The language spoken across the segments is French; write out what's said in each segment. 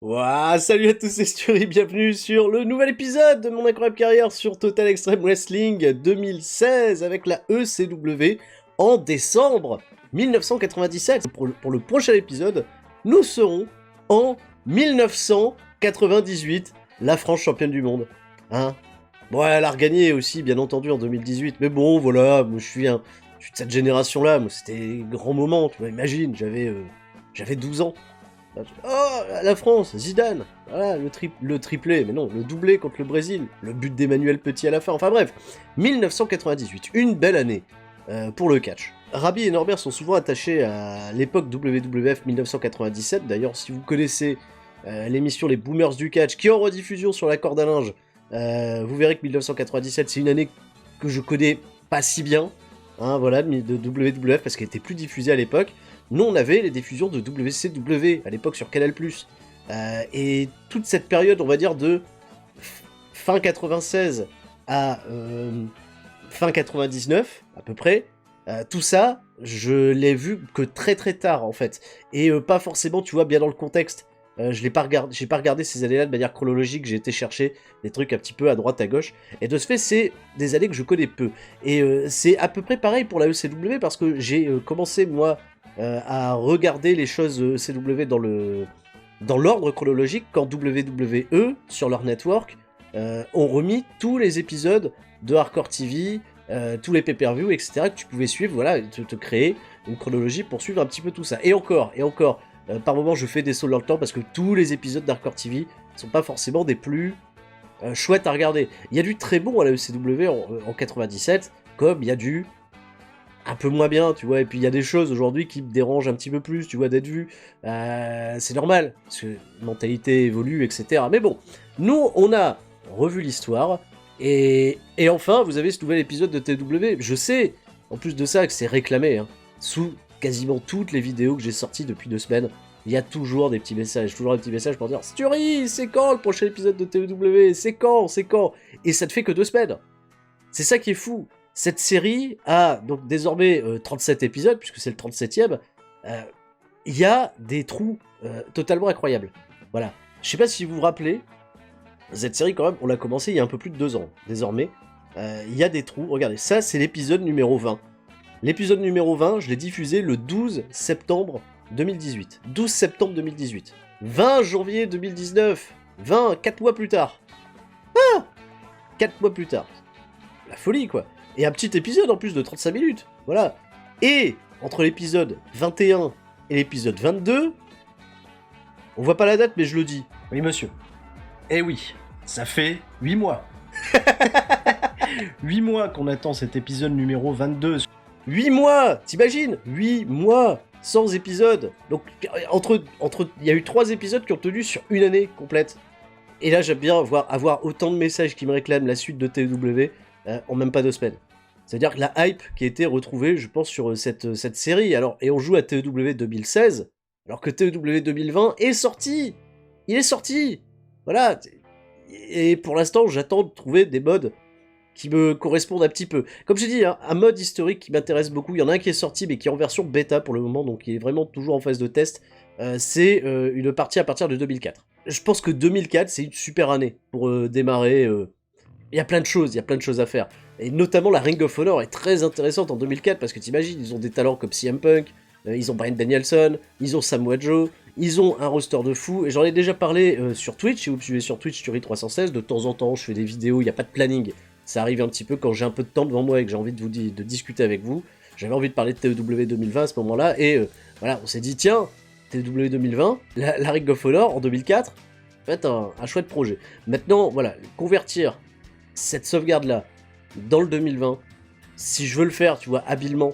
Ouah, salut à tous, c'est Sturi, bienvenue sur le nouvel épisode de mon incroyable carrière sur Total Extreme Wrestling 2016 avec la ECW en décembre 1997. Pour le prochain épisode, nous serons en 1998, la France championne du monde. Hein? Bon, elle a regagné aussi, bien entendu, en 2018, mais bon, voilà, moi je suis de cette génération-là, moi c'était grand moment, tu vois, imagine, j'avais 12 ans. Oh, la France, Zidane, voilà, le triplé, mais non, le doublé contre le Brésil, le but d'Emmanuel Petit à la fin, enfin bref, 1998, une belle année pour le catch. Rabi et Norbert sont souvent attachés à l'époque WWF 1997, d'ailleurs si vous connaissez l'émission Les Boomers du Catch, qui est en rediffusion sur la corde à linge, vous verrez que 1997 c'est une année que je connais pas si bien, hein, voilà, de WWF parce qu'elle était plus diffusée à l'époque. Nous, on avait les diffusions de WCW à l'époque sur Canal+. Et toute cette période, on va dire, de fin 96 à fin 99, à peu près, tout ça, je l'ai vu que très très tard, en fait. Et pas forcément, tu vois, bien dans le contexte. J'ai pas regardé ces années-là de manière chronologique, j'ai été chercher des trucs un petit peu à droite, à gauche. Et de ce fait, c'est des années que je connais peu. Et c'est à peu près pareil pour la ECW, parce que j'ai commencé, moi, à regarder les choses CW dans l'ordre chronologique quand WWE, sur leur network, ont remis tous les épisodes de Hardcore TV, tous les pay-per-view, etc., que tu pouvais suivre, voilà, et te créer une chronologie pour suivre un petit peu tout ça. Et encore, par moment je fais des sauts dans le temps parce que tous les épisodes d'Hardcore TV sont pas forcément des plus chouettes à regarder. Il y a du très bon à la ECW en 97, comme il y a du un peu moins bien, tu vois, et puis il y a des choses aujourd'hui qui me dérangent un petit peu plus, tu vois, d'être vu. C'est normal, parce que la mentalité évolue, etc. Mais bon, nous, on a revu l'histoire, et enfin, vous avez ce nouvel épisode de TW. Je sais, en plus de ça, que c'est réclamé, hein. Sous quasiment toutes les vidéos que j'ai sorties depuis 2 semaines, il y a toujours des petits messages, pour dire Sturi, c'est quand le prochain épisode de TW? C'est quand? C'est quand? Et ça ne fait que 2 semaines. C'est ça qui est fou. Cette série a donc désormais 37 épisodes, puisque c'est le 37e. Il y a des trous totalement incroyables. Voilà. Je sais pas si vous vous rappelez, cette série, quand même, on l'a commencé il y a un peu plus de 2 ans. Désormais, il y a des trous. Regardez, ça, c'est l'épisode numéro 20. L'épisode numéro 20, je l'ai diffusé le 12 septembre 2018. 12 septembre 2018. 20 janvier 2019. 20, 4 mois plus tard. 4 mois plus tard. La folie, quoi. Et un petit épisode en plus de 35 minutes. Voilà. Et entre l'épisode 21 et l'épisode 22, on voit pas la date, mais je le dis. Oui, monsieur. Eh oui, ça fait 8 mois. 8 mois qu'on attend cet épisode numéro 22. 8 mois, t'imagines? 8 mois sans épisode. Donc, il y a eu 3 épisodes qui ont tenu sur une année complète. Et là, j'aime bien avoir autant de messages qui me réclament la suite de TW en même pas 2 semaines. C'est-à-dire que la hype qui a été retrouvée, je pense, sur cette série. Alors, et on joue à TW 2016, alors que TW 2020 est sorti. Il est sorti. Voilà. Et pour l'instant, j'attends de trouver des modes qui me correspondent un petit peu. Comme j'ai dit, hein, un mode historique qui m'intéresse beaucoup. Il y en a un qui est sorti, mais qui est en version bêta pour le moment, donc il est vraiment toujours en phase de test. C'est une partie à partir de 2004. Je pense que 2004, c'est une super année pour démarrer. Il y a plein de choses, à faire. Et notamment la Ring of Honor est très intéressante en 2004 parce que t'imagines, ils ont des talents comme CM Punk, ils ont Bryan Danielson, ils ont Samoa Joe, ils ont un roster de fou. Et j'en ai déjà parlé sur Twitch, si vous me suivez sur Twitch, Sturi316, de temps en temps je fais des vidéos, il n'y a pas de planning. Ça arrive un petit peu quand j'ai un peu de temps devant moi et que j'ai envie de discuter avec vous. J'avais envie de parler de TW 2020 à ce moment-là, et voilà, on s'est dit, tiens, TW 2020, la Ring of Honor en 2004, ça va être un chouette projet. Maintenant, voilà, convertir cette sauvegarde-là dans le 2020, si je veux le faire, tu vois, habilement,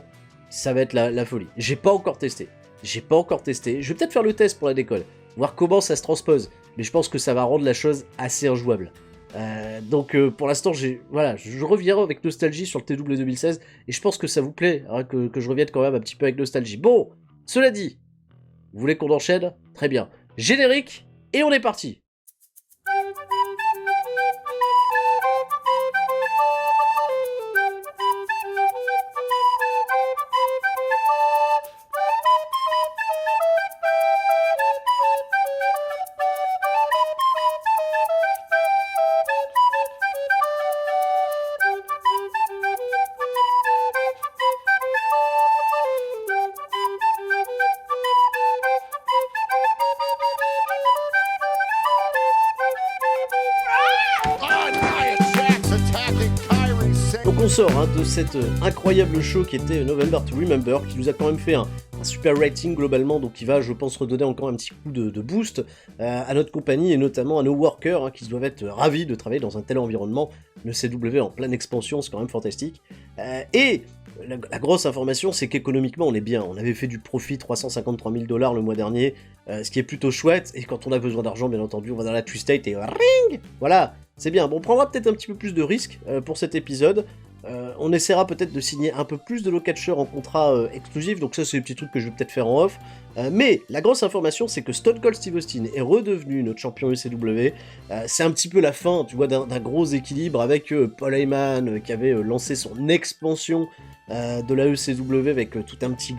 ça va être la folie. J'ai pas encore testé. Je vais peut-être faire le test pour la décolle, voir comment ça se transpose, mais je pense que ça va rendre la chose assez injouable. Donc pour l'instant, je reviens avec nostalgie sur le TW 2016, et je pense que ça vous plaît, hein, que je revienne quand même un petit peu avec nostalgie. Bon, cela dit, vous voulez qu'on enchaîne? Très bien. Générique, et on est parti. on sort de cet incroyable show qui était November to Remember, qui nous a quand même fait un super rating globalement, donc qui va, je pense, redonner encore un petit coup de boost à notre compagnie et notamment à nos workers qui doivent être ravis de travailler dans un tel environnement. Le CW en pleine expansion, c'est quand même fantastique. Et la grosse information, c'est qu'économiquement, on est bien. On avait fait du profit 353 000 $ le mois dernier, ce qui est plutôt chouette. Et quand on a besoin d'argent, bien entendu, on va dans la Twistate et ring. Voilà, c'est bien. Bon, on prendra peut-être un petit peu plus de risques pour cet épisode. On essaiera peut-être de signer un peu plus de nos catcheurs en contrat exclusif, donc ça c'est des petits trucs que je vais peut-être faire en off. Mais la grosse information, c'est que Stone Cold Steve Austin est redevenu notre champion ECW. C'est un petit peu la fin, tu vois, d'un gros équilibre avec Paul Heyman qui avait lancé son expansion de la ECW avec tout un petit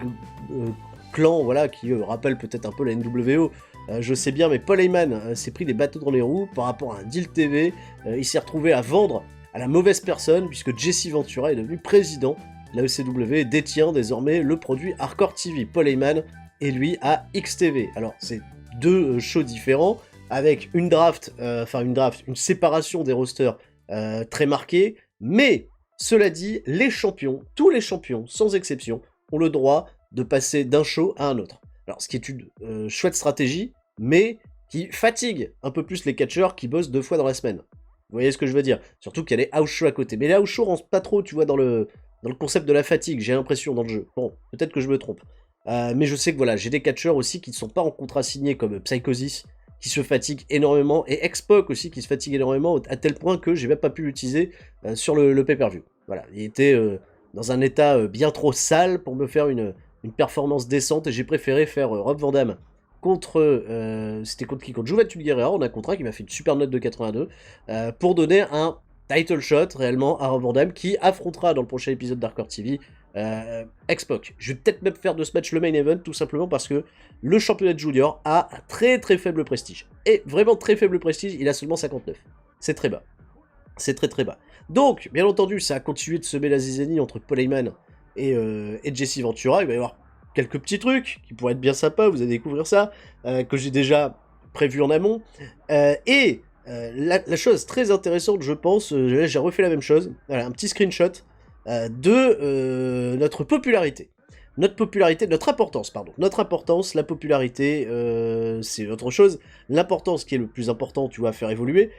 clan, voilà, qui rappelle peut-être un peu la NWO. Je sais bien, mais Paul Heyman s'est pris des bateaux dans les roues par rapport à un deal TV. Il s'est retrouvé à vendre à la mauvaise personne, puisque Jesse Ventura est devenu président de la ECW et détient désormais le produit Hardcore TV. Paul Heyman et lui à XTV. Alors, c'est deux shows différents, avec une séparation des rosters très marquée, mais cela dit, les champions, tous les champions, sans exception, ont le droit de passer d'un show à un autre. Alors, ce qui est une chouette stratégie, mais qui fatigue un peu plus les catcheurs qui bossent 2 fois dans la semaine. Vous voyez ce que je veux dire? Surtout qu'il y a les house shows à côté. Mais les house shows rentrent pas trop, tu vois, dans le concept de la fatigue, j'ai l'impression, dans le jeu. Bon, peut-être que je me trompe. Mais je sais que voilà, j'ai des catcheurs aussi qui ne sont pas en contrat signé, comme Psychosis, qui se fatigue énormément, et X-Pac aussi, qui se fatigue énormément, à tel point que j'ai même pas pu l'utiliser sur le pay-per-view. Voilà, il était dans un état bien trop sale pour me faire une performance décente, et j'ai préféré faire Rob Van Dam c'était contre qui? Contre Juventud Guerrera, on a un contrat qui m'a fait une super note de 82, pour donner un title shot réellement à Rob Van Dam, qui affrontera dans le prochain épisode d'Hardcore TV X-Pac. Je vais peut-être même faire de ce match le main event, tout simplement parce que le championnat junior a un très très faible prestige. Et vraiment très faible prestige, il a seulement 59. C'est très bas. C'est très très bas. Donc, bien entendu, ça a continué de semer la zizanie entre Paul Heyman et Jesse Ventura. Il va y avoir quelques petits trucs qui pourraient être bien sympas, vous allez découvrir ça, que j'ai déjà prévu en amont. La chose très intéressante, je pense, j'ai refait la même chose, voilà, un petit screenshot de notre popularité. Notre importance, pardon. Notre importance, la popularité, c'est autre chose. L'importance qui est le plus important, tu vois, à faire évoluer.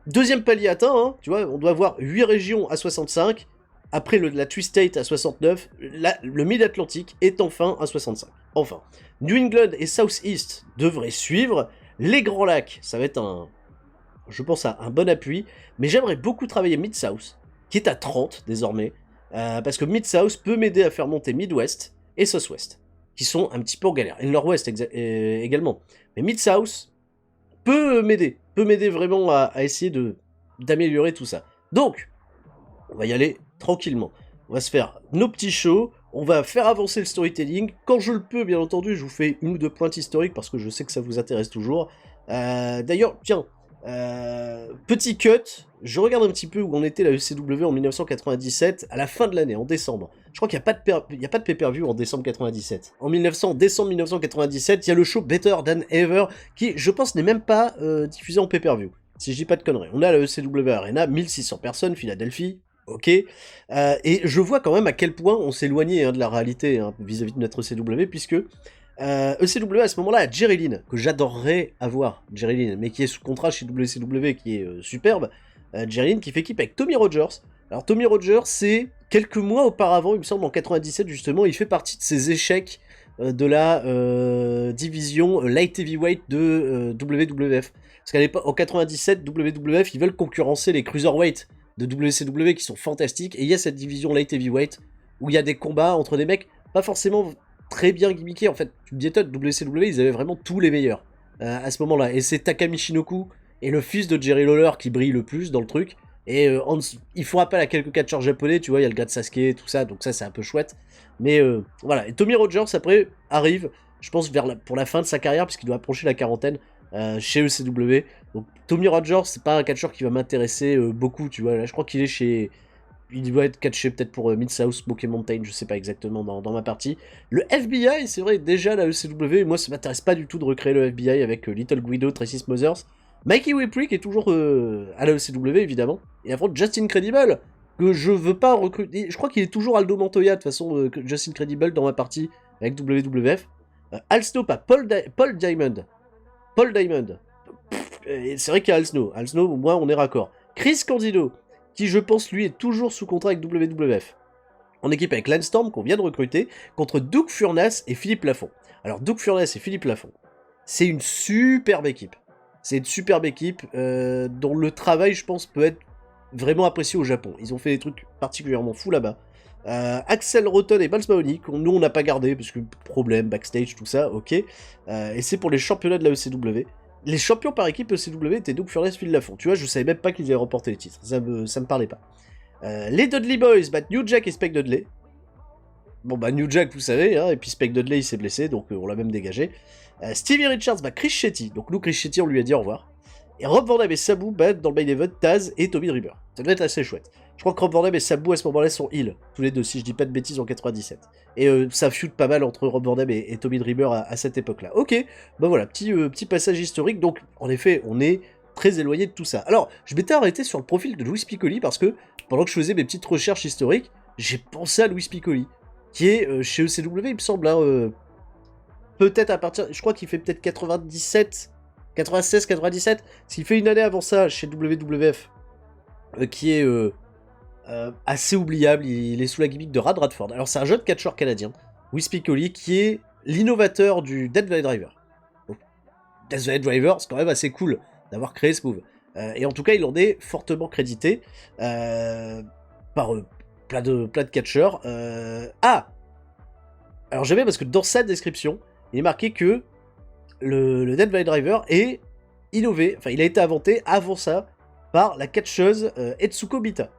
Deuxième palier atteint, tu vois, on doit avoir 8 régions à 65, après la Twistate à 69, le Mid-Atlantique est enfin à 65. Enfin. New England et South East devraient suivre. Les Grands Lacs, ça va être je pense, un bon appui. Mais j'aimerais beaucoup travailler Mid-South, qui est à 30 désormais. Parce que Mid-South peut m'aider à faire monter Mid-West et South-West, qui sont un petit peu en galère. Et le Nord-Ouest également. Mais Mid-South peut m'aider vraiment à essayer d'améliorer tout ça. Donc, on va y aller tranquillement. On va se faire nos petits shows, on va faire avancer le storytelling. Quand je le peux, bien entendu, je vous fais 1 ou 2 pointes historiques parce que je sais que ça vous intéresse toujours. D'ailleurs, tiens, petit cut, je regarde un petit peu où on était la ECW en 1997, à la fin de l'année, en décembre. Je crois qu'il n'y a pas de pay-per-view en décembre 97. Décembre 1997, il y a le show Better Than Ever, qui, je pense, n'est même pas diffusé en pay-per-view. Si je dis pas de conneries. On a la ECW Arena, 1600 personnes, Philadelphie. Ok, et je vois quand même à quel point on s'éloignait de la réalité vis-à-vis de notre ECW, puisque ECW à ce moment-là a Jerry Lynn, que j'adorerais avoir, Jerry Lynn, mais qui est sous contrat chez WCW, qui est superbe. Jerry Lynn qui fait équipe avec Tommy Rogers. Alors Tommy Rogers, c'est quelques mois auparavant, il me semble en 97 justement, il fait partie de ces échecs de la division Light Heavyweight de WWF. Parce qu'à l'époque, en 97, WWF, ils veulent concurrencer les Cruiserweight de WCW qui sont fantastiques, et il y a cette division Light Heavyweight où il y a des combats entre des mecs pas forcément très bien gimmickés. En fait, tu me dis, WCW, ils avaient vraiment tous les meilleurs à ce moment-là, et c'est Taka Michinoku et le fils de Jerry Lawler qui brille le plus dans le truc, et ils font appel à quelques catcheurs japonais, tu vois, il y a le gars de Sasuke, tout ça, donc ça c'est un peu chouette, mais voilà, et Tommy Rogers après arrive, je pense, pour la fin de sa carrière, puisqu'il doit approcher la quarantaine, chez ECW. Donc Tommy Rogers, c'est pas un catcheur qui va m'intéresser beaucoup, tu vois. Là, je crois qu'il est chez... Il doit être catché peut-être pour Mid-South, Smoky Mountain, je sais pas exactement dans ma partie. Le FBI, c'est vrai, déjà la ECW, moi ça m'intéresse pas du tout de recréer le FBI avec Little Guido, Tracy Smothers. Mikey Whipwreck est toujours à la ECW, évidemment. Et affronte Justin Credible, que je veux pas recruter. Je crois qu'il est toujours Aldo Montoya, de toute façon, Just Incredible dans ma partie avec WWF. Al Snow, pas Paul Diamond. Paul Diamond. C'est vrai qu'il y a Al Snow. Al Snow, au moins, on est raccord. Chris Candido, qui, je pense, lui, est toujours sous contrat avec WWF. En équipe avec Lance Storm, qu'on vient de recruter, contre Doug Furnas et Philippe Lafont. Alors, Doug Furnas et Philippe Lafont, c'est une superbe équipe. C'est une superbe équipe dont le travail, je pense, peut être vraiment apprécié au Japon. Ils ont fait des trucs particulièrement fous là-bas. Axel Rotten et Balls Mahoney, nous on n'a pas gardé, parce que problème, backstage, tout ça, ok. Et c'est pour les championnats de la ECW. Les champions par équipe ECW étaient Doug Furnas et Phil Lafont. Tu vois, je savais même pas qu'ils avaient remporté les titres. Ça me parlait pas. Les Dudley Boys battent New Jack et Spike Dudley. Bon bah New Jack, vous savez, hein, et puis Spike Dudley il s'est blessé, donc on l'a même dégagé. Stevie Richards bat Chris Shetty, donc nous Chris Shetty on lui a dit au revoir. Et Rob Van Dam et Sabu battent dans le main event Taz et Tommy Dreamer. Ça doit être assez chouette. Je crois que Rob Van Dam et Sabu à ce moment-là sont heal, tous les deux, si je dis pas de bêtises, en 97. Et ça feud pas mal entre Rob Van Dam et Tommy Dreamer à cette époque-là. Ok, bah voilà, petit passage historique, donc en effet, on est très éloigné de tout ça. Alors, je m'étais arrêté sur le profil de Louis Piccoli parce que, pendant que je faisais mes petites recherches historiques, j'ai pensé à Louis Piccoli, qui est chez ECW, il me semble, hein, peut-être à partir, je crois qu'il fait peut-être 97, 96, 97, parce qu'il fait une année avant ça chez WWF, qui est assez oubliable, il est sous la gimmick de Rad Radford. Alors c'est un jeune catcheur canadien, Louis Piccoli, qui est l'innovateur du Death Valley Driver. Donc, Death Valley Driver, c'est quand même assez cool d'avoir créé ce move. Et en tout cas, il en est fortement crédité par plein de catcheurs. Alors j'aimais parce que dans sa description, il est marqué que le Death Valley Driver est innové, enfin il a été inventé avant ça par la catcheuse Etsuko Bita.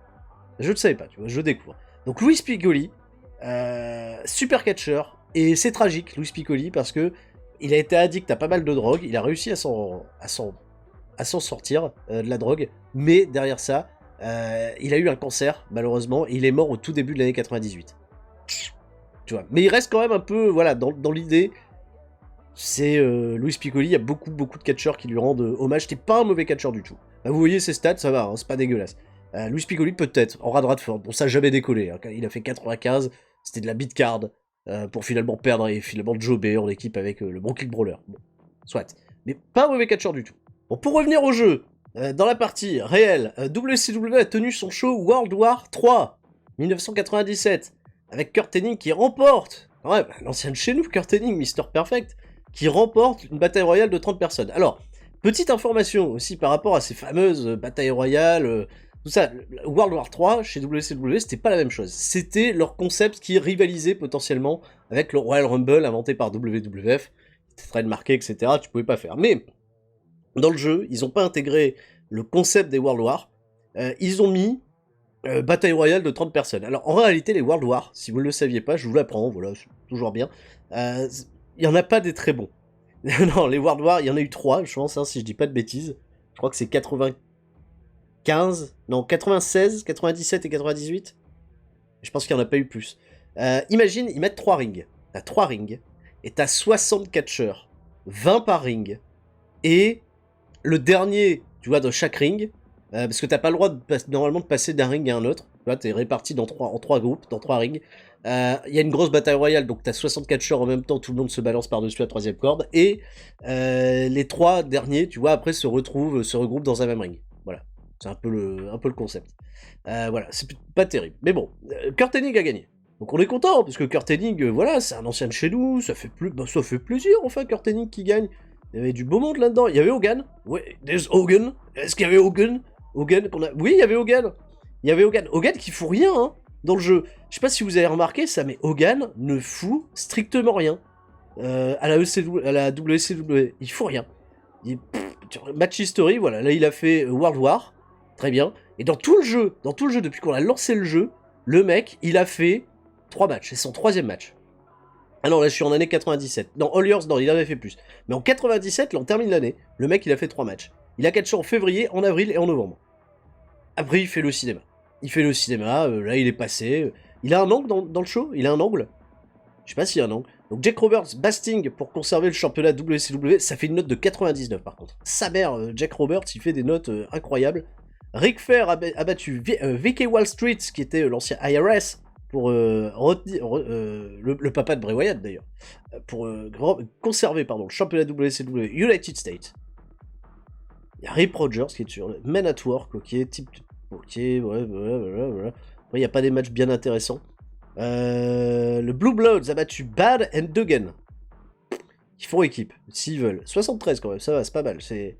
Je ne le savais pas, tu vois, je découvre. Donc Louis Piccoli, super catcheur, et c'est tragique Louis Piccoli parce que il a été addict à pas mal de drogue, il a réussi à s'en sortir de la drogue, mais derrière ça, il a eu un cancer malheureusement, et il est mort au tout début de l'année 98. Tu vois, mais il reste quand même un peu, voilà, dans l'idée. C'est Louis Piccoli, il y a beaucoup de catcheurs qui lui rendent hommage. C'était pas un mauvais catcheur du tout. Là, vous voyez ses stats, ça va, hein, c'est pas dégueulasse. Louis Piccoli peut-être, en Rad Radford, bon ça a jamais décollé, hein. Il a fait 95, c'était de la beat card, pour finalement perdre et finalement jobber en équipe avec le Brooklyn Brawler. Bon, soit. Mais pas un mauvais catcheur du tout. Bon, pour revenir au jeu, dans la partie réelle, WCW a tenu son show World War 3, 1997, avec Kurt Hennig qui remporte, ouais, l'ancien de chez nous, Kurt Hennig, Mr. Perfect, qui remporte une bataille royale de 30 personnes. Alors, petite information aussi par rapport à ces fameuses batailles royales, tout ça, World War 3 chez WCW, c'était pas la même chose. C'était leur concept qui rivalisait potentiellement avec le Royal Rumble inventé par WWF, c'était très marqué, etc. Tu pouvais pas faire. Mais, dans le jeu, ils ont pas intégré le concept des World War, ils ont mis bataille royale de 30 personnes. Alors, en réalité, les World War, si vous ne le saviez pas, je vous l'apprends, voilà, c'est toujours bien, il n'y en a pas des très bons. Non, les World War, il y en a eu 3, je pense, hein, si je dis pas de bêtises. Je crois que c'est 95, non, 96, 97 et 98. Je pense qu'il n'y en a pas eu plus. Imagine, ils mettent 3 rings. T'as 3 rings, et t'as 60 catcheurs, 20 par ring. Et le dernier, tu vois, dans chaque ring, parce que t'as pas le droit normalement de passer d'un ring à un autre. Tu vois, t'es réparti en 3 groupes, dans 3 rings. Il y a une grosse bataille royale, donc t'as 60 catcheurs en même temps, tout le monde se balance par-dessus la 3ème corde, et les 3 derniers, tu vois, après se regroupent dans un même ring. Voilà, c'est un peu le concept. Voilà, c'est pas terrible. Mais bon, Kurt Hennig a gagné. Donc on est content, parce que Kurt Hennig, voilà, c'est un ancien de chez nous, ça fait plaisir, enfin, Kurt Hennig qui gagne. Il y avait du beau monde là-dedans. Il y avait Hogan. Ouais, there's Hogan. Est-ce qu'il y avait Hogan? Oui, il y avait Hogan. Hogan qui fout rien, hein, dans le jeu. Je sais pas si vous avez remarqué ça, mais Hogan ne fout strictement rien. À la WCW, il fout rien. Match history, voilà. Là, il a fait World War. Très bien. Et dans tout le jeu, depuis qu'on a lancé le jeu, le mec, il a fait 3 matchs. C'est son 3ème match. Ah non, là je suis en année 97. Non, All Years, non, il en avait fait plus. Mais en 97, là on termine l'année, le mec il a fait 3 matchs. Il a catché en février, en avril et en novembre. Après il fait le cinéma. Là il est passé. Il a un angle dans le show? Il a un angle? Je sais pas s'il y a un angle. Donc Jack Roberts, Basting pour conserver le championnat WCW, ça fait une note de 99 par contre. Sa mère, Jack Roberts, il fait des notes incroyables. Ric Flair a battu VK Wall Street, qui était l'ancien IRS, pour le papa de Bray Wyatt d'ailleurs, pour conserver le championnat WCW United States. Il y a Rip Rogers qui est sur Men at Work, ok, voilà. Après, il n'y a pas des matchs bien intéressants. Le Blue Bloods a battu Bad and Duggan. Ils font équipe, s'ils veulent. 73 quand même, ça va, c'est pas mal. C'est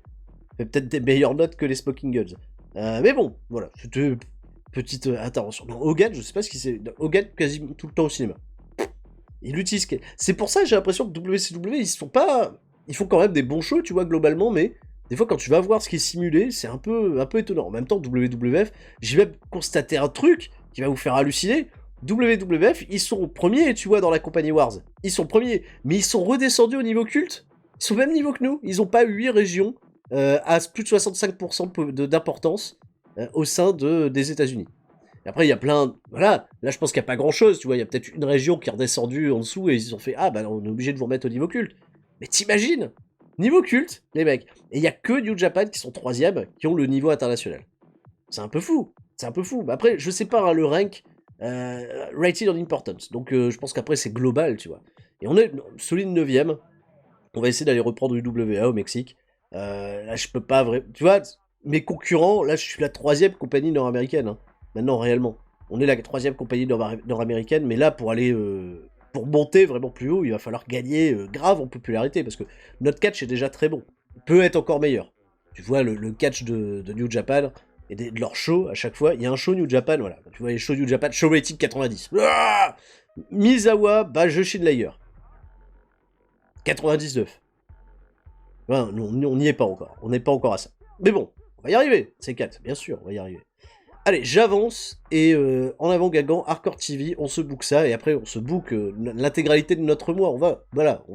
peut-être des meilleures notes que les Smoking Guns. Mais bon, voilà, c'était une petite intervention. Non, Hogan, je sais pas ce qu'il c'est. Hogan, quasiment tout le temps au cinéma. Il utilise. C'est pour ça que j'ai l'impression que WCW, ils font quand même des bons shows, tu vois, globalement, mais des fois, quand tu vas voir ce qui est simulé, c'est un peu étonnant. En même temps, WWF, j'ai même constaté un truc qui va vous faire halluciner. WWF, ils sont premiers, tu vois, dans la compagnie Wars. Ils sont premiers, mais ils sont redescendus au niveau culte. Ils sont au même niveau que nous. Ils n'ont pas 8 régions à plus de 65% d'importance au sein des États-Unis. Et après, il y a plein... Voilà, là, je pense qu'il n'y a pas grand-chose, tu vois. Il y a peut-être une région qui est redescendue en dessous et ils ont fait « Ah, bah, on est obligé de vous remettre au niveau culte. » Mais t'imagines? Niveau culte, les mecs. Et il n'y a que New Japan qui sont 3e, qui ont le niveau international. C'est un peu fou. C'est un peu fou. Mais après, je sais pas, hein, le rank... rated on importance. Donc je pense qu'après c'est global, tu vois. Et on est solide 9ème. On va essayer d'aller reprendre UWA au Mexique. Là je peux pas vraiment... Tu vois, mes concurrents, là je suis la 3ème compagnie nord-américaine. Hein. Maintenant réellement. On est la 3ème compagnie nord-américaine, mais là pour aller... pour monter vraiment plus haut, il va falloir gagner grave en popularité, parce que notre catch est déjà très bon. Il peut être encore meilleur. Tu vois, le catch de New Japan... et de leur show, à chaque fois, il y a un show New Japan, voilà. Tu vois les shows New Japan, show rating 90. Ah Misawa bat Jushin Liger. 99. Enfin, on n'y est pas encore. On n'est pas encore à ça. Mais bon, on va y arriver. C'est 4, bien sûr, on va y arriver. Allez, j'avance, et en avant Guingamp, Hardcore TV, on se book ça, et après on se book l'intégralité de notre mois. On va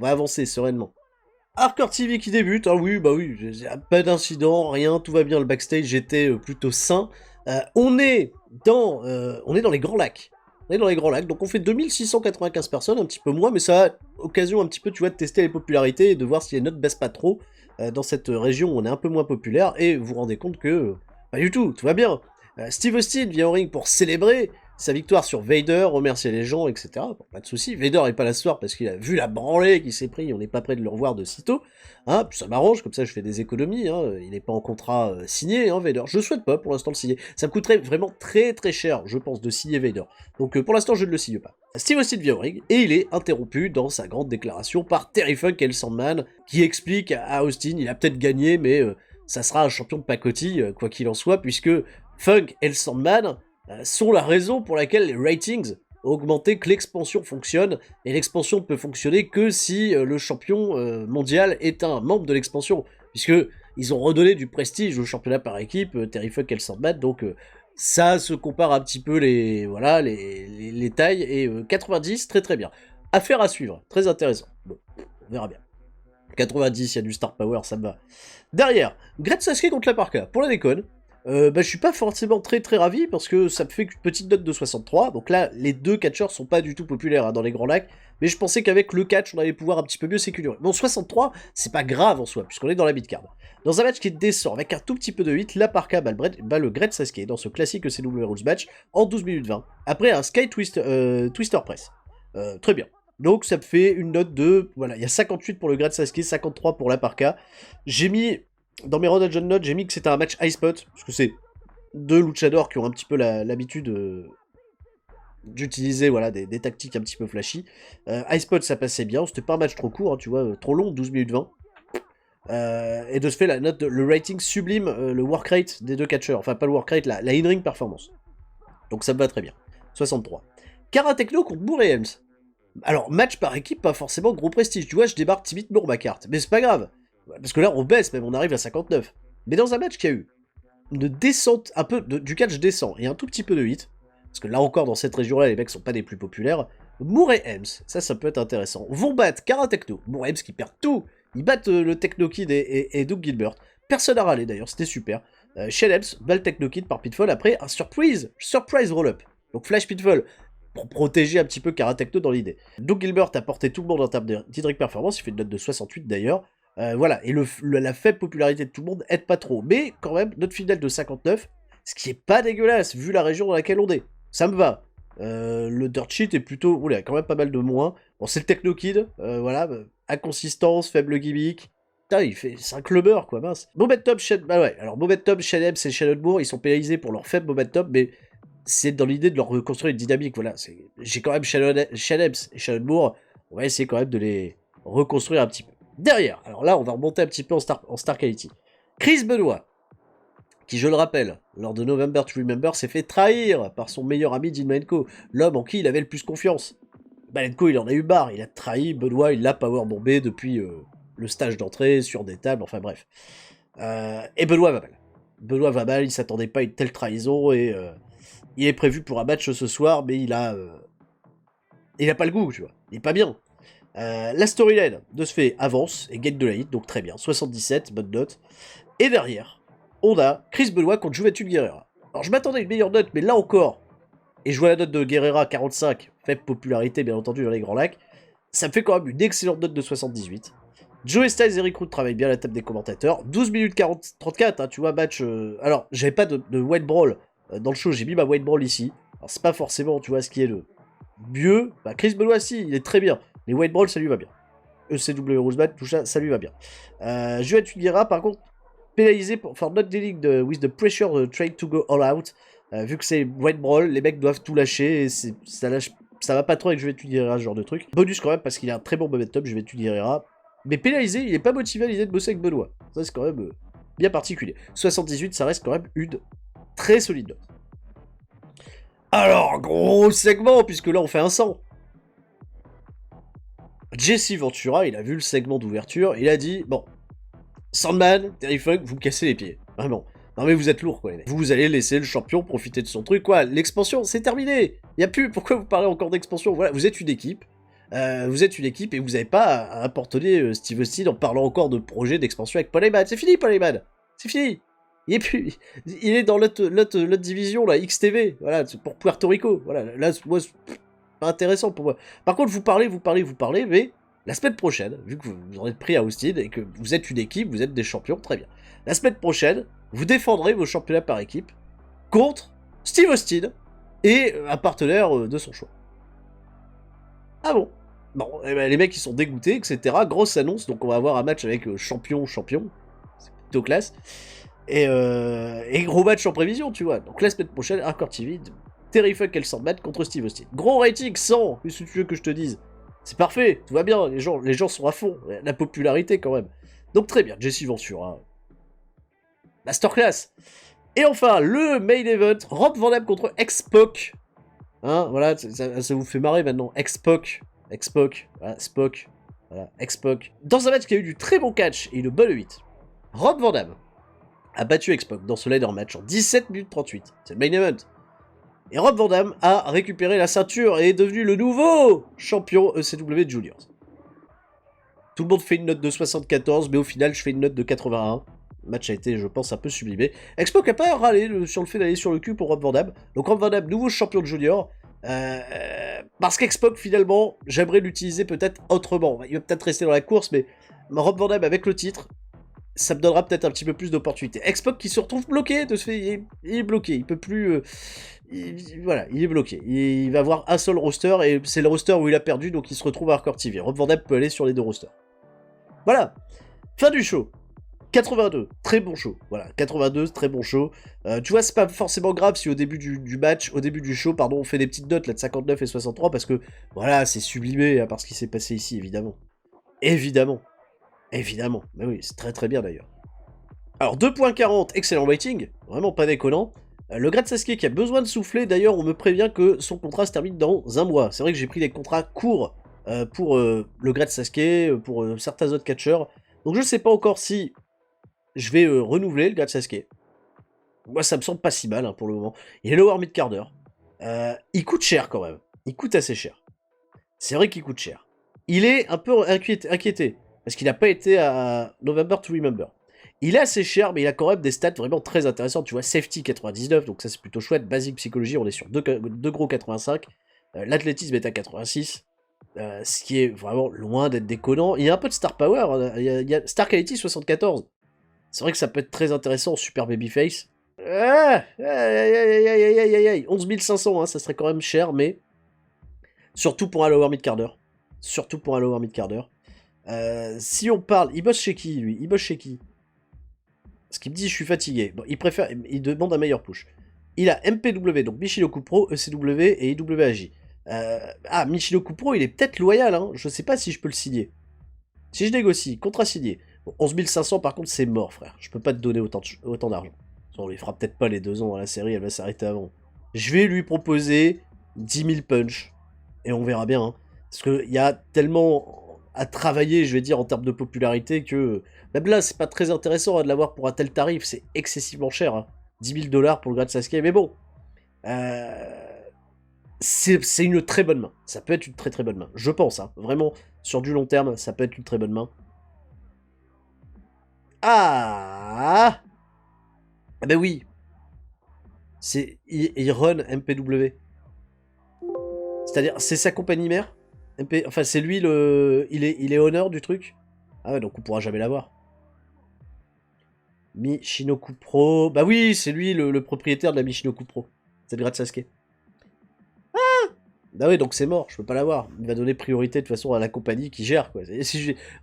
avancer sereinement. Hardcore TV qui débute, ah oui, bah oui, pas d'incident, rien, tout va bien, le backstage était plutôt sain. On est dans les Grands Lacs. On est dans les Grands Lacs, donc on fait 2695 personnes, un petit peu moins, mais ça a occasion un petit peu, tu vois, de tester les popularités et de voir si les notes baissent pas trop dans cette région où on est un peu moins populaire, et vous vous rendez compte que, pas du tout va bien. Steve Austin vient au ring pour célébrer sa victoire sur Vader, remercier les gens, etc. Bon, pas de soucis. Vader n'est pas là ce soir parce qu'il a vu la branlée qu'il s'est pris, on n'est pas prêt de le revoir de sitôt. Hein, puis ça m'arrange, comme ça je fais des économies. Hein. Il n'est pas en contrat signé, hein, Vader. Je souhaite pas pour l'instant le signer. Ça me coûterait vraiment très très cher, je pense, de signer Vader. Donc pour l'instant je ne le signe pas. Steve Austin vient au ring et il est interrompu dans sa grande déclaration par Terry Funk et le Sandman qui explique à Austin, il a peut-être gagné, mais ça sera un champion de pacotille, quoi qu'il en soit, puisque Funk et le Sandman sont la raison pour laquelle les ratings ont augmenté, que l'expansion fonctionne, et l'expansion ne peut fonctionner que si le champion mondial est un membre de l'expansion, puisque ils ont redonné du prestige au championnat par équipe, Terry Funk et le Sandman, donc ça se compare un petit peu les tailles, et 90, très très bien. Affaire à suivre, très intéressant. Bon, on verra bien. 90, il y a du star power, ça me va. Derrière, Great Sasuke contre la Parka, pour la déconne. Je suis pas forcément très très ravi parce que ça me fait une petite note de 63, donc là les deux catcheurs sont pas du tout populaires hein, dans les Grands Lacs, mais je pensais qu'avec le catch on allait pouvoir un petit peu mieux sécuriser. Bon 63 c'est pas grave en soi puisqu'on est dans la mid-card. Dans un match qui descend avec un tout petit peu de hit, la Parka bat le Great Sasuke dans ce classique CW Rules match en 12 minutes 20, après un Sky Twister Press. Très bien. Donc ça me fait une note de... Voilà, il y a 58 pour le Great Sasuke, 53 pour la Parka. J'ai mis... Dans mes Ronald John Notes, j'ai mis que c'était un match high spot, parce que c'est deux luchadors qui ont un petit peu l'habitude d'utiliser voilà, des tactiques un petit peu flashy. High spot, ça passait bien, c'était pas un match trop court, hein, tu vois, trop long, 12 minutes 20. Et de ce fait, le rating sublime, le work rate des deux catcheurs, enfin pas le work rate, la in-ring performance. Donc ça me va très bien. 63. Cara Techno contre Moore et Helms. Alors, match par équipe, pas forcément gros prestige, tu vois, je débarque timidement ma carte, mais c'est pas grave. Parce que là, on baisse, même on arrive à 59. Mais dans un match qui a eu une descente, un peu du catch descend, et un tout petit peu de hit, parce que là encore, dans cette région-là, les mecs sont pas des plus populaires, Moore et Helms, ça peut être intéressant, vont battre Cara Techno. Moore et Helms qui perdent tout, ils battent le Techno Kid et Doug Gilbert. Personne n'a râlé d'ailleurs, c'était super. Shane Helms bat le Techno Kid par Pitfall après un surprise roll-up. Donc Flash Pitfall, pour protéger un petit peu Cara Techno dans l'idée. Doug Gilbert a porté tout le monde en termes d'hydric performance, il fait une note de 68 d'ailleurs. Voilà, et la faible popularité de tout le monde aide pas trop. Mais quand même, notre fidèle de 59 Ce qui est pas dégueulasse, vu la région dans laquelle on est. Ça me va. Le dirt sheet est plutôt... Oula, quand même pas mal de moins. Bon, c'est le Techno Kid, voilà. Inconsistance, faible gimmick. Putain, c'est un clubber, quoi, mince. Momentum, bah ouais, alors Momentum, Shannon et Shannonmoore, ils sont pénalisés pour leur faible momentum, mais c'est dans l'idée de leur reconstruire une dynamique, voilà. J'ai quand même Shannon et Shannonmoore, on va essayer quand même de les reconstruire un petit peu. Derrière, alors là, on va remonter un petit peu en Star Quality. Chris Benoit, qui, je le rappelle, lors de November to Remember, s'est fait trahir par son meilleur ami Dean Malenko, l'homme en qui il avait le plus confiance. Malenko, il en a eu marre, il a trahi Benoit, il l'a powerbombé depuis le stage d'entrée, sur des tables, enfin bref. Et Benoit va mal. Benoit va mal, il s'attendait pas à une telle trahison, et il est prévu pour un match ce soir, mais il a pas le goût, tu vois, il est pas bien. La storyline de ce fait avance et gagne de la hit, donc très bien, 77, bonne note. Et derrière, on a Chris Benoit contre Juventud Guerrera. Alors je m'attendais à une meilleure note, mais là encore, et je vois la note de Guerrera 45, faible popularité bien entendu dans les Grands Lacs, ça me fait quand même une excellente note de 78. Joey Styles et Rick Rude travaillent bien à la table des commentateurs. 12 minutes 34, hein, tu vois, match... Alors, j'avais pas de white brawl dans le show, j'ai mis ma white brawl ici. Alors, c'est pas forcément, tu vois, ce qui est le mieux. Bah, Chris Benoit, si, il est très bien. Les white brawl, ça lui va bien. ECW Rosebat, tout ça, ça lui va bien. Juventud Guerrera, par contre, pénalisé for not dealing with the pressure trying to go all out. Vu que c'est white brawl, les mecs doivent tout lâcher et ça va pas trop avec Juventud Guerrera, ce genre de truc. Bonus quand même parce qu'il a un très bon momentum, Juventud Guerrera. Mais pénalisé, il est pas motivé à l'idée de bosser avec Benoît. Ça, c'est quand même bien particulier. 78, ça reste quand même une très solide note. Alors, gros segment, puisque là, on fait un 100. Jesse Ventura, il a vu le segment d'ouverture, il a dit, bon, Sandman, Terry Funk, vous me cassez les pieds. Vraiment. Non mais vous êtes lourd, quoi, les mecs. Vous allez laisser le champion profiter de son truc, quoi. L'expansion, c'est terminé. Y a plus, pourquoi vous parlez encore d'expansion? Voilà, vous êtes une équipe. Et vous n'avez pas à importuner Steve Austin en parlant encore de projet d'expansion avec Paul Heyman. C'est fini, Paul Heyman. C'est fini. Il est plus, il est dans l'autre division là, XTV. Voilà, c'est pour Puerto Rico. Voilà, là, moi, c'est pas intéressant pour moi. Par contre, vous parlez, mais la semaine prochaine, vu que vous en êtes pris à Austin et que vous êtes une équipe, vous êtes des champions, très bien. La semaine prochaine, vous défendrez vos championnats par équipe contre Steve Austin et un partenaire de son choix. Ah bon? Bon, eh ben, les mecs ils sont dégoûtés, etc. Grosse annonce, donc on va avoir un match avec champion. C'est plutôt classe. Et gros match en prévision, tu vois. Donc la semaine prochaine, Hardcore TV, Terry Funk et le Sandman contre Steve Austin. Gros rating, 100, qu'est-ce que tu veux que je te dise? C'est parfait, tout va bien, les gens sont à fond. La popularité quand même. Donc très bien, Jesse Ventura. Masterclass. Et enfin, le main event, Rob Van Dam contre X-Pac. Hein, voilà, ça vous fait marrer maintenant. X-Pac, voilà, Spock, voilà, X-Pac. Dans un match qui a eu du très bon catch et une bonne 8, Rob Van Dam a battu X-Pac dans ce ladder match en 17 minutes 38. C'est le main event. Et Rob Van Dam a récupéré la ceinture et est devenu le nouveau champion ECW Juniors. Tout le monde fait une note de 74, mais au final, je fais une note de 81. Le match a été, je pense, un peu sublimé. X-Pac n'a pas râlé sur le fait d'aller sur le cul pour Rob Van Dam. Donc Rob Van Dam, nouveau champion de Junior. Parce qu'X-Pac, finalement, j'aimerais l'utiliser peut-être autrement. Il va peut-être rester dans la course, mais Rob Van Dam avec le titre, ça me donnera peut-être un petit peu plus d'opportunités. X-Pac qui se retrouve bloqué, de ce fait, il est bloqué, il peut plus... voilà, il est bloqué. Il va avoir un seul roster, et c'est le roster où il a perdu, donc il se retrouve à Hardcore TV. Rob Van Dam peut aller sur les deux rosters. Voilà, fin du show. 82, très bon show. Voilà, 82, très bon show. Tu vois, c'est pas forcément grave si au début du match, au début du show, pardon, on fait des petites notes là de 59 et 63 parce que voilà, c'est sublimé par ce qui s'est passé ici, évidemment. Évidemment. Mais oui, c'est très très bien d'ailleurs. Alors 2.40, excellent rating, vraiment pas déconnant. Le Great Sasuke qui a besoin de souffler, d'ailleurs on me prévient que son contrat se termine dans un mois. C'est vrai que j'ai pris des contrats courts pour le Great Sasuke, pour certains autres catcheurs. Donc je sais pas encore si je vais renouveler le Great Sasuke. Moi ça me semble pas si mal hein, pour le moment. Il est lower mid-carder. Il coûte cher quand même. Il coûte assez cher. C'est vrai qu'il coûte cher. Il est un peu inquiété. Parce qu'il n'a pas été à November to Remember. Il est assez cher, mais il a quand même des stats vraiment très intéressantes. Tu vois, safety 99, donc ça c'est plutôt chouette. Basic psychologie, on est sur 2 gros 85. L'athlétisme est à 86. Ce qui est vraiment loin d'être déconnant. Il y a un peu de star power. Il y a Star Quality 74. C'est vrai que ça peut être très intéressant en super babyface. Ah, aïe, aïe, aïe, aïe, aïe, aïe, aïe. 11 500, hein, ça serait quand même cher, mais surtout pour un lower mid-carder. Surtout pour un lower mid-carder. Si on parle... Il bosse chez qui, lui? Il bosse chez qui? Parce qu'il me dit, je suis fatigué. Bon, il demande un meilleur push. Il a MPW, donc Michinoku Pro, ECW et IWAJ. Michinoku Pro, il est peut-être loyal, hein. Je sais pas si je peux le signer. Si je négocie, contrat signé. Bon, 11 500, par contre, c'est mort, frère. Je peux pas te donner autant d'argent. On lui fera peut-être pas les 2 ans dans la série, elle va s'arrêter avant. Je vais lui proposer 10 000 punch. Et on verra bien. Hein. Parce qu'il y a tellement à travailler, je vais dire, en termes de popularité que... Même là, c'est pas très intéressant hein, de l'avoir pour un tel tarif. C'est excessivement cher. Hein. 10 000 dollars pour le grade Sasuke. Mais bon. C'est une très bonne main. Ça peut être une très très bonne main. Je pense. Hein. Vraiment, sur du long terme, ça peut être une très bonne main. Ah ben oui. Il run MPW. C'est-à-dire, c'est sa compagnie mère. Enfin, c'est lui le... Il est honneur du truc. Ah ouais, donc on pourra jamais l'avoir. Michinoku Pro... Bah oui, c'est lui le propriétaire de la Michinoku Pro. C'est le grade Sasuke. Ah ouais, donc c'est mort, je peux pas l'avoir. Il va donner priorité de toute façon à la compagnie qui gère, quoi.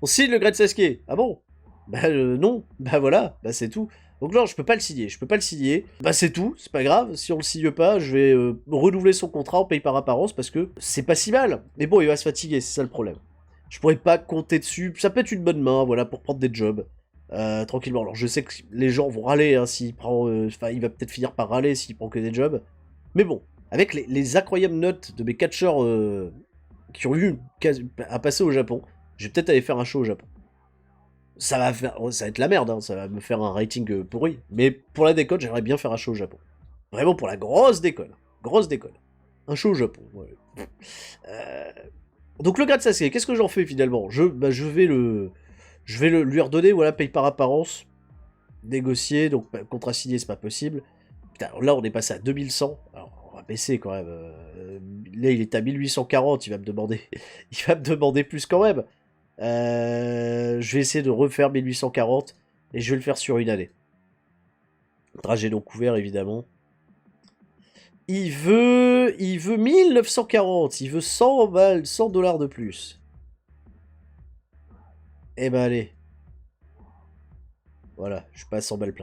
On signe le grade Sasuke. Ah bon? Bah non. Bah voilà, bah c'est tout. Donc non, je peux pas le signer, Bah c'est tout, c'est pas grave, si on le signe pas, je vais renouveler son contrat, on paye par apparence, parce que c'est pas si mal. Mais bon, il va se fatiguer, c'est ça le problème. Je pourrais pas compter dessus, ça peut être une bonne main, voilà, pour prendre des jobs. Tranquillement. Alors je sais que les gens vont râler, hein, s'il prend... Enfin, il va peut-être finir par râler s'il prend que des jobs. Mais bon, avec les incroyables notes de mes catcheurs qui ont eu à passer au Japon, je vais peut-être aller faire un show au Japon. Ça va être la merde, hein, ça va me faire un rating pourri. Mais pour la déconne, j'aimerais bien faire un show au Japon. Vraiment pour la grosse déconne. Grosse déconne. Un show au Japon. Ouais. Donc le grade Sasuke, qu'est-ce que j'en fais finalement je vais lui redonner, voilà, paye par apparence. Négocier, donc contrat signé, c'est pas possible. Putain, là on est passé à 2100. Alors on va baisser quand même. Là il est à 1840, il va me demander. Il va me demander plus quand même. Je vais essayer de refaire 1840 et je vais le faire sur une année. Trajet non couvert évidemment. Il veut 1940, il veut 100 balles, 100 dollars de plus. Eh ben allez. Voilà, je suis pas à 100 balles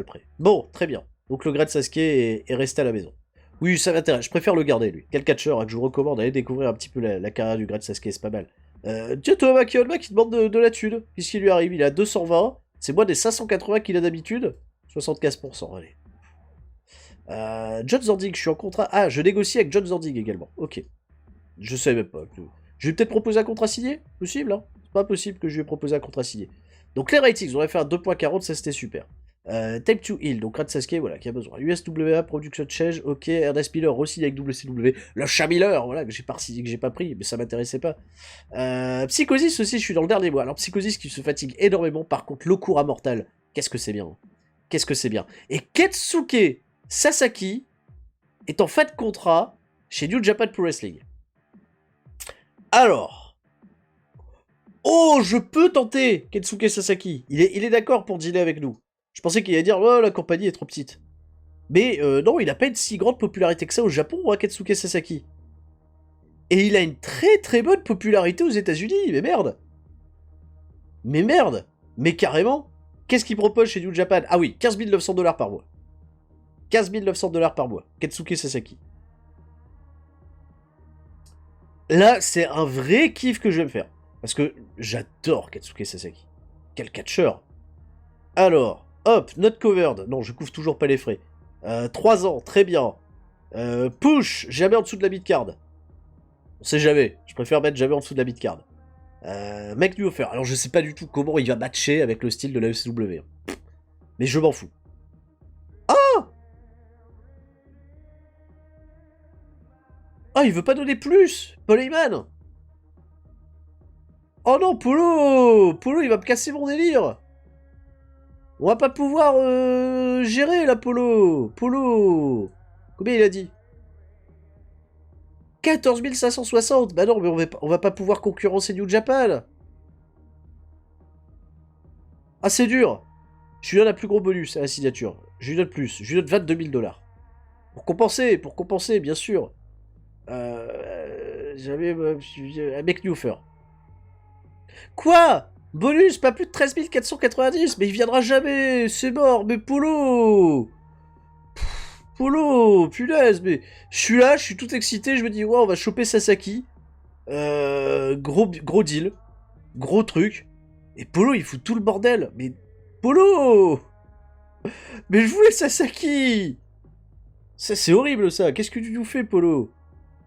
près. Bon, très bien. Donc le grade Sasuke est resté à la maison. Oui, ça m'intéresse, je préfère le garder lui. Quel catcheur que je vous recommande d'aller découvrir un petit peu la carrière du grade Sasuke, c'est pas mal. Tiens, Thomas Kiyonma qui demande de la thune. Qu'est-ce qui lui arrive? Il est à 220. C'est moins des 580 qu'il a d'habitude. 75%, allez. John Zordig, je suis en contrat. Ah, je négocie avec John Zordig également. Ok. Je savais même pas. Je vais peut-être proposer un contrat signé. Possible, hein. C'est pas possible que je lui ai proposé un contrat signé. Donc les ratings, on aurait fait un 2.40, ça c'était super. Tape to Heal, donc Grad Sasuke, voilà, qui a besoin. USWA, Production Change, ok. Ernest Miller aussi avec WCW. Le chat Miller, voilà, que j'ai pas pris, mais ça m'intéressait pas. Psychosis aussi, je suis dans le dernier mois. Alors Psychosis qui se fatigue énormément, par contre, Lokura Mortal, qu'est-ce que c'est bien. Qu'est-ce que c'est bien. Et Ketsuke Sasaki est en fin de contrat chez New Japan Pro Wrestling. Alors... Oh, je peux tenter Ketsuke Sasaki. Il est d'accord pour dealer avec nous. Je pensais qu'il allait dire, oh, la compagnie est trop petite. Mais non, il a pas une si grande popularité que ça au Japon, hein, Ketsuke Sasaki. Et il a une très très bonne popularité aux États-Unis, mais merde. Mais merde. Mais carrément. Qu'est-ce qu'il propose chez New Japan? Ah oui, 15 900 dollars par mois. 15 900 dollars par mois. Ketsuke Sasaki. Là, c'est un vrai kiff que je vais me faire. Parce que j'adore Katsuke Sasaki. Quel catcheur. Alors, hop, not covered. Non, je couvre toujours pas les frais. 3 ans, très bien. Push, jamais en dessous de la mid-card. On sait jamais. Je préfère mettre jamais en dessous de la mid-card. Make new offer. Alors, je sais pas du tout comment il va matcher avec le style de la ECW. Mais je m'en fous. Ah, il veut pas donner plus, Paul Heyman. Oh non, Polo, il va me casser mon délire. On va pas pouvoir gérer la Polo. Combien il a dit? 14 560. Bah non, mais on va pas pouvoir concurrencer New Japan. Ah, c'est dur. Je lui donne un plus gros bonus à la signature. Je lui donne plus. Je lui donne 22 000 $. Pour compenser, bien sûr. J'avais un mec new offer. Quoi? Bonus, pas plus de 13 490, mais il viendra jamais, c'est mort, mais Polo! Polo, punaise, mais je suis là, je suis tout excité, je me dis, ouais, on va choper Sasaki. Gros deal, gros truc. Et Polo, il fout tout le bordel, mais Polo! Mais je voulais Sasaki! Ça, c'est horrible, ça, qu'est-ce que tu nous fais, Polo?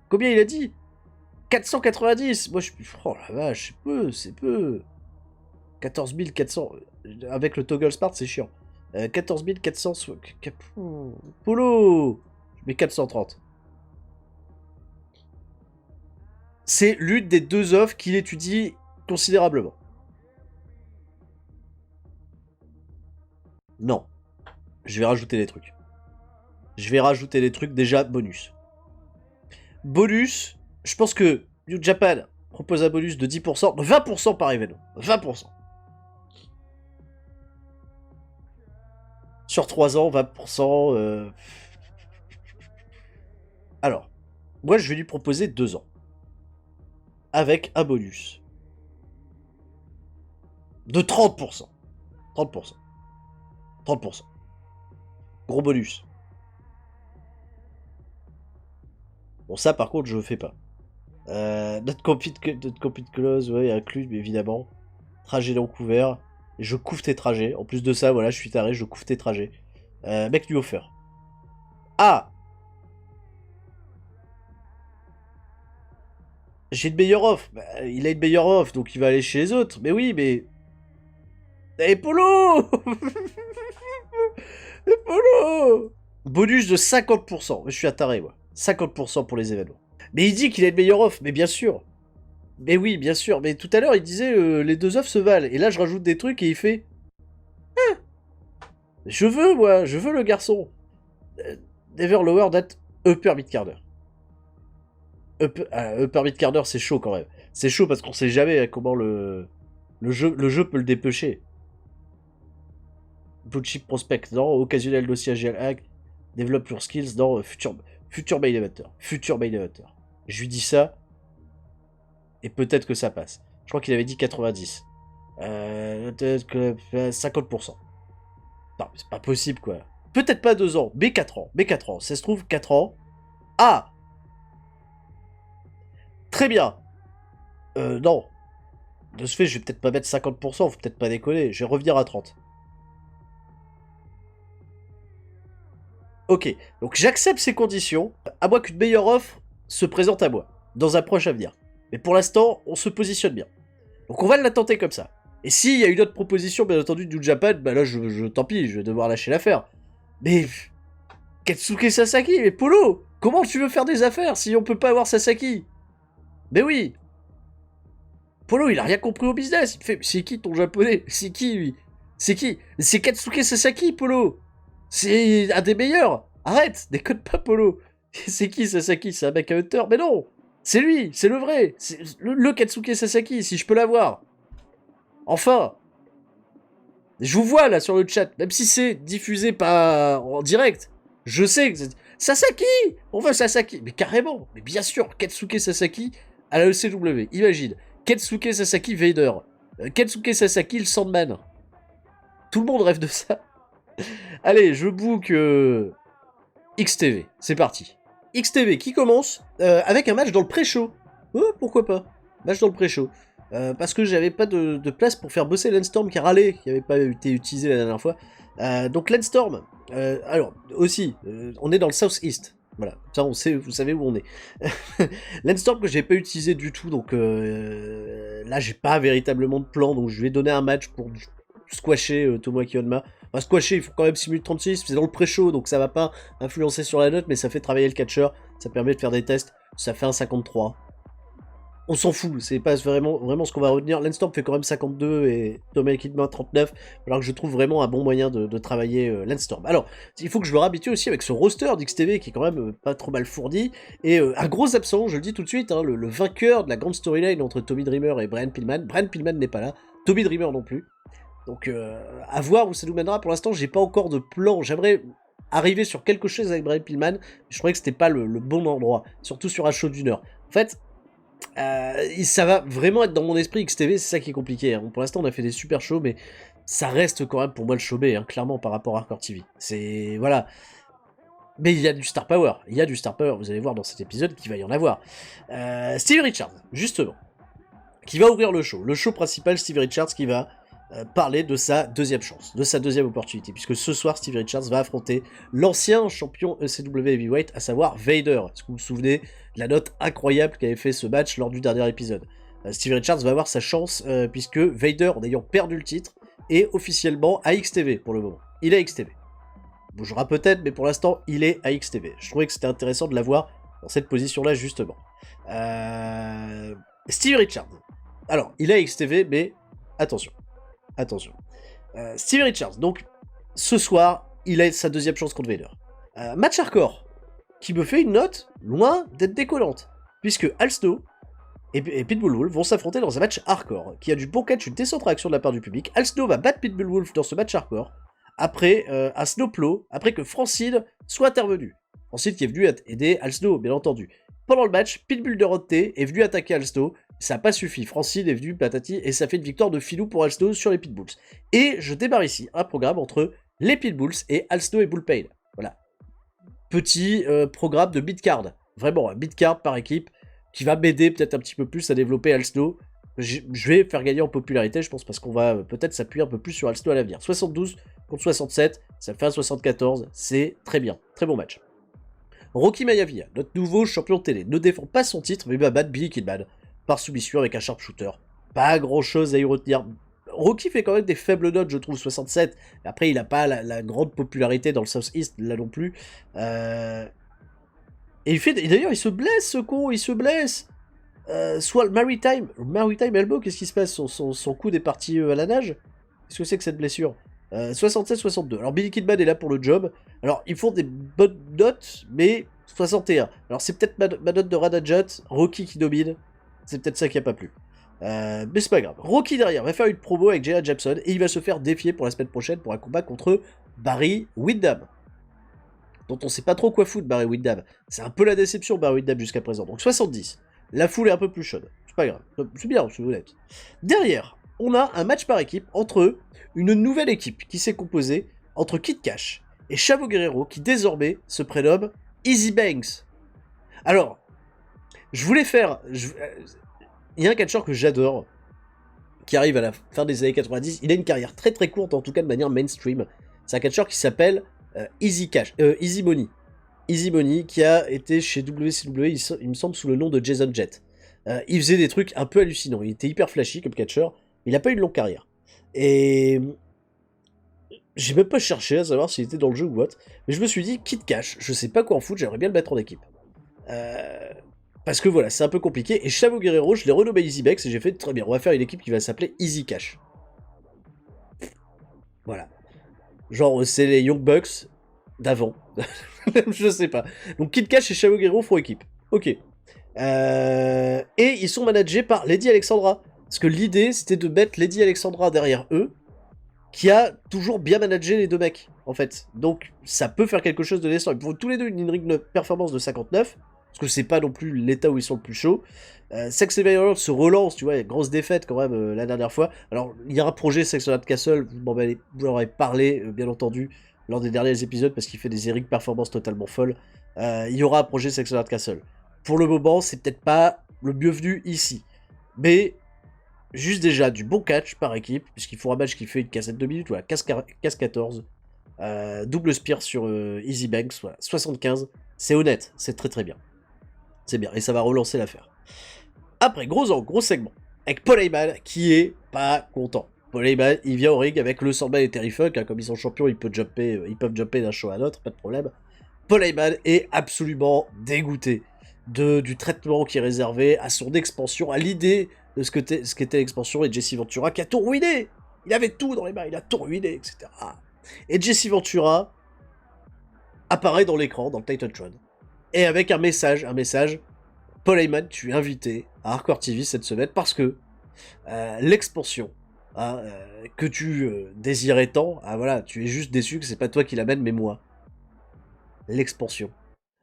Combien il a dit? 490. Moi, je suis... Oh la vache, c'est peu. 14 400. Avec le toggle smart, c'est chiant. 14 400... Polo. Je mets 430. C'est l'une des deux offres qu'il étudie considérablement. Non. Je vais rajouter des trucs. Déjà, bonus. Bonus, je pense que New Japan propose un bonus de 10%, de 20% par événement. 20%. Sur 3 ans, 20%. Alors, moi je vais lui proposer 2 ans. Avec un bonus. De 30%. 30%. 30%. Gros bonus. Bon, ça par contre, je le fais pas. Notre compete clause, ouais, inclus, mais évidemment. Trajet non couvert. Je couvre tes trajets. En plus de ça, voilà, je suis taré, je couvre tes trajets. Mec lui offer. Ah! J'ai une meilleure offre. Bah, il a une meilleure offre, donc il va aller chez les autres. Mais oui, mais... Eh, Polo! Polo! Bonus de 50%. Je suis attaré, moi. 50% pour les événements. Mais il dit qu'il a une meilleure offre, mais bien sûr. Mais oui, bien sûr. Mais tout à l'heure, il disait les deux offres se valent. Et là, je rajoute des trucs et il fait... Ah, je veux, moi. Je veux le garçon. Never lower that upper mid-carder. Upper mid-carder, c'est chaud quand même. C'est chaud parce qu'on sait jamais comment le jeu peut le dépêcher. Blue Chip Prospect, non. Occasionnel dossier hack. Develop your skills dans futur main eventer. Futur main eventer. Je lui dis ça. Et peut-être que ça passe. Je crois qu'il avait dit 90. 50%. Non, c'est pas possible, quoi. Peut-être pas 2 ans, mais 4 ans. Mais 4 ans. Ça se trouve, 4 ans. Ah! Très bien. Non. De ce fait, je vais peut-être pas mettre 50%, faut peut-être pas déconner. Je vais revenir à 30. Ok, donc j'accepte ces conditions, à moins qu'une meilleure offre se présente à moi, dans un proche avenir. Mais pour l'instant, on se positionne bien. Donc on va la tenter comme ça. Et s'il y a une autre proposition, bien entendu, du Japan, bah là, tant pis, je vais devoir lâcher l'affaire. Mais... Katsuke Sasaki, mais Polo, comment tu veux faire des affaires si on peut pas avoir Sasaki? Mais oui. Polo, il a rien compris au business. Il me fait, c'est qui ton japonais? C'est qui, lui? C'est qui? C'est Katsuke Sasaki, Polo. C'est un des meilleurs. Arrête, déconne pas, Polo. C'est qui Sasaki? C'est un mec à Hunter? Mais non. C'est lui, c'est le vrai. C'est le Katsuke Sasaki, si je peux l'avoir. Enfin. Je vous vois là sur le chat, même si c'est diffusé pas en direct. Je sais que c'est... Sasaki! On veut Sasaki! Mais carrément! Mais bien sûr, Katsuke Sasaki à la ECW. Imagine. Katsuke Sasaki Vader. Katsuke Sasaki le Sandman. Tout le monde rêve de ça. Allez, je book XTV. C'est parti. XTV qui commence avec un match dans le pré-show. Oh, pourquoi pas? Match dans le pré-show. Parce que j'avais pas de place pour faire bosser Landstorm qui râlait, qui avait pas été utilisé la dernière fois. Donc Landstorm, alors aussi, on est dans le Southeast. Voilà, ça on sait, vous savez où on est. Landstorm que j'ai pas utilisé du tout, donc là j'ai pas véritablement de plan, donc je vais donner un match pour squasher Tomoaki Honma. Enfin, squasher, il faut quand même 6 minutes 36, c'est dans le pré-show, donc ça va pas influencer sur la note, mais ça fait travailler le catcheur, ça permet de faire des tests, ça fait un 53. On s'en fout, c'est pas vraiment ce qu'on va retenir. Landstorm fait quand même 52 et Tomoaki Honma 39, alors que je trouve vraiment un bon moyen de travailler Landstorm. Alors, il faut que je me réhabitue aussi avec ce roster d'XTV qui est quand même pas trop mal fourni, et un gros absent, je le dis tout de suite, hein, le vainqueur de la grande storyline entre Tommy Dreamer et Brian Pillman. Brian Pillman n'est pas là, Tommy Dreamer non plus. Donc, à voir où ça nous mènera. Pour l'instant, j'ai pas encore de plan. J'aimerais arriver sur quelque chose avec Brian Pillman, mais je trouvais que c'était pas le bon endroit, surtout sur un show d'une heure. En fait, ça va vraiment être dans mon esprit XTV, c'est ça qui est compliqué. Hein. Pour l'instant, on a fait des super shows, mais ça reste quand même pour moi le show B, hein, clairement, par rapport à Hardcore TV. C'est... Voilà. Mais il y a du star power, vous allez voir dans cet épisode qu'il va y en avoir. Stevie Richards, justement, qui va ouvrir le show principal, Stevie Richards qui va parler de sa deuxième chance, de sa deuxième opportunité, puisque ce soir, Stevie Richards va affronter l'ancien champion ECW Heavyweight, à savoir Vader. Est-ce que vous vous souvenez de la note incroyable qu'avait fait ce match lors du dernier épisode? Stevie Richards va avoir sa chance, puisque Vader, en ayant perdu le titre, est officiellement à XTV pour le moment. Il est à XTV. Bougera peut-être, mais pour l'instant, il est à XTV. Je trouvais que c'était intéressant de l'avoir dans cette position-là, justement. Stevie Richards. Alors, il est à XTV, mais attention. Stevie Richards, donc, ce soir, il a sa deuxième chance contre Vader. Match hardcore, qui me fait une note loin d'être décollante, puisque Al Snow et Pitbull Wolf vont s'affronter dans un match hardcore, qui a du bon catch, une décente réaction de la part du public. Al Snow va battre Pitbull Wolf dans ce match hardcore, après un snowplow, après que Francine soit intervenu. Francine qui est venu aider Al Snow, bien entendu. Pendant le match, Pitbull de Rodney est venu attaquer Al Snow, ça n'a pas suffi. Francine est venue patati et ça fait une victoire de filou pour Al Snow sur les Pitbulls. Et je démarre ici un programme entre les Pitbulls et Al Snow et Bullpain. Voilà. Petit programme de mid-card. Vraiment, un mid-card par équipe qui va m'aider peut-être un petit peu plus à développer Al Snow. Je vais faire gagner en popularité, je pense, parce qu'on va peut-être s'appuyer un peu plus sur Al Snow à l'avenir. 72 contre 67, ça fait un 74, c'est très bien. Très bon match. Rocky Maivia, notre nouveau champion de télé, ne défend pas son titre, mais va battre Billy Kidman par soumission avec un sharpshooter. Pas grand chose à y retenir. Rocky fait quand même des faibles notes, je trouve, 67. Après, il n'a pas la grande popularité dans le Southeast, là non plus. Et d'ailleurs, il se blesse, ce con, il se blesse. Soit le Maritime Elbow, qu'est-ce qui se passe? Son coude est parti à la nage? Qu'est-ce que c'est que cette blessure? 67-62. Alors Billy Kidman est là pour le job. Alors ils font des bonnes notes, mais 61. Alors c'est peut-être ma note de Radajat, Rocky qui domine. C'est peut-être ça qui a pas plu. Mais c'est pas grave. Rocky derrière va faire une promo avec Jayla Jepson et il va se faire défier pour la semaine prochaine pour un combat contre Barry Windham. Dont on sait pas trop quoi foutre, Barry Windham. C'est un peu la déception, Barry Windham, jusqu'à présent. Donc 70. La foule est un peu plus chaude. C'est pas grave. C'est bien, c'est honnête. Derrière, on a un match par équipe entre une nouvelle équipe qui s'est composée entre Kid Cash et Chavo Guerrero qui désormais se prénomme Easy Banks. Alors, je voulais faire... Il y a un catcheur que j'adore qui arrive à la fin des années 90. Il a une carrière très très courte, en tout cas de manière mainstream. C'est un catcheur qui s'appelle Easy Money. Easy Money, qui a été chez WCW, il me semble, sous le nom de Jason Jett. Il faisait des trucs un peu hallucinants. Il était hyper flashy comme catcheur. Il n'a pas eu une longue carrière. Et j'ai même pas cherché à savoir s'il était dans le jeu ou what. Mais je me suis dit, Kid Cash, je sais pas quoi en foutre, j'aimerais bien le mettre en équipe. Parce que voilà, c'est un peu compliqué. Et Chavo Guerrero, je l'ai renommé Easy Bex et j'ai fait très bien. On va faire une équipe qui va s'appeler Easy Cash. Voilà. Genre, c'est les Young Bucks d'avant. Je sais pas. Donc Kid Cash et Chavo Guerrero font équipe. Ok. Et ils sont managés par Lady Alexandra. Parce que l'idée, c'était de mettre Lady Alexandra derrière eux, qui a toujours bien managé les deux mecs, en fait. Donc, ça peut faire quelque chose de décent. Ils font tous les deux une ring performance de 59, parce que c'est pas non plus l'état où ils sont le plus chauds. Sex and Violence se relance, tu vois, il y a une grosse défaite quand même la dernière fois. Alors, il y a un projet Sex and Castle, vous en avez parlé, bien entendu, lors des derniers épisodes, parce qu'il fait des ring performances totalement folles. Il y aura un projet Sex and Castle. Pour le moment, c'est peut-être pas le bienvenu ici. Mais juste déjà du bon catch par équipe, puisqu'il faut un match qui fait une quinzaine de minutes, voilà, casse 14, double spear sur Easy Banks, voilà, 75, c'est honnête, c'est très très bien. C'est bien, et ça va relancer l'affaire. Après, gros segment, avec Paul Heyman, qui est pas content. Paul Heyman, il vient au ring avec le Sandman et Terry Funk, hein, comme ils sont champions, ils peuvent jumper d'un show à l'autre, pas de problème. Paul Heyman est absolument dégoûté du traitement qui est réservé à son expansion, à l'idée de ce qu'était l'expansion, et Jesse Ventura qui a tout ruiné. Il avait tout dans les mains, il a tout ruiné, etc. Et Jesse Ventura apparaît dans l'écran, dans le Titantron, et avec un message, Paul Heyman, tu es invité à Hardcore TV cette semaine parce que l'expansion hein, que tu désirais tant. Ah voilà, tu es juste déçu que c'est pas toi qui l'amène, mais moi. L'expansion.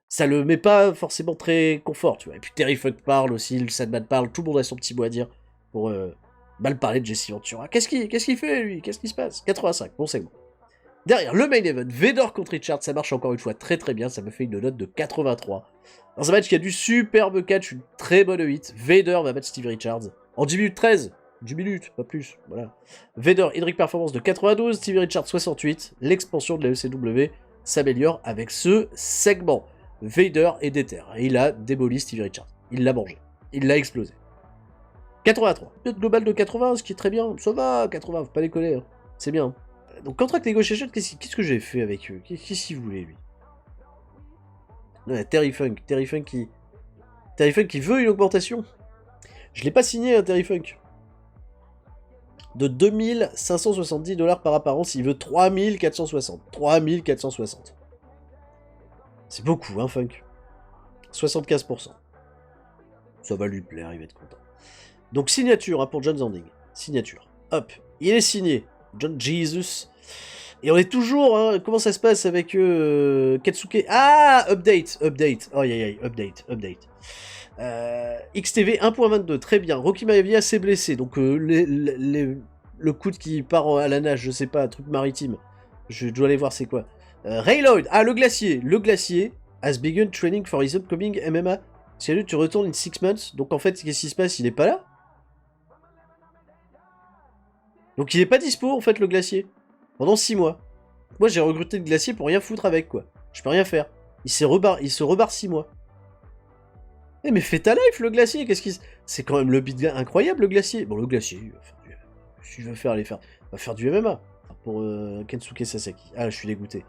Ça le met pas forcément très confort, tu vois. Et puis Terry Funk parle aussi, le Sandman parle, tout le monde a son petit mot à dire pour mal parler de Jesse Ventura. Qu'est-ce qu'il fait, lui? Qu'est-ce qui se passe? 85, bon segment. Derrière, le main event, Vader contre Richard, ça marche encore une fois très très bien, ça me fait une note de 83. Dans un match qui a du superbe catch, une très bonne hit, Vader va battre Steve Richards en 10 minutes 13. 10 minutes, pas plus, voilà. Vader, Hydric Performance de 92, Steve Richards 68, l'expansion de la ECW s'améliore avec ce segment. Vader est déter, et il a démoli Steve Richards, il l'a mangé, il l'a explosé. 83, note globale de 80, ce qui est très bien, ça va, 80, faut pas déconner, hein. C'est bien. Donc, Contract Negotiation, qu'est-ce que j'ai fait avec eux? Qu'est-ce qu'ils voulaient, lui? Non, Terry Funk qui veut une augmentation. Je l'ai pas signé, hein, Terry Funk. De 2570 $ par apparence, il veut 3460. 3460. C'est beaucoup, hein, Funk. 75%. Ça va lui plaire, il va être content. Donc, signature hein, pour John Zanding. Signature. Hop. Il est signé. John Jesus. Et on est toujours, hein, comment ça se passe avec Katsuke? Ah, update. Oh, update. XTV 1.22, très bien. Rocky Maivia s'est blessé, donc le coude qui part à la nage, je sais pas, un truc maritime. Je dois aller voir c'est quoi. Ray Lloyd, le glacier has begun training for his upcoming MMA. Salut, tu retournes in 6 months, donc en fait, qu'est-ce qui se passe? Il est pas là? Donc il est pas dispo, en fait, le glacier. Pendant 6 mois. Moi, j'ai recruté le glacier pour rien foutre avec, quoi. Je peux rien faire. Il se rebarre 6 mois. Eh mais fais ta life, le glacier, qu'est-ce qui... C'est quand même le beat incroyable, le glacier. Bon, le glacier, il va faire du... Si je veux faire, il va faire du MMA. Pour Kensuke Sasaki. Ah, je suis dégoûté.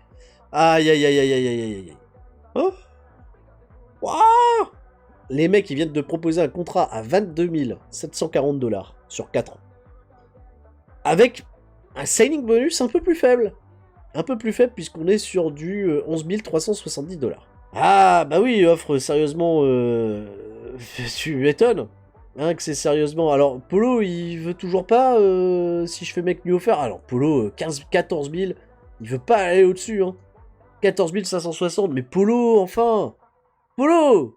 Aïe. Oh. Wow. Les mecs, ils viennent de proposer un contrat à 22 740 $ sur 4 ans. Avec un signing bonus un peu plus faible. Un peu plus faible puisqu'on est sur du 11 370 $. Ah, bah oui, offre sérieusement... tu m'étonnes. Hein, que c'est sérieusement... Alors, Polo, il veut toujours pas, si je fais mec new offer. Alors, Polo, 14 000, il veut pas aller au-dessus, hein. 14 560, mais Polo, enfin. Polo.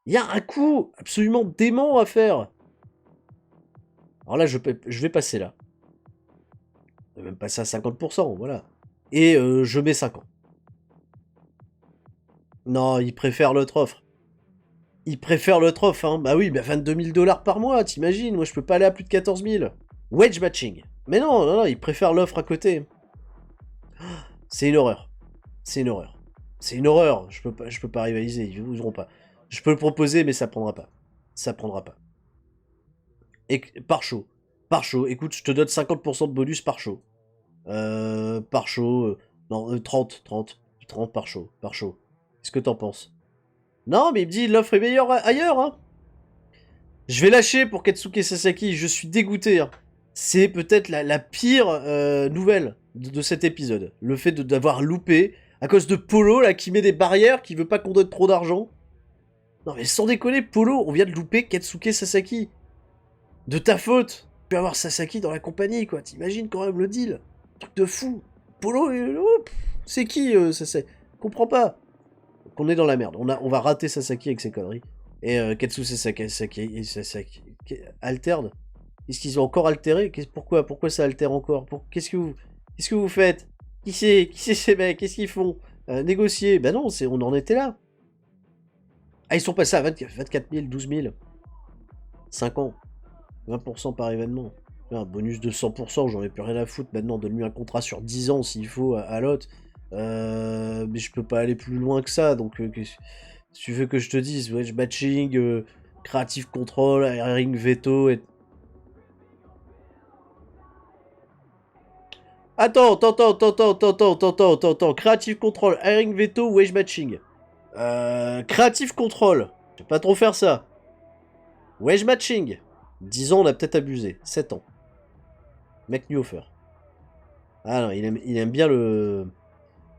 Il y a un coup absolument dément à faire. Alors là, je vais passer là. Je vais même passer à 50%, voilà. Et je mets 5 ans. Non, il préfère l'autre offre. Il préfère l'autre offre, hein. Bah oui, bah 22 000 $ par mois, t'imagines? Moi, je peux pas aller à plus de 14 000. Wedge matching. Mais non, il préfère l'offre à côté. C'est une horreur. C'est une horreur. Je peux pas rivaliser, ils voudront pas. Je peux le proposer, mais ça prendra pas. Et par show. Écoute, je te donne 50% de bonus par show. Par show. Non, 30 par show. Qu'est-ce que t'en penses? Non, mais il me dit l'offre est meilleure ailleurs, hein. Je vais lâcher pour Katsuke Sasaki, je suis dégoûté. Hein. C'est peut-être la pire nouvelle de cet épisode. Le fait d'avoir loupé, à cause de Polo, là, qui met des barrières, qui veut pas qu'on donne trop d'argent. Non mais sans déconner, Polo, on vient de louper Katsuke Sasaki. De ta faute. Tu peux avoir Sasaki dans la compagnie, quoi. T'imagines quand même le deal. Truc de fou. Polo, c'est qui, Sasaki? Comprends pas. Qu'on est dans la merde. On va rater Sasaki avec ses conneries. Et Katsuki Sasaki alterne. Est-ce qu'ils ont encore altéré? Pourquoi ça altère encore? Qu'est-ce que vous faites? Qui c'est ces mecs? Qu'est-ce qu'ils font? Négocier? Bah non, on en était là. Ah, ils sont passés à 24 000, 12 000. 5 ans. 20% par événement. Un bonus de 100%, j'en ai plus rien à foutre. Maintenant, donne-lui un contrat sur 10 ans s'il faut à l'autre. Mais je peux pas aller plus loin que ça, donc si tu veux que je te dise, wedge matching, creative control, airing veto et... Attends, creative control, airing veto, wedge matching. Creative control, je vais pas trop faire ça. Wedge matching, 10 ans on a peut-être abusé, 7 ans. Make new offer. Ah non, il aime bien le...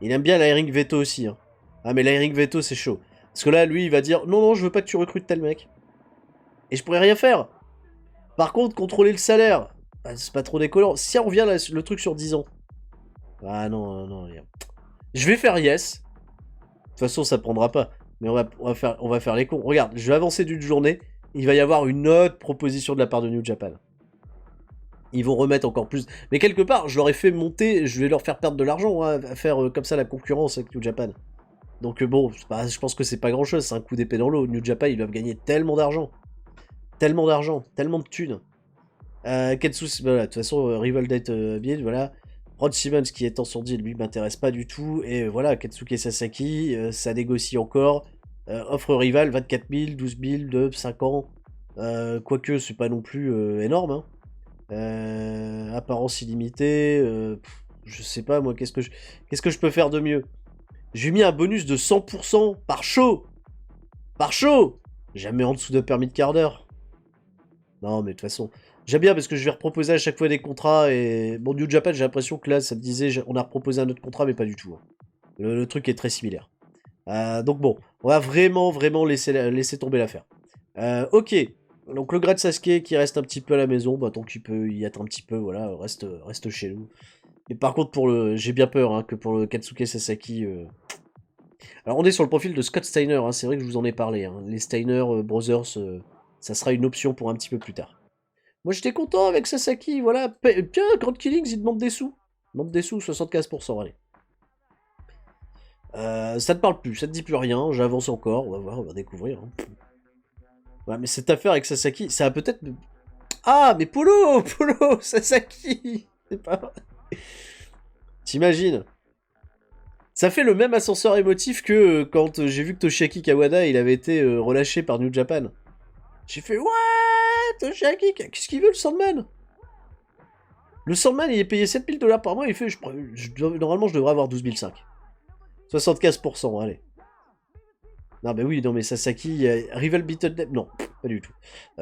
Il aime bien l'airing veto aussi. Hein. Ah mais l'airing veto c'est chaud. Parce que là lui il va dire non je veux pas que tu recrutes tel mec. Et je pourrais rien faire. Par contre contrôler le salaire. c'est pas trop décollant. Si on revient là, le truc sur 10 ans. Ah non, non, non. Je vais faire yes. De toute façon, ça prendra pas. Mais on va faire les cons. Regarde, je vais avancer d'une journée. Il va y avoir une autre proposition de la part de New Japan. Ils vont remettre encore plus. Mais quelque part, je leur ai fait monter, je vais leur faire perdre de l'argent hein, à faire comme ça la concurrence avec New Japan. Donc bon, je pense que c'est pas grand chose, c'est un coup d'épée dans l'eau. New Japan, ils doivent gagner tellement d'argent. Tellement d'argent, tellement de thunes. Ketsu, voilà, de toute façon, Rival Date Build, voilà. Rod Simmons qui est en sourdine, lui m'intéresse pas du tout. Et voilà, Katsuki Sasaki, ça négocie encore. Offre Rival, 24 000, 12 000 de 5 ans. Quoique, c'est pas non plus énorme. Hein. Apparence illimitée. Je sais pas, moi, qu'est-ce que je peux faire de mieux? J'ai mis un bonus de 100% par show. Par show. Jamais en dessous de permis de quart d'heure. Non, mais de toute façon... J'aime bien parce que je vais reproposer à chaque fois des contrats et... Bon, New Japan, j'ai l'impression que là, ça me disait, on a reproposé un autre contrat, mais pas du tout. Hein. Le truc est très similaire. Donc bon, on va vraiment laisser tomber l'affaire. Ok, donc le grade Sasuke qui reste un petit peu à la maison, bah tant qu'il peut y être un petit peu, voilà, reste chez nous. Et par contre, j'ai bien peur hein, que pour le Katsuki Sasaki... Alors on est sur le profil de Scott Steiner, hein, c'est vrai que je vous en ai parlé. Hein. Les Steiner Brothers, ça sera une option pour un petit peu plus tard. Moi j'étais content avec Sasaki, voilà. Tiens, Grand Killings, il demande des sous. Il demande des sous, 75%, allez. Ça te parle plus, ça te dit plus rien, j'avance encore, on va voir, on va découvrir. Hein. Ouais, mais cette affaire avec Sasaki, ça a peut-être... Ah, mais Polo, Sasaki. C'est pas vrai. T'imagines? Ça fait le même ascenseur émotif que quand j'ai vu que Toshiaki Kawada, il avait été relâché par New Japan. J'ai fait, ouais, Toshiaki, qu'est-ce qu'il veut le Sandman? Le Sandman, il est payé 7000 $ par mois, il fait, normalement, je devrais avoir 12 500. 75%, allez. Non, mais oui, non, mais Sasaki, Rival Beaten... Non, pas du tout.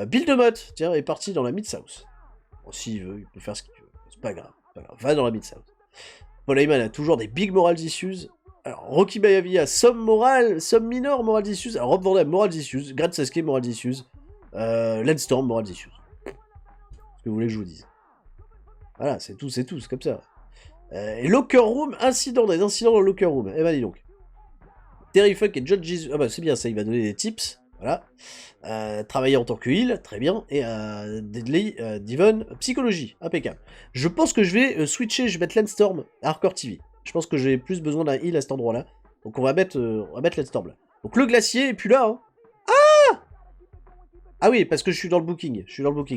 Bill DeMott, tiens, est parti dans la Mid-South. Bon, s'il veut, il peut faire ce qu'il veut. C'est pas grave, va dans la Mid-South. Paul Heyman a toujours des big moral issues. Alors, Rocky Maivia, some minor moral issues. Alors, Rob Van Dam, moral issues. Grad Sasuke, moral issues. Lance Storm, moral issues. Ce que vous voulez que je vous dise. Voilà, c'est tout, c'est comme ça. Et Locker Room, des incidents dans le Locker Room. Eh ben, dis donc. Terry Funk et John Jesus. Ah bah, c'est bien ça, il va donner des tips. Voilà. Travailler en tant que heal, très bien. Et Deadly Devon, psychologie, impeccable. Je pense que je vais switcher, je vais mettre Landstorm à Hardcore TV. Je pense que j'ai plus besoin d'un heal à cet endroit-là. Donc on va mettre Landstorm là. Donc le glacier, et puis là... Hein. Ah oui, parce que je suis dans le booking.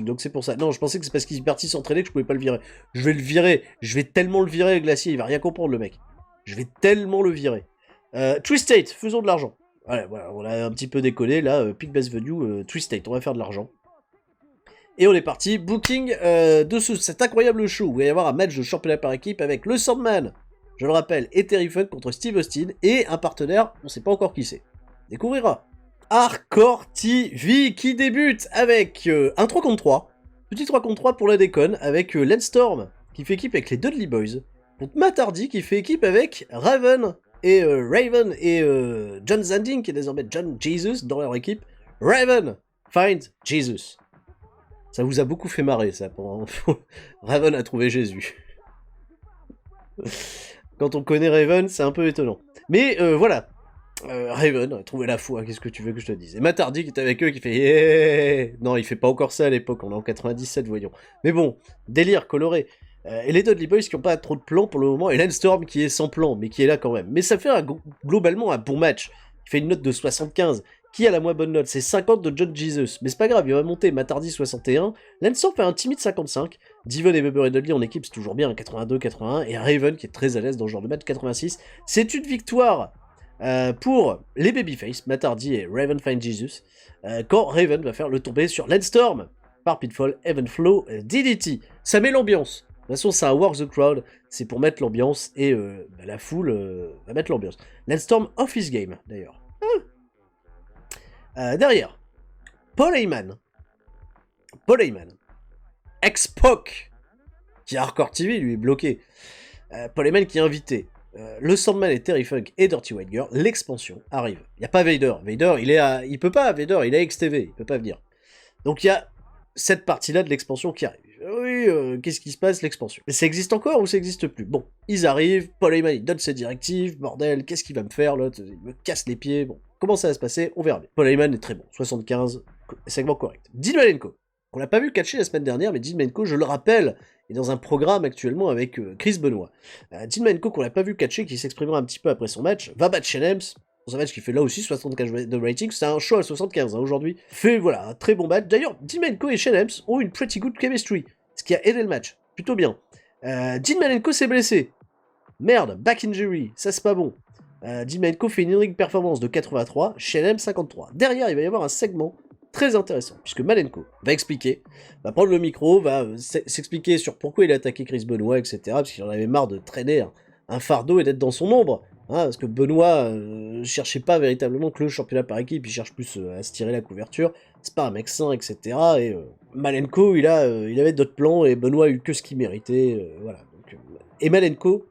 Donc c'est pour ça. Non, je pensais que c'est parce qu'il est parti s'entraîner que je pouvais pas le virer. Je vais le virer. Je vais tellement le virer, le glacier. Il va rien comprendre, le mec. Je vais tellement le virer. Twistate, faisons de l'argent. Voilà, on a un petit peu décollé, là, Peak Base Value, Twistate, on va faire de l'argent. Et on est parti, booking de cet incroyable show, où il va y avoir un match de championnat par équipe avec le Sandman, je le rappelle, et Terry Funk contre Steve Austin, et un partenaire, on sait pas encore qui c'est. Découvrira. Hardcore TV qui débute avec un 3 contre 3, petit 3 contre 3 pour la déconne, avec Lance Storm, qui fait équipe avec les Dudley Boys, contre Matt Hardy, qui fait équipe avec Raven et John Zanding, qui est désormais John Jesus dans leur équipe. Raven, find Jesus. Ça vous a beaucoup fait marrer, ça. Raven a trouvé Jésus. Quand on connaît Raven, c'est un peu étonnant. Mais voilà. Raven a trouvé la foi, qu'est-ce que tu veux que je te dise? Et Matt Hardy qui est avec eux, qui fait yeah. Non, il fait pas encore ça à l'époque, on est en 97, voyons. Mais bon, délire coloré. Et les Dudley Boys qui n'ont pas trop de plans pour le moment, et Lance Storm qui est sans plan, mais qui est là quand même. Mais ça fait globalement un bon match. Il fait une note de 75. Qui a la moins bonne note? C'est 50 de John Jesus. Mais c'est pas grave, il va monter. Matt Hardy 61. Lance Storm fait un timide 55. Devon et Weber et Dudley en équipe, c'est toujours bien, 82-81. Et Raven qui est très à l'aise dans ce genre de match, 86. C'est une victoire pour les Babyface, Matt Hardy et Raven Find Jesus. Quand Raven va faire le tomber sur Lance Storm par Pitfall, Evenflow, DDT. Ça met l'ambiance. De toute façon, c'est un Work the Crowd, c'est pour mettre l'ambiance, et la foule va mettre l'ambiance. Lance Storm off his game, d'ailleurs. Derrière, Paul Heyman, ex-Pac, qui a Hardcore TV, lui est bloqué. Paul Heyman qui est invité. Le Sandman et Terry Funk et Dirty White Girl, l'expansion arrive. Il n'y a pas Vader. Vader, il peut pas, Vader, il est ex-TV, il peut pas venir. Donc il y a cette partie-là de l'expansion qui arrive. Oui, aujourd'hui, qu'est-ce qui se passe, l'expansion? Mais ça existe encore ou ça existe plus? Bon, ils arrivent, Paul Heyman, il donne ses directives, bordel, qu'est-ce qu'il va me faire, l'autre, il me casse les pieds, bon, comment ça va se passer? On verra bien. Paul Heyman est très bon, 75, segment correct. Dean Malenko, on l'a pas vu catcher la semaine dernière, mais Dean Malenko, je le rappelle, est dans un programme actuellement avec Chris Benoit. Dean Malenko, qu'on l'a pas vu catcher, qui s'exprimera un petit peu après son match, va battre Shenems, dans un match qui fait là aussi 75 de rating, c'est un show à 75 aujourd'hui. Fait voilà, un très bon match. D'ailleurs, Dean Malenko et Shenems ont une pretty good chemistry, ce qui a aidé le match, plutôt bien. Dean Malenko s'est blessé. Merde, back injury, ça c'est pas bon. Dean Malenko fait une in-ring performance de 83, Shenems 53. Derrière, il va y avoir un segment très intéressant, puisque Malenko va expliquer, va prendre le micro, va s'expliquer sur pourquoi il a attaqué Chris Benoit, etc., parce qu'il en avait marre de traîner un fardeau et d'être dans son ombre. Hein, parce que Benoit cherchait pas véritablement que le championnat par équipe, il cherche plus à se tirer la couverture, c'est pas un mec sain, etc. Et Malenko, il avait d'autres plans, et Benoit a eu que ce qu'il méritait, voilà. Donc, et Malenko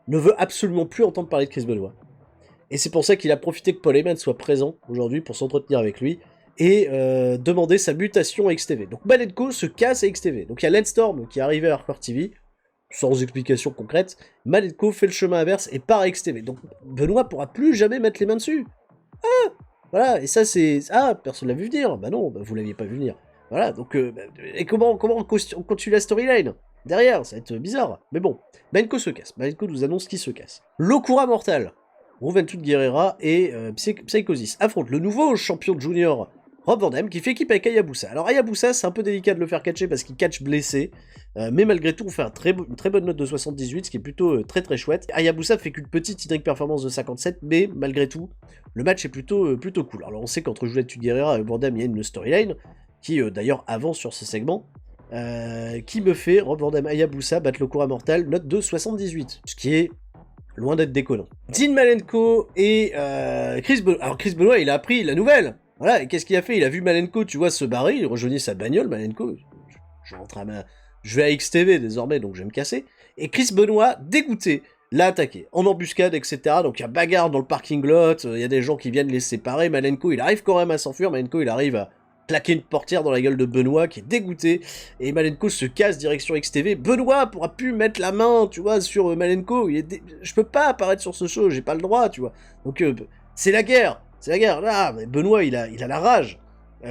ne veut absolument plus entendre parler de Chris Benoit. Et c'est pour ça qu'il a profité que Paul Heyman soit présent aujourd'hui pour s'entretenir avec lui, et demander sa mutation à XTV. Donc Malenko se casse à XTV. Donc il y a Landstorm qui est arrivé à Hardcore TV, sans explication concrète. Malenko fait le chemin inverse et part à XTV. Donc Benoit pourra plus jamais mettre les mains dessus. Ah, voilà, et ça c'est... Ah, personne l'a vu venir. Bah non, bah, vous l'aviez pas vu venir. Voilà, donc... et comment on continue la storyline derrière? Ça va être bizarre. Mais bon, Malenko se casse. Malenko nous annonce qu'il se casse. Locura Mortal, Juventud Guerrera et Psychosis affrontent le nouveau champion junior Rob Van Dam, qui fait équipe avec Hayabusa. Alors Hayabusa, c'est un peu délicat de le faire catcher parce qu'il catch blessé, mais malgré tout, on fait une très bonne note de 78, ce qui est plutôt très très chouette. Hayabusa fait qu'une petite in-ring performance de 57, mais malgré tout, le match est plutôt cool. Alors on sait qu'entre Juventud Guerrera et Van Dam, il y a une storyline, qui d'ailleurs avance sur ce segment, qui me fait Rob Van Dam Hayabusa battre le Locura Mortal, note de 78, ce qui est loin d'être déconnant. Dean Malenko et Chris Benoit. Alors Chris Benoit, il a appris la nouvelle. Voilà, et qu'est-ce qu'il a fait? Il a vu Malenko, tu vois, se barrer, il rejoignit sa bagnole, Malenko. Je vais à XTV désormais, donc je vais me casser. Et Chris Benoit, dégoûté, l'a attaqué, en embuscade, etc. Donc il y a bagarre dans le parking lot, il y a des gens qui viennent les séparer. Malenko, il arrive quand même à s'enfuir. Malenko, il arrive à claquer une portière dans la gueule de Benoit, qui est dégoûté. Et Malenko se casse direction XTV. Benoit pourra plus mettre la main, tu vois, sur Malenko. Je peux pas apparaître sur ce show, j'ai pas le droit, tu vois. Donc c'est la guerre. C'est la guerre, là, mais Benoît, il a la rage.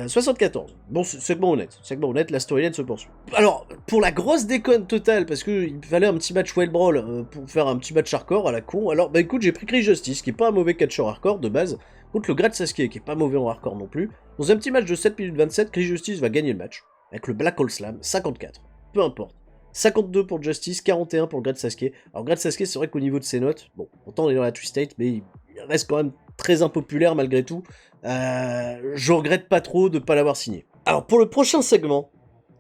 74. Bon, segment honnête, la storyline se poursuit. Alors, pour la grosse déconne totale, parce qu'il fallait un petit match Wild Brawl pour faire un petit match hardcore à la con, alors, bah écoute, j'ai pris Chris Justice, qui est pas un mauvais catcheur hardcore de base, contre le Great Sasuke, qui est pas mauvais en hardcore non plus. Dans un petit match de 7 minutes 27, Chris Justice va gagner le match, avec le Black Hole Slam, 54. Peu importe. 52 pour Justice, 41 pour le Great Sasuke. Alors, Great Sasuke, c'est vrai qu'au niveau de ses notes, bon, pourtant on est dans la Twistate, mais il reste quand même très impopulaire malgré tout. Je regrette pas trop de pas l'avoir signé. Alors pour le prochain segment,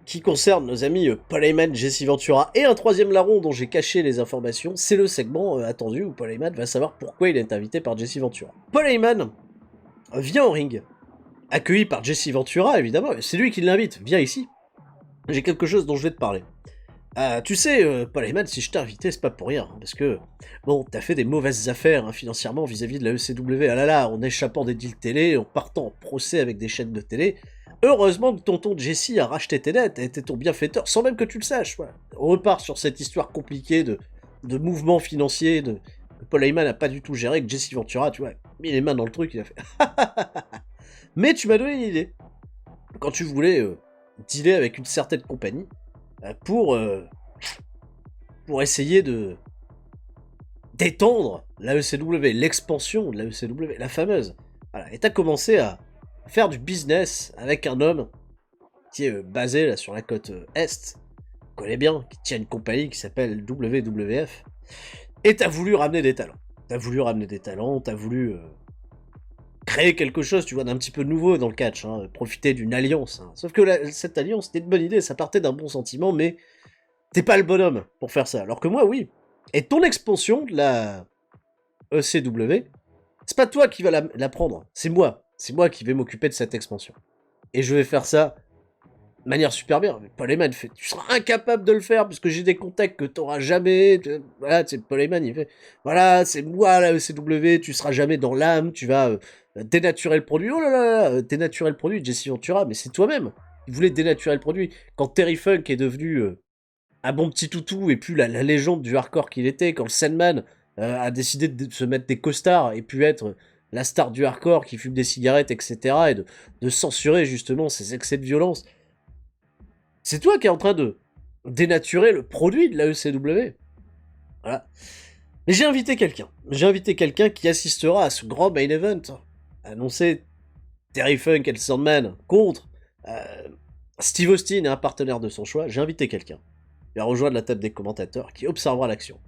qui concerne nos amis Paul Heyman, Jesse Ventura et un troisième larron dont j'ai caché les informations, c'est le segment attendu où Paul Heyman va savoir pourquoi il est invité par Jesse Ventura. Paul Heyman vient au ring, accueilli par Jesse Ventura évidemment, c'est lui qui l'invite, viens ici, j'ai quelque chose dont je vais te parler. Tu sais, Paul Heyman, si je t'ai invité, c'est pas pour rien, hein, parce que, bon, t'as fait des mauvaises affaires hein, financièrement vis-à-vis de la ECW, ah là là, en échappant des deals télé, en partant en procès avec des chaînes de télé. Heureusement que tonton Jesse a racheté tes dettes, a été ton bienfaiteur, sans même que tu le saches, voilà. On repart sur cette histoire compliquée de mouvements financiers, que Paul Heyman n'a pas du tout géré, que Jesse Ventura, tu vois, mis les mains dans le truc, il a fait Mais tu m'as donné une idée. Quand tu voulais dealer avec une certaine compagnie, pour essayer d'étendre la ECW, l'expansion de la ECW, la fameuse. Voilà. Et t'as commencé à faire du business avec un homme qui est basé là sur la côte Est, qu'on connaît bien, qui tient une compagnie qui s'appelle WWF, et t'as voulu ramener des talents. T'as voulu créer quelque chose, tu vois, d'un petit peu nouveau dans le catch, hein, profiter d'une alliance. Hein. Sauf que cette alliance, c'était une bonne idée, ça partait d'un bon sentiment, mais t'es pas le bonhomme pour faire ça. Alors que moi, oui. Et ton expansion de la ECW, c'est pas toi qui va la prendre, c'est moi. C'est moi qui vais m'occuper de cette expansion. Et je vais faire ça de manière super bien. Mais Paul Heyman fait, tu seras incapable de le faire parce que j'ai des contacts que t'auras jamais. Voilà, tu sais, Paul Heyman, il fait, voilà, c'est moi la ECW, tu seras jamais dans l'âme, tu vas dénaturer le produit. Oh là là, dénaturer le produit, Jesse Ventura, mais c'est toi-même. Il voulait dénaturer le produit. Quand Terry Funk est devenu un bon petit toutou, et puis la légende du hardcore qu'il était, quand le Sandman a décidé de se mettre des costards, et puis être la star du hardcore qui fume des cigarettes, etc., et de censurer justement ces excès de violence. C'est toi qui es en train de dénaturer le produit de la ECW. Voilà. Mais j'ai invité quelqu'un. J'ai invité quelqu'un qui assistera à ce grand main event. Annoncé Terry Funk et le Sandman contre Steve Austin et un partenaire de son choix. J'ai invité quelqu'un. Il va rejoindre la table des commentateurs qui observera l'action.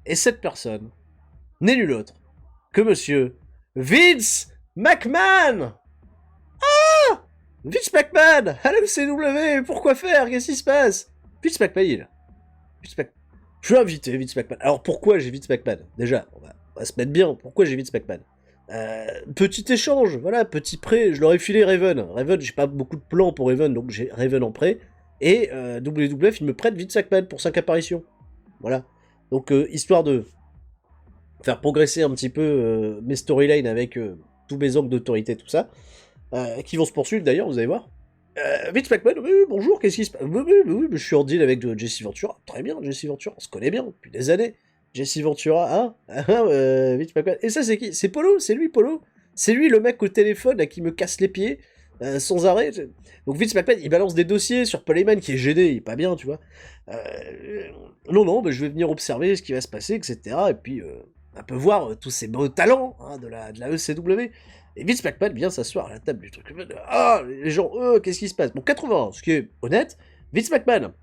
Et cette personne n'est nul autre que monsieur Vince McMahon. Vince McMahon à la ECW, pourquoi faire? Qu'est-ce qui se passe? Vince McMahon, il est là. Vince McMahon. Je veux inviter Vince McMahon. Alors pourquoi j'ai Vince McMahon? Déjà, on va se mettre bien. Pourquoi j'ai Vince McMahon? Petit échange, voilà, petit prêt. Je leur ai filé Raven. Raven, j'ai pas beaucoup de plans pour Raven, donc j'ai Raven en prêt. Et WWF, il me prête Vince McMahon pour 5 apparitions. Voilà. Donc, histoire de faire progresser un petit peu mes storylines avec tous mes angles d'autorité, tout ça, qui vont se poursuivre d'ailleurs, vous allez voir. Vince McMahon, oui, bonjour, qu'est-ce qui se passe? Oui, je suis en deal avec Jesse Ventura. Très bien, Jesse Ventura, on se connaît bien depuis des années. Jesse Ventura, Vince McMahon. Et ça, c'est qui? C'est Polo, c'est lui, Polo. C'est lui, le mec au téléphone là, qui me casse les pieds sans arrêt. Donc Vince McMahon, il balance des dossiers sur Paul Heyman qui est gêné, il est pas bien, tu vois. Non, je vais venir observer ce qui va se passer, etc. Et puis, un peu voir tous ces beaux talents de la ECW. Et Vince McMahon vient s'asseoir à la table du truc. Ah, les gens, qu'est-ce qui se passe? Bon, 80, ce qui est honnête, Vince McMahon,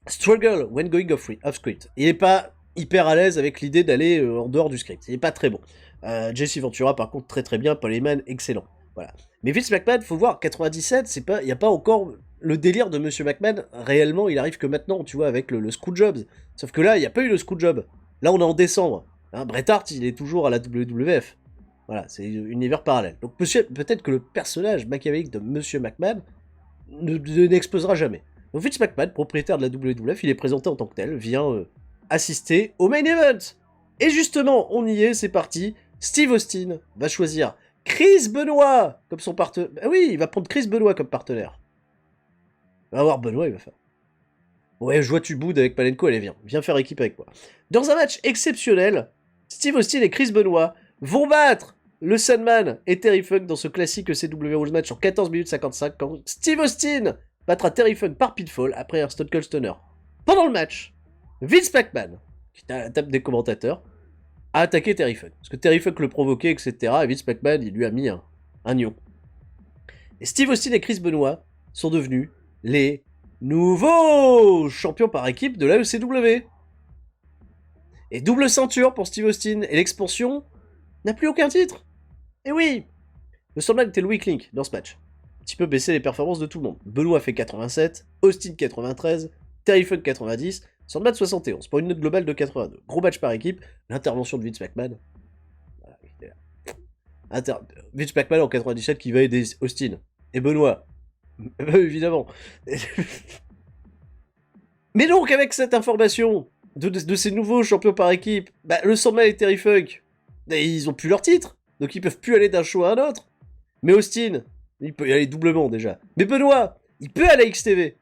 struggle when going off script. Il est pas hyper à l'aise avec l'idée d'aller en dehors du script. Il est pas très bon. Jesse Ventura, par contre, très très bien. Paul Heyman, excellent. Voilà. Mais Vince McMahon, faut voir, 97, il n'y a pas encore le délire de Monsieur McMahon. Réellement, il arrive que maintenant, tu vois, avec le Screwjobs. Sauf que là, il n'y a pas eu le Screwjob. Là, on est en décembre. Bret Hart, il est toujours à la WWF. Voilà, c'est un univers parallèle. Donc peut-être que le personnage machiavélique de Monsieur McMahon n'explosera jamais. Donc Vince McMahon, propriétaire de la WWF, il est présenté en tant que tel, vient assister au main event. Et justement, on y est, c'est parti. Steve Austin va choisir Chris Benoit comme son partenaire. Ah oui, il va prendre Chris Benoit comme partenaire. Il va voir Benoit, il va faire. Ouais, je vois tu boudes avec Malenko, allez viens faire équipe avec moi. Dans un match exceptionnel, Steve Austin et Chris Benoit vont battre le Sandman et Terry Funk dans ce classique ECW Rules match en 14 minutes 55 quand Steve Austin battra Terry Funk par pinfall après un Stone Cold Stunner. Pendant le match, Vince McMahon, qui est à la table des commentateurs, a attaqué Terry Funk. Parce que Terry Funk le provoquait, etc. Et Vince McMahon, il lui a mis un nion. Et Steve Austin et Chris Benoit sont devenus les nouveaux champions par équipe de la ECW. Et double ceinture pour Steve Austin. Et l'expansion n'a plus aucun titre. Et oui, le Sandman était le weak link dans ce match. Un petit peu baissé les performances de tout le monde. Benoit fait 87, Austin 93, Terry Funk 90, Sandman 71, pour une note globale de 82. Gros match par équipe, l'intervention de Vince McMahon. Voilà, il est là. Vince McMahon en 97 qui va aider Austin. Et Benoit. Évidemment. Mais donc, avec cette information de ces nouveaux champions par équipe, le Sandman et Terry Funk, ils ont plus leur titre. Donc ils peuvent plus aller d'un show à un autre. Mais Austin, il peut y aller doublement déjà. Mais Benoît, il peut aller à XTV.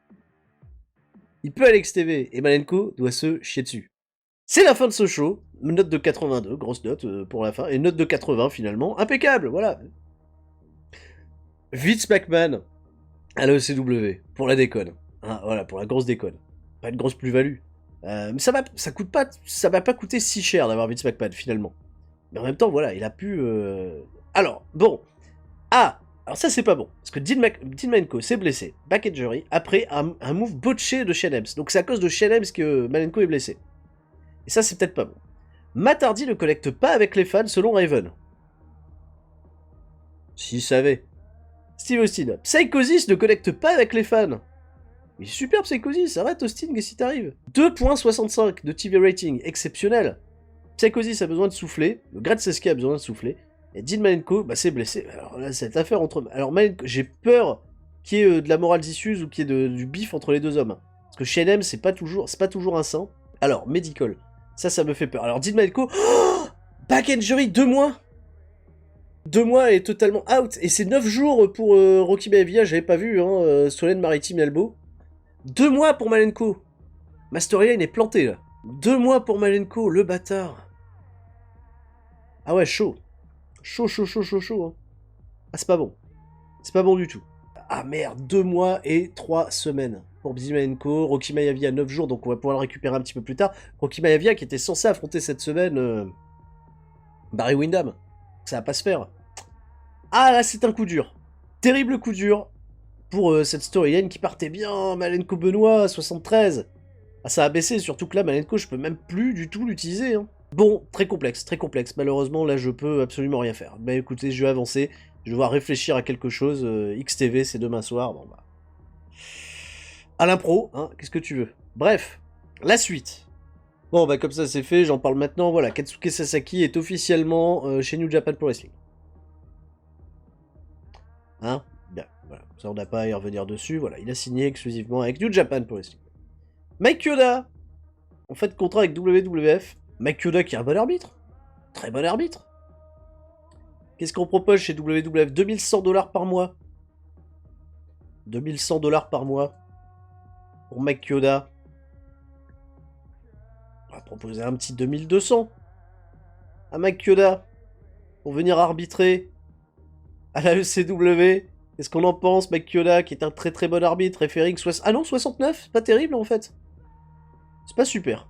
Il peut aller à XTV. Et Malenko doit se chier dessus. C'est la fin de ce show. Une note de 82, grosse note pour la fin. Et une note de 80 finalement. Impeccable, voilà. Vince McMahon à la ECW. Pour la déconne. Voilà, pour la grosse déconne. Pas une grosse plus-value. Mais ça m'a pas coûté si cher d'avoir Vince McMahon finalement. Mais en même temps, voilà, il a pu... Alors, bon. Alors ça, c'est pas bon. Parce que Dean Malenko s'est blessé. Back injury. Après un move botché de Shane Helms. Donc c'est à cause de Shane Helms que Malenko est blessé. Et ça, c'est peut-être pas bon. Matt Hardy ne connecte pas avec les fans selon Raven. S'il savait. Steve Austin. Psychosis ne connecte pas avec les fans. Mais super Psychosis, arrête Austin, qu'est-ce qui t'arrive? 2.65 de TV rating, exceptionnel. Psychosis a besoin de souffler, le Great Sasuke a besoin de souffler, et Dean Malenko, c'est blessé. Alors là, cette affaire entre... Alors Malenko, j'ai peur qu'il y ait de la morale disuse ou qu'il y ait du bif entre les deux hommes. Parce que Shane Helms, c'est pas toujours un saint. Alors, medical, ça me fait peur. Alors Dean Malenko, back injury, 2 mois 2 mois est totalement out, et c'est 9 jours pour Rocky Maivia, j'avais pas vu, Solène Maritime Elbow. 2 mois pour Malenko. Ma storyline est plantée, là. 2 mois pour Malenko, le bâtard. Ah ouais, chaud. Chaud, chaud, chaud, chaud, chaud. Hein. Ah, c'est pas bon. C'est pas bon du tout. Ah merde, 2 mois et 3 semaines pour Malenko. Rocky Maivia 9 jours, donc on va pouvoir le récupérer un petit peu plus tard. Rocky Maivia qui était censé affronter cette semaine Barry Windham. Ça va pas se faire. Ah là, c'est un coup dur. Terrible coup dur pour cette storyline qui partait bien. Malenko Benoît, 73. Ah, ça a baissé, surtout que là, Malenko, je peux même plus du tout l'utiliser. Hein. Bon, très complexe, très complexe. Malheureusement, là, je peux absolument rien faire. Bah écoutez, je vais avancer. Je vais devoir réfléchir à quelque chose. XTV, c'est demain soir. Bon, bah. À l'impro, hein, qu'est-ce que tu veux. Bref, la suite. Bon, bah comme ça c'est fait, j'en parle maintenant. Voilà, Katsuke Sasaki est officiellement chez New Japan Pro Wrestling. Hein? Bien, voilà. Ça, on n'a pas à y revenir dessus. Voilà, il a signé exclusivement avec New Japan Pro Wrestling. Mike Yoda, en fait, contrat avec WWF. Mike Yoda qui est un bon arbitre. Très bon arbitre. Qu'est-ce qu'on propose chez WWF? 2100 $ par mois. 2100 $ par mois. Pour Mike Yoda. On va proposer un petit 2200. À Mike Yoda. Pour venir arbitrer. À la ECW. Qu'est-ce qu'on en pense, Mike Yoda, qui est un très très bon arbitre, référing Ah non, 69, pas terrible en fait. C'est pas super.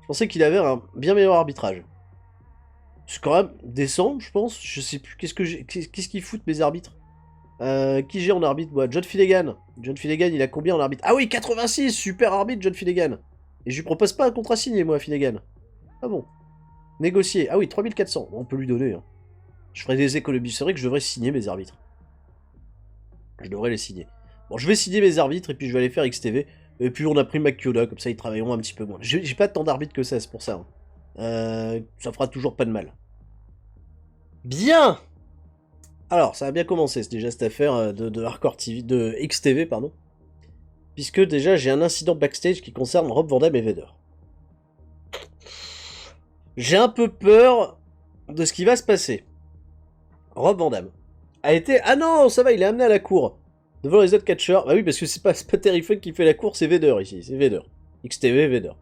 Je pensais qu'il avait un bien meilleur arbitrage. C'est quand même décent, je pense. Je sais plus, qu'est-ce qu'ils foutent mes arbitres qui j'ai en arbitre, moi? John Finnegan. John Finnegan, il a combien en arbitre? Ah oui, 86, super arbitre, John Finnegan. Et je lui propose pas un contrat signé, moi, à Finnegan. Ah bon. Négocier. Ah oui, 3400. On peut lui donner. Hein. Je ferai des économies. C'est vrai que je devrais signer mes arbitres. Je devrais les signer. Bon, je vais signer mes arbitres et puis je vais aller faire XTV. Et puis on a pris Makioda, comme ça ils travailleront un petit peu moins. J'ai pas tant d'arbitres que ça, c'est pour ça. Hein. Ça fera toujours pas de mal. Bien! Alors, ça a bien commencé, c'est déjà cette affaire de Hardcore TV, de XTV, pardon. Puisque déjà j'ai un incident backstage qui concerne Rob Van Dam et Vader. J'ai un peu peur de ce qui va se passer. Rob Van Dam a été... Ah non, ça va, il est amené à la cour. Devant les autres catcheurs. Bah oui, parce que c'est pas Terry Funk qui fait la cour, c'est Vader ici. C'est Vader. XTV, Vader.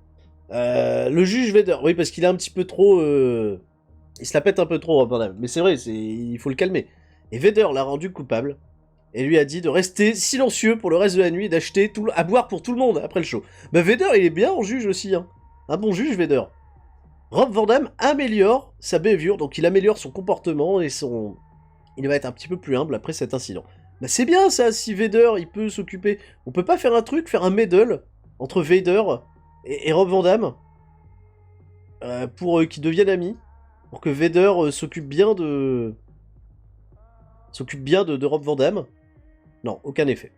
Le juge Vader. Oui, parce qu'il est un petit peu trop... Il se la pète un peu trop, Rob Van Dam. Mais c'est vrai, il faut le calmer. Et Vader l'a rendu coupable. Et lui a dit de rester silencieux pour le reste de la nuit et d'acheter à boire pour tout le monde après le show. Bah Vader, il est bien en juge aussi. Hein. Un bon juge, Vader. Rob Van Dam améliore sa behavior, donc il améliore son comportement et son... Il va être un petit peu plus humble après cet incident. Bah c'est bien ça, si Vader il peut s'occuper. On peut pas faire un truc, faire un medley entre Vader et Rob Van Dam pour qu'ils deviennent amis, pour que Vader s'occupe bien de Rob Van Dam. Non, aucun effet.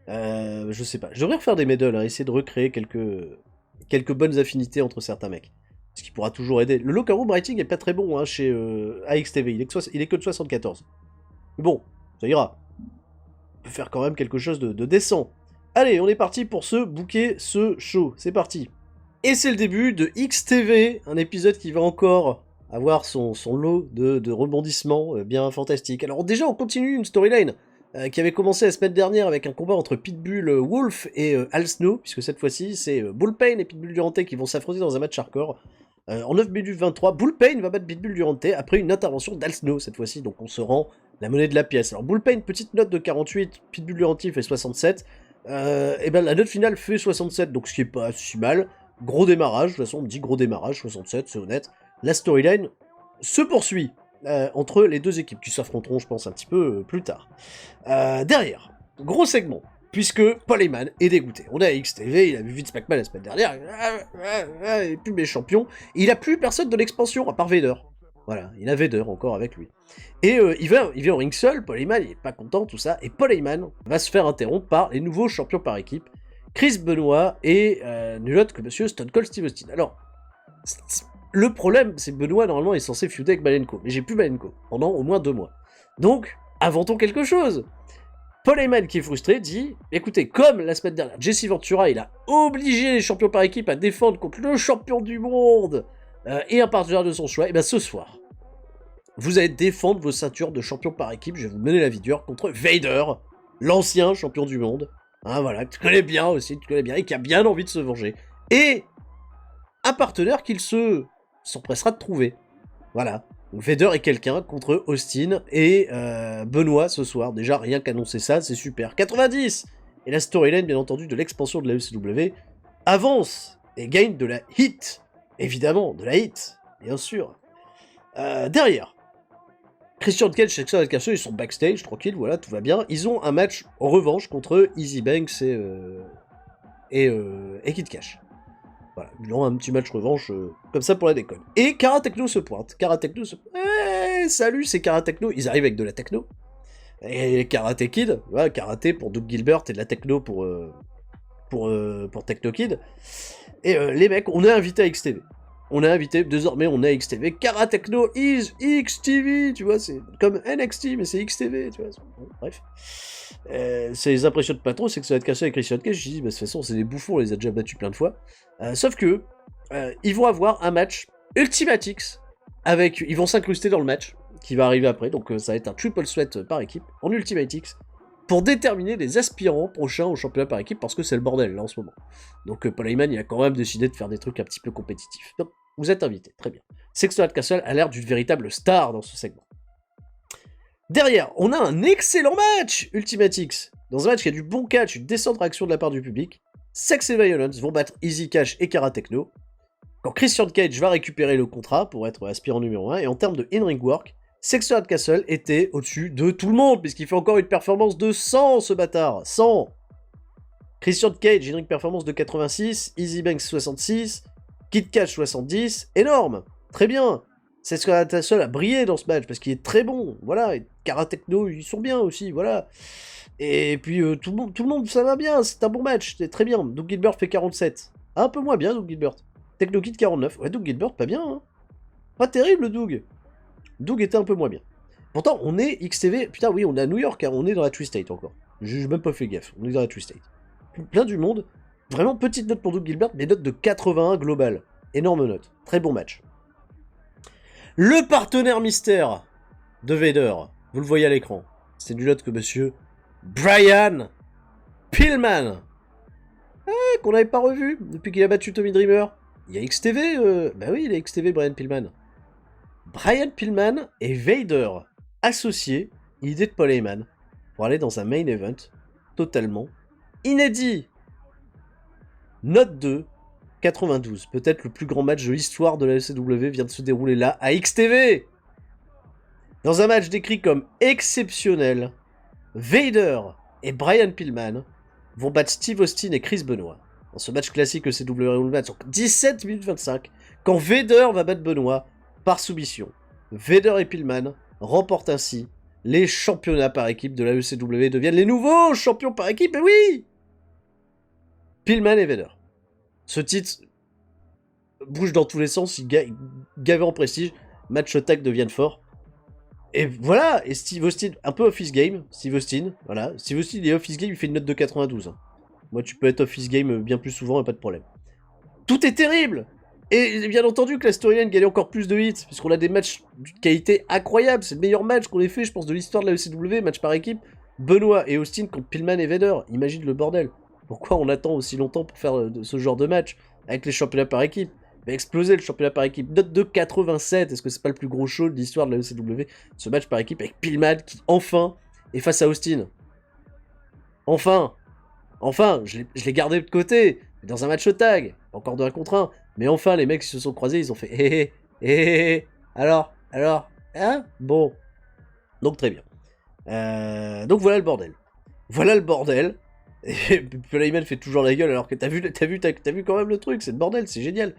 Je sais pas. Je devrais refaire des medleys, hein, essayer de recréer quelques bonnes affinités entre certains mecs. Ce qui pourra toujours aider. Le locker room rating est pas très bon hein, chez AXTV, il est que de 74. Mais bon, ça ira. On peut faire quand même quelque chose de décent. Allez, on est parti pour se booker ce show. C'est parti. Et c'est le début de XTV, un épisode qui va encore avoir son lot de rebondissements bien fantastiques. Alors déjà, on continue une storyline qui avait commencé la semaine dernière avec un combat entre Pitbull Wolf et Al Snow, puisque cette fois-ci, c'est Bullpain et Pitbull Durante qui vont s'affronter dans un match hardcore. En 9 minutes 23, Bullpain va battre Pitbull Durante après une intervention d'Al Snow cette fois-ci, donc on se rend la monnaie de la pièce. Alors Bullpain, petite note de 48, Pitbull Durante fait 67, et ben la note finale fait 67, donc ce qui est pas si mal. Gros démarrage, de toute façon on me dit gros démarrage, 67, c'est honnête. La storyline se poursuit entre les deux équipes qui s'affronteront, je pense, un petit peu plus tard. Derrière, gros segment. Puisque Paul Heyman est dégoûté. On est à XTV, il a vu Vince McMahon la semaine dernière, il n'est plus mes champions. Il a plus personne de l'expansion, à part Vader. Voilà, il a Vader encore avec lui. Et il vient au ring seul, Paul Heyman, il est pas content, tout ça, et Paul Heyman va se faire interrompre par les nouveaux champions par équipe, Chris Benoit et nul autre que monsieur Stone Cold Steve Austin. Alors, le problème, c'est que Benoit, normalement, est censé feuder avec Malenko, mais j'ai plus Malenko, pendant au moins 2 mois. Donc, inventons quelque chose. Paul Heyman, qui est frustré, dit « Écoutez, comme la semaine dernière, Jesse Ventura, il a obligé les champions par équipe à défendre contre le champion du monde et un partenaire de son choix, et bien ce soir, vous allez défendre vos ceintures de champion par équipe, je vais vous mener la vie dure contre Vader, l'ancien champion du monde, hein, voilà, que tu connais bien aussi, et qui a bien envie de se venger. et un partenaire qu'il s'empressera de trouver. Voilà. Donc Vader et quelqu'un contre Austin et Benoît ce soir. Déjà, rien qu'annoncer ça, c'est super. 90. Et la storyline, bien entendu, de l'expansion de la ECW avance et gagne de la hit. Évidemment, de la hit, bien sûr. Derrière, Christian Cage et Sexton Castle, ils sont backstage, tranquille, voilà, tout va bien. Ils ont un match en revanche contre Easy Banks et Kid Cash. Voilà, ils ont un petit match revanche comme ça pour la déconne. Et Kara Techno se pointe. Kara Techno se pointe. Salut, c'est Kara Techno. Ils arrivent avec de la techno. Et Karate Kid, voilà, karaté pour Doug Gilbert et de la techno pour Techno Kid. Et les mecs, on est invité à XTV. Désormais on est à XTV. Kara Techno is XTV, tu vois, c'est comme NXT, mais c'est XTV, tu vois. Bon, bref. Ça les impressionne pas trop, c'est que ça va être cassé avec Christian Cage. Je dis, bah, de toute façon, c'est des bouffons, on les a déjà battus plein de fois. Sauf que, ils vont avoir un match Ultimatix. Ils vont s'incruster dans le match qui va arriver après, donc ça va être un triple sweat par équipe en Ultimatix pour déterminer les aspirants prochains au championnat par équipe parce que c'est le bordel là en ce moment. Donc Paul Heyman il a quand même décidé de faire des trucs un petit peu compétitifs. Donc vous êtes invités, très bien. Sexton Castle a l'air d'une véritable star dans ce segment. Derrière, on a un excellent match Ultimatix. Dans un match qui a du bon catch, une décente réaction de la part du public, Sex et Violence vont battre Easy Cash et Kara Techno. Quand Christian Cage va récupérer le contrat pour être aspirant numéro 1, et en termes de in-ring work, Sexton Castle était au-dessus de tout le monde, puisqu'il fait encore une performance de 100, ce bâtard. 100. Christian Cage, in-ring performance de 86, Easy Banks 66, Kid Cash 70, énorme, très bien. Sexton Castle a brillé dans ce match, parce qu'il est très bon, voilà, et Kara Techno, ils sont bien aussi, voilà. Et puis tout le monde, ça va bien, c'est un bon match, c'est très bien. Doug Gilbert fait 47, un peu moins bien Doug Gilbert. Techno Kid 49, ouais Doug Gilbert, pas bien, hein. Pas terrible Doug. Doug était un peu moins bien. Pourtant, on est XTV... Putain, oui, on est à New York, hein, on est dans la Twist-State encore. J'ai même pas fait gaffe, on est dans la Twist-State. Plein du monde. Vraiment petite note pour Doug Gilbert, mais note de 81 global. Énorme note. Très bon match. Le partenaire mystère de Vader. Vous le voyez à l'écran. C'est nul autre que monsieur Brian Pillman. Qu'on n'avait pas revu depuis qu'il a battu Tommy Dreamer. Il y a XTV, bah oui, il y a XTV Brian Pillman. Brian Pillman et Vader associés, idée de Paul Heyman, pour aller dans un main event totalement inédit. Note 2, 92. Peut-être le plus grand match de l'histoire de la ECW vient de se dérouler là, à XTV. Dans un match décrit comme exceptionnel, Vader et Brian Pillman vont battre Steve Austin et Chris Benoit. Dans ce match classique ECW Rule Match, donc 17 minutes 25, quand Vader va battre Benoit par soumission. Vader et Pillman remportent ainsi les championnats par équipe de la ECW et deviennent les nouveaux champions par équipe, et oui! Pillman et Vader. Ce titre bouge dans tous les sens, il gagne en prestige, match tag deviennent forts. Et voilà, et Steve Austin, un peu office game, Steve Austin, voilà. Steve Austin, il est office game, il fait une note de 92. Hein. Moi, tu peux être office game bien plus souvent, et pas de problème. Tout est terrible! Et bien entendu que la storyline gagne encore plus de hits, puisqu'on a des matchs d'une qualité incroyable. C'est le meilleur match qu'on ait fait, je pense, de l'histoire de la ECW, match par équipe. Benoit et Austin contre Pillman et Vader. Imagine le bordel. Pourquoi on attend aussi longtemps pour faire ce genre de match avec les championnats par équipe? Il va exploser le championnat par équipe. Note de 87, est-ce que c'est pas le plus gros show de l'histoire de la ECW? Ce match par équipe avec Pillman qui, enfin, est face à Austin. Enfin, je l'ai gardé de côté, dans un match tag, encore de 1 contre 1. Mais enfin, les mecs qui se sont croisés, ils ont fait alors, hein? Bon. Donc très bien. Donc voilà le bordel. Et Paul Heyman fait toujours la gueule alors que t'as vu quand même le truc, c'est le bordel, c'est génial.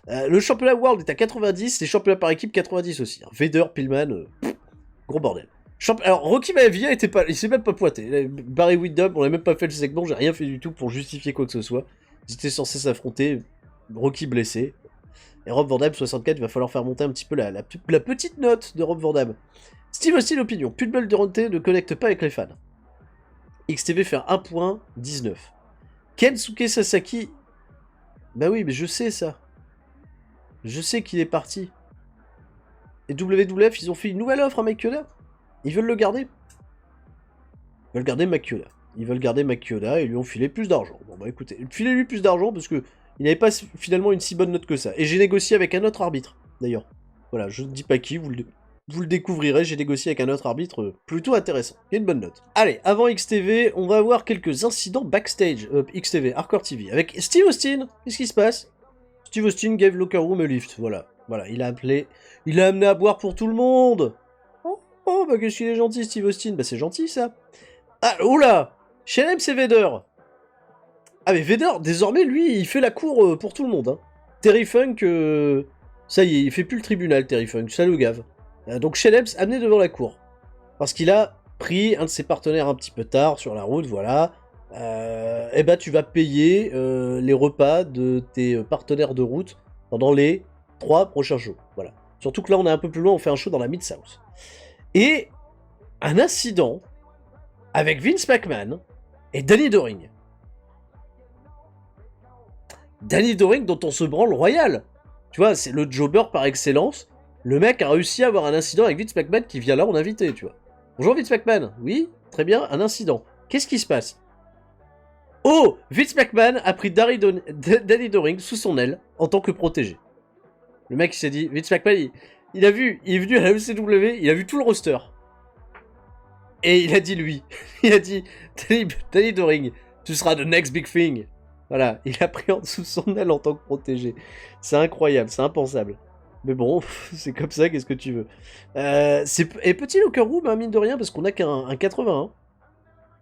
Le championnat World est à 90, les championnats par équipe 90 aussi. Hein. Vader, Pillman, gros bordel. Alors Rocky Maivia il s'est même pas pointé. Barry Windham, on a même pas fait le segment, j'ai rien fait du tout pour justifier quoi que ce soit. Ils étaient censés s'affronter, Rocky blessé. Et Rob Van Dam 64, il va falloir faire monter un petit peu la petite note de Rob Van Dam. Steve Austin opinion, Pudbel Durante ne connecte pas avec les fans. XTV fait 1.19. Kensuke Sasaki. Bah oui, mais je sais ça. Je sais qu'il est parti. Et WWF, ils ont fait une nouvelle offre à Mike Chioda. Ils veulent le garder. Ils veulent garder Mike Chioda. Ils lui ont filé plus d'argent. Bon bah écoutez, filez-lui plus d'argent parce que il n'avait pas finalement une si bonne note que ça. Et j'ai négocié avec un autre arbitre, d'ailleurs. Voilà, je ne dis pas qui, vous le découvrirez, j'ai négocié avec un autre arbitre plutôt intéressant. Il y a une bonne note. Allez, avant XTV, on va avoir quelques incidents backstage. XTV, Hardcore TV, avec Steve Austin. Qu'est-ce qui se passe? Steve Austin gave Locker Room a lift, voilà. Voilà, il a appelé, il a amené à boire pour tout le monde. Oh, bah qu'est-ce qu'il est gentil, Steve Austin. Bah c'est gentil, ça. Ah, oula, Shelem, c'est Vader. Ah, mais Vader, désormais, lui, il fait la cour pour tout le monde. Hein. Terry Funk, ça y est, il fait plus le tribunal, Terry Funk, ça le gave. Donc Shelem, amené devant la cour. Parce qu'il a pris un de ses partenaires un petit peu tard sur la route, voilà. Et bah tu vas payer les repas de tes partenaires de route pendant les 3 prochains shows. Voilà. Surtout que là, on est un peu plus loin, on fait un show dans la Mid-South. Et un incident avec Vince McMahon et Danny Doring. Danny Doring dont on se branle royal. Tu vois, c'est le jobber par excellence. Le mec a réussi à avoir un incident avec Vince McMahon qui vient là en invité, tu vois. Bonjour Vince McMahon. Oui, très bien, un incident. Qu'est-ce qui se passe? Oh, Vince McMahon a pris Danny Doring sous son aile en tant que protégé. Le mec il s'est dit, Vince McMahon, il est venu à la ECW, il a vu tout le roster. Et il a dit lui, il a dit, Danny Doring, tu seras the next big thing. Voilà, il a pris en dessous son aile en tant que protégé. C'est incroyable, c'est impensable. Mais bon, c'est comme ça, qu'est-ce que tu veux. Et petit locker room, hein, mine de rien, parce qu'on a qu'un 81.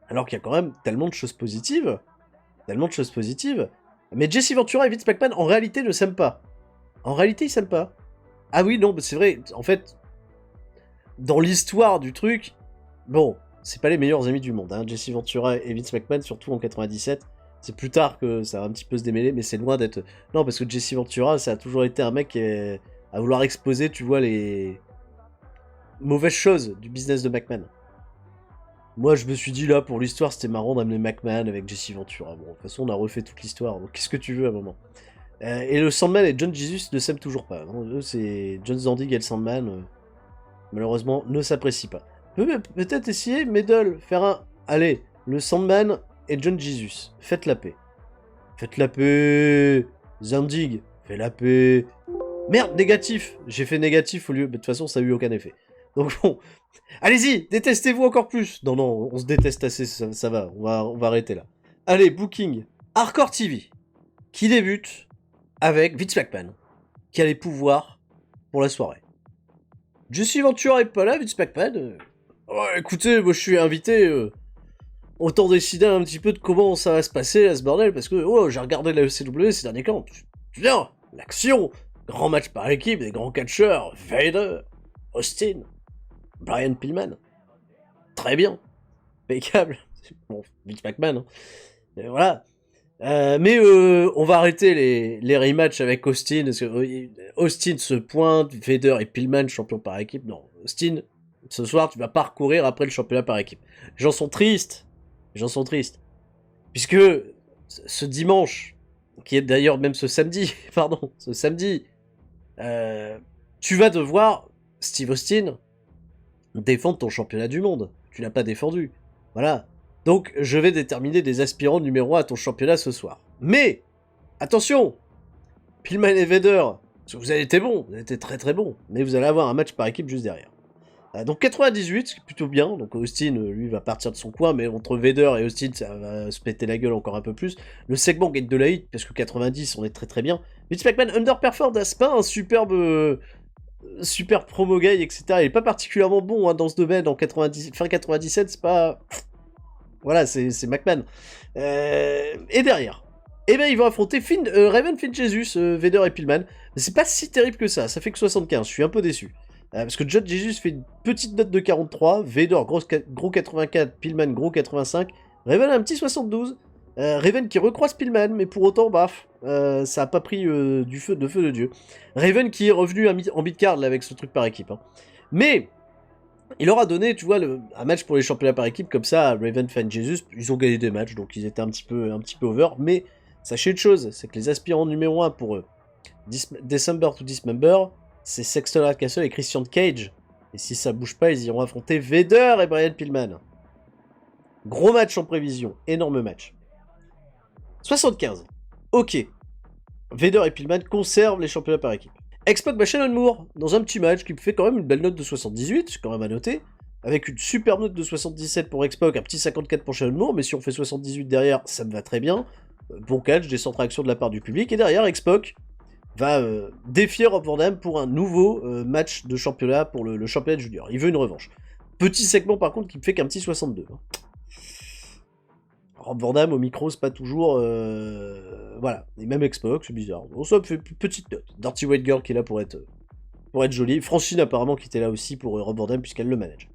Alors qu'il y a quand même tellement de choses positives. Tellement de choses positives. Mais Jesse Ventura et Vince McMahon, en réalité, ne s'aiment pas. En réalité, ils s'aiment pas. Ah oui, non, c'est vrai. En fait, dans l'histoire du truc, bon, c'est pas les meilleurs amis du monde. Hein. Jesse Ventura et Vince McMahon, surtout en 97. C'est plus tard que ça va un petit peu se démêler, mais c'est loin d'être... Non, parce que Jesse Ventura, ça a toujours été un mec à vouloir exposer, tu vois, les mauvaises choses du business de McMahon. Moi, je me suis dit, là, pour l'histoire, c'était marrant d'amener McMahon avec Jesse Ventura. Bon, de toute façon, on a refait toute l'histoire, donc qu'est-ce que tu veux à un moment. Et le Sandman et John Jesus ne s'aiment toujours pas. Hein. Eux, c'est John Zandig et le Sandman, malheureusement, ne s'apprécient pas. Peut-être essayer, Medal, faire un... Allez, le Sandman et John Jesus, faites la paix. Faites la paix. Zandig, fais la paix. Merde, négatif. J'ai fait négatif au lieu... Mais de toute façon, ça a eu aucun effet. Donc bon, allez-y, détestez-vous encore plus. Non, non, on se déteste assez, ça va, on va arrêter là. Allez, booking. Hardcore TV, qui débute avec Vince McMahon, qui a les pouvoirs pour la soirée. Jesse Ventura est pas là, Vince McMahon. Oh, écoutez, moi je suis invité, autant décider un petit peu de comment ça va se passer à ce bordel, parce que oh, j'ai regardé la ECW ces derniers temps. Bien, l'action, grand match par équipe, des grands catcheurs, Vader, Austin, Brian Pillman. Très bien. Impeccable. Bon, Vince McMahon. Hein. Et voilà. Mais on va arrêter les rematchs avec Austin. Parce que Austin se pointe, Vader et Pillman, champion par équipe. Non, Austin, ce soir, tu vas pas recourir après le championnat par équipe. Les gens sont tristes. Les gens sont tristes. Puisque ce dimanche, qui est d'ailleurs même ce samedi, pardon, ce samedi, tu vas devoir, Steve Austin, défendre ton championnat du monde. Tu l'as pas défendu. Voilà. Donc, je vais déterminer des aspirants numéro 1 à ton championnat ce soir. Mais, attention, Pillman et Vader, parce que vous avez été bons, vous avez été très très bons, mais vous allez avoir un match par équipe juste derrière. Donc 98, c'est plutôt bien, donc Austin, lui, va partir de son coin, mais entre Vader et Austin, ça va se péter la gueule encore un peu plus. Le segment gagne de la hit, parce que 90, on est très très bien. Vince McMahon underperformed, c'est pas un superbe... super promo guy, etc. Il est pas particulièrement bon hein, dans ce domaine en 90, fin 97, c'est pas... Voilà, c'est McMahon. Et derrière, eh ben, ils vont affronter Raven, Finn Jesus, Vader et Pillman. Mais c'est pas si terrible que ça fait que 75, je suis un peu déçu. Parce que John Jesus fait une petite note de 43, Vader gros 84, Pillman gros 85, Raven un petit 72. Raven qui recroise Pillman, mais pour autant, baf, ça a pas pris du feu de Dieu. Raven qui est revenu en mid-card là, avec ce truc par équipe. Hein. Mais... il leur a donné, tu vois, un match pour les championnats par équipe, comme ça, Raven, Fan Jesus, ils ont gagné des matchs, donc ils étaient un petit peu over, mais sachez une chose, c'est que les aspirants numéro 1 pour eux, December to Dismember, c'est Sexton Castle et Christian Cage, et si ça bouge pas, ils iront affronter Vader et Brian Pillman. Gros match en prévision, énorme match. 75, ok. Vader et Pillman conservent les championnats par équipe. X-Pac bat Shannon Moore dans un petit match qui me fait quand même une belle note de 78, c'est quand même à noter, avec une super note de 77 pour X-Pac, un petit 54 pour Shannon Moore, mais si on fait 78 derrière, ça me va très bien. Bon catch, des centres-actions de la part du public, et derrière, X-Pac va défier Rob Van Dam pour un nouveau match de championnat pour le championnat junior. Il veut une revanche. Petit segment par contre qui me fait qu'un petit 62. Rob Van Dam au micro, c'est pas toujours... voilà, et même X-Pac, c'est bizarre. Bon, ça me fait une petite note. Dirty White Girl qui est là pour être jolie. Francine apparemment qui était là aussi pour Rob Van Dam puisqu'elle le manage.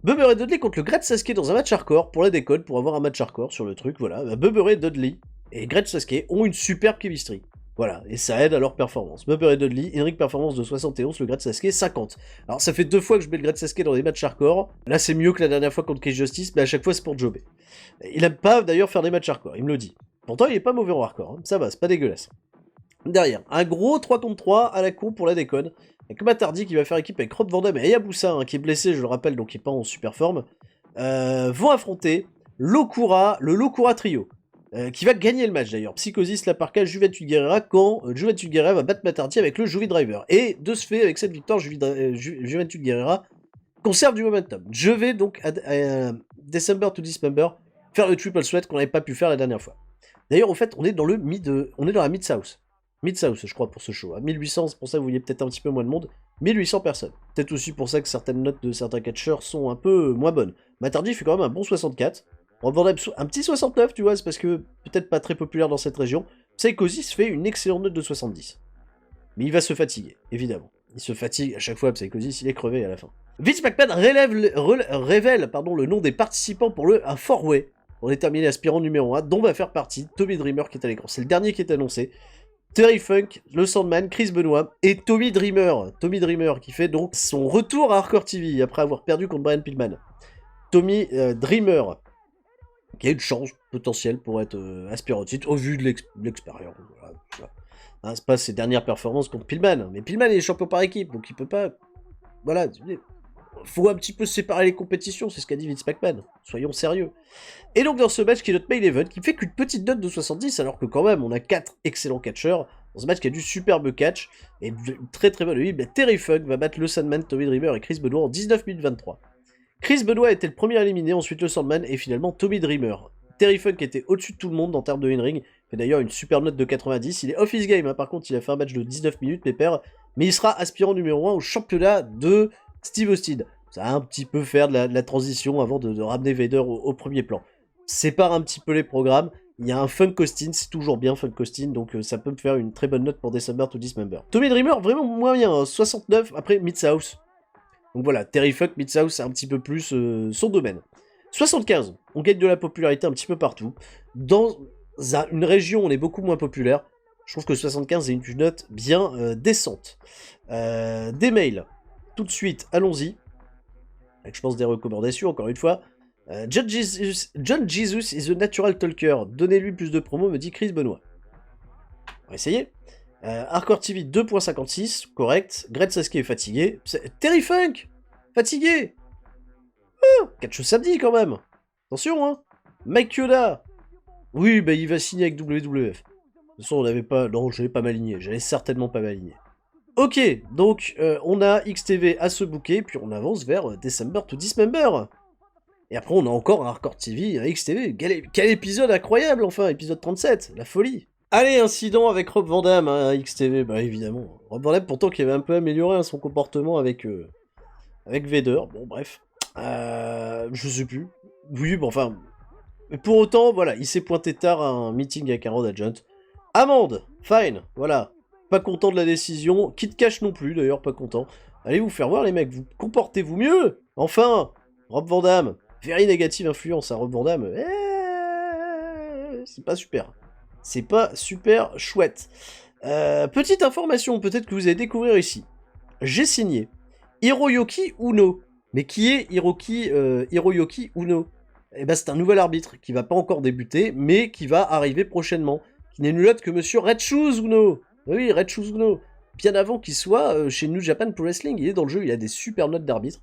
Bubber et Dudley contre le Great Sasuke dans un match hardcore pour la décode, pour avoir un match hardcore sur le truc, voilà. Bah, Bubber et Dudley et Great Sasuke ont une superbe chemistry. Voilà, et ça aide à leur performance. Bubber et Dudley, Henrik performance de 71, le Great Sasuke 50. Alors ça fait 2 fois que je mets le Great Sasuke dans des matchs hardcore. Là c'est mieux que la dernière fois contre Cage Justice, mais à chaque fois c'est pour jobber. Il aime pas d'ailleurs faire des matchs hardcore, il me le dit. Pourtant il est pas mauvais en hardcore, hein. Ça va, c'est pas dégueulasse. Derrière, un gros 3 contre 3 à la con pour la déconne. Avec Matt Hardy qui va faire équipe avec Rob Van Dam et Hayabusa, hein, qui est blessé, je le rappelle, donc qui est pas en super forme, vont affronter le Lokura Trio, qui va gagner le match d'ailleurs. Psychosis, Laparca, Juventud Guerrera, quand Juventud Guerrera va battre Matt Hardy avec le Juvi Driver. Et de ce fait, avec cette victoire, Juventud Guerrera conserve du momentum. Je vais donc à December to Dismember faire le triple sweat qu'on n'avait pas pu faire la dernière fois. D'ailleurs, au fait, on est dans la Mid-South. Mid-South, je crois, pour ce show. À 1800, c'est pour ça que vous voyez peut-être un petit peu moins de monde. 1800 personnes. Peut-être aussi pour ça que certaines notes de certains catcheurs sont un peu moins bonnes. Matt Hardy fait quand même un bon 64. Rob Van Dam, un petit 69, tu vois, c'est parce que peut-être pas très populaire dans cette région. Psychosis fait une excellente note de 70. Mais il va se fatiguer, évidemment. Il se fatigue à chaque fois, Psychosis, il est crevé à la fin. Vince McMahon révèle le nom des participants pour un four-way, pour déterminer l'aspirant numéro 1, dont va faire partie Tommy Dreamer qui est à l'écran. C'est le dernier qui est annoncé. Terry Funk, le Sandman, Chris Benoit et Tommy Dreamer. Tommy Dreamer qui fait donc son retour à Hardcore TV après avoir perdu contre Brian Pillman. Tommy Dreamer qui a une chance potentielle pour être aspirant au titre au vu de l'expérience. Voilà. Hein, c'est pas ses dernières performances contre Pillman, mais Pillman est champion par équipe donc il peut pas. Voilà. Faut un petit peu séparer les compétitions, c'est ce qu'a dit Vince McMahon. Soyons sérieux. Et donc dans ce match qui est notre main event, qui fait qu'une petite note de 70, alors que quand même on a 4 excellents catcheurs, dans ce match qui a du superbe catch, et une très très bonne bah, Terry Funk va battre le Sandman, Tommy Dreamer et Chris Benoit en 19 minutes 23. Chris Benoit était le premier à éliminer, ensuite le Sandman et finalement Tommy Dreamer. Terry Funk était au-dessus de tout le monde en termes de in-ring, fait d'ailleurs une super note de 90, il est off his game, hein. Par contre il a fait un match de 19 minutes, pépère, mais il sera aspirant numéro 1 au championnat de Steve Austin. Ça va un petit peu faire de la transition avant de ramener Vader au premier plan. Sépare un petit peu les programmes. Il y a un Funk Austin, c'est toujours bien Funk Austin, donc ça peut me faire une très bonne note pour December to Dismember. Tommy Dreamer, vraiment moyen, hein, 69, après Mid-South. Donc voilà, Terry Funk, Mid-South, c'est un petit peu plus son domaine. 75, on gagne de la popularité un petit peu partout. Dans une région où on est beaucoup moins populaire, je trouve que 75 est une note bien décente. Des mails, tout de suite, allons-y. Avec, je pense, des recommandations, encore une fois. John Jesus is a natural talker. Donnez-lui plus de promos, me dit Chris Benoit. On va essayer. Hardcore TV 2.56, correct. Great Sasuke est fatigué. Terry Funk, fatigué. Catch samedi quand même. Attention, hein. Mike Yoda. Oui, bah il va signer avec WWF. De toute façon, on n'avait pas... Non, j'allais pas m'aligner. J'allais certainement pas m'aligner. Ok, donc on a XTV à se booker, puis on avance vers December to Dismember. Et après on a encore un Hardcore TV, un XTV. Quel épisode incroyable, enfin, épisode 37, la folie. Allez, incident avec Rob Van Dam, hein, XTV, bah évidemment. Rob Van Dam, pourtant, qui avait un peu amélioré son comportement avec Vader, bon bref. Je sais plus. Oui, bon enfin... Mais pour autant, voilà, il s'est pointé tard à un meeting avec un road agent. Amende, fine, voilà. Pas content de la décision. Kid Cash non plus, d'ailleurs, pas content. Allez vous faire voir, les mecs. Vous comportez-vous mieux. Enfin, Rob Van Dam. Very négative influence à Rob Van Dam. C'est pas super. C'est pas super chouette. Petite information, peut-être que vous allez découvrir ici. J'ai signé Hiroyuki Uno. Mais qui est Hiroyuki Uno? Eh ben, c'est un nouvel arbitre qui va pas encore débuter, mais qui va arriver prochainement. Qui n'est nul autre que monsieur Red Shoes Uno. Oui, Red Shoes Uno. Bien avant qu'il soit chez New Japan Pro Wrestling, il est dans le jeu, il a des super notes d'arbitre.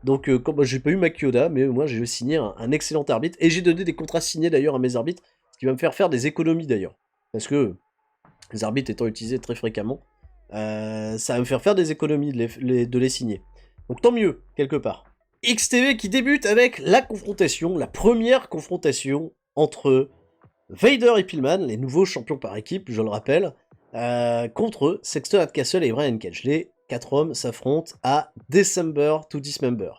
Donc, comme j'ai pas eu Makioda, mais moi j'ai signé un excellent arbitre. Et j'ai donné des contrats signés d'ailleurs à mes arbitres, ce qui va me faire des économies d'ailleurs. Parce que les arbitres étant utilisés très fréquemment, ça va me faire des économies de les signer. Donc tant mieux, quelque part. XTV qui débute avec la première confrontation entre Vader et Pillman, les nouveaux champions par équipe, je le rappelle, contre Sexton Hardcastle et Brian Cage. Les 4 hommes s'affrontent à December to Dismember.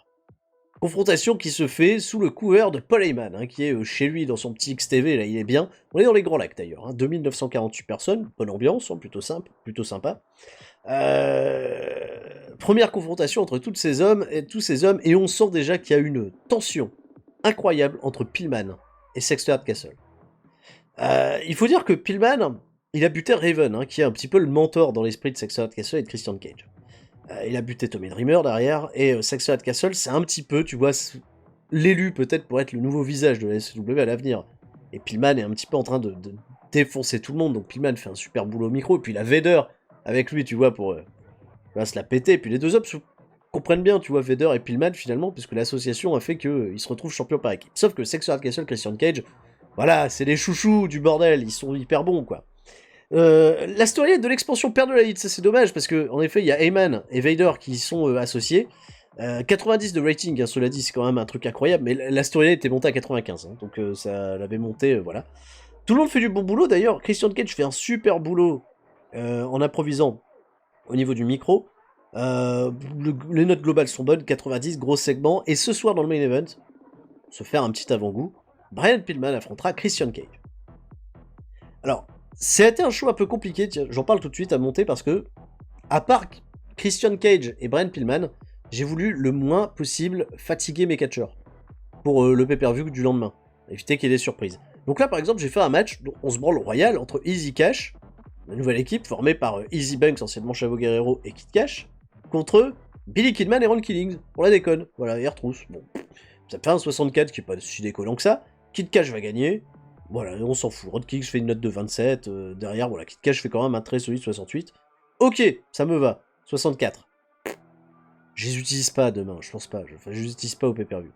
Confrontation qui se fait sous le couvert de Paul Heyman, qui est chez lui dans son petit XTV, là il est bien. On est dans les Grands Lacs d'ailleurs, 2948 personnes, bonne ambiance, plutôt simple, plutôt sympa. Première confrontation entre tous ces hommes, et on sent déjà qu'il y a une tension incroyable entre Pillman et Sexton Hardcastle. Il faut dire que Pillman, il a buté Raven, qui est un petit peu le mentor dans l'esprit de Sexton Hardcastle et de Christian Cage. Il a buté Tommy Dreamer derrière, et Sexton Hardcastle, c'est un petit peu, tu vois, l'élu peut-être pour être le nouveau visage de la SW à l'avenir. Et Pillman est un petit peu en train de défoncer tout le monde, donc Pillman fait un super boulot au micro, et puis il a Vader avec lui, tu vois, pour se la péter, et puis les deux hommes comprennent bien, tu vois, Vader et Pillman finalement, puisque l'association a fait qu'ils se retrouvent champions par équipe. Sauf que Sexton Hardcastle, Christian Cage, voilà, c'est les chouchous du bordel, ils sont hyper bons, quoi. La storyline de l'expansion perd de la hit, ça c'est dommage, parce que en effet, il y a Heyman et Vader qui sont associés. 90 de rating, cela dit, c'est quand même un truc incroyable, mais la storyline était montée à 95, donc ça l'avait monté, voilà. Tout le monde fait du bon boulot, d'ailleurs, Christian Cage fait un super boulot en improvisant au niveau du micro. Les notes globales sont bonnes, 90, gros segment, et ce soir dans le main event, se faire un petit avant-goût, Brian Pillman affrontera Christian Cage. Alors, c'était un show un peu compliqué, tiens, j'en parle tout de suite à monter parce que, à part Christian Cage et Brian Pillman, j'ai voulu le moins possible fatiguer mes catcheurs pour le pay-per-view du lendemain, éviter qu'il y ait des surprises. Donc là, par exemple, j'ai fait un match, on se branle royal, entre Easy Cash, la nouvelle équipe formée par Easy Banks, anciennement Chavo Guerrero, et Kid Cash, contre Billy Kidman et Ron Killings, pour la déconne. Voilà, et retrousse. Bon, ça me fait un 64 qui est pas si décollant que ça. Kid Cash va gagner. Voilà, on s'en fout. Ron Killings fait une note de 27. Derrière, voilà, Kid Cash fait quand même un très solide 68. Ok, ça me va. 64. Je les utilise pas demain, je pense pas. Enfin, je les utilise pas au pay-per-view.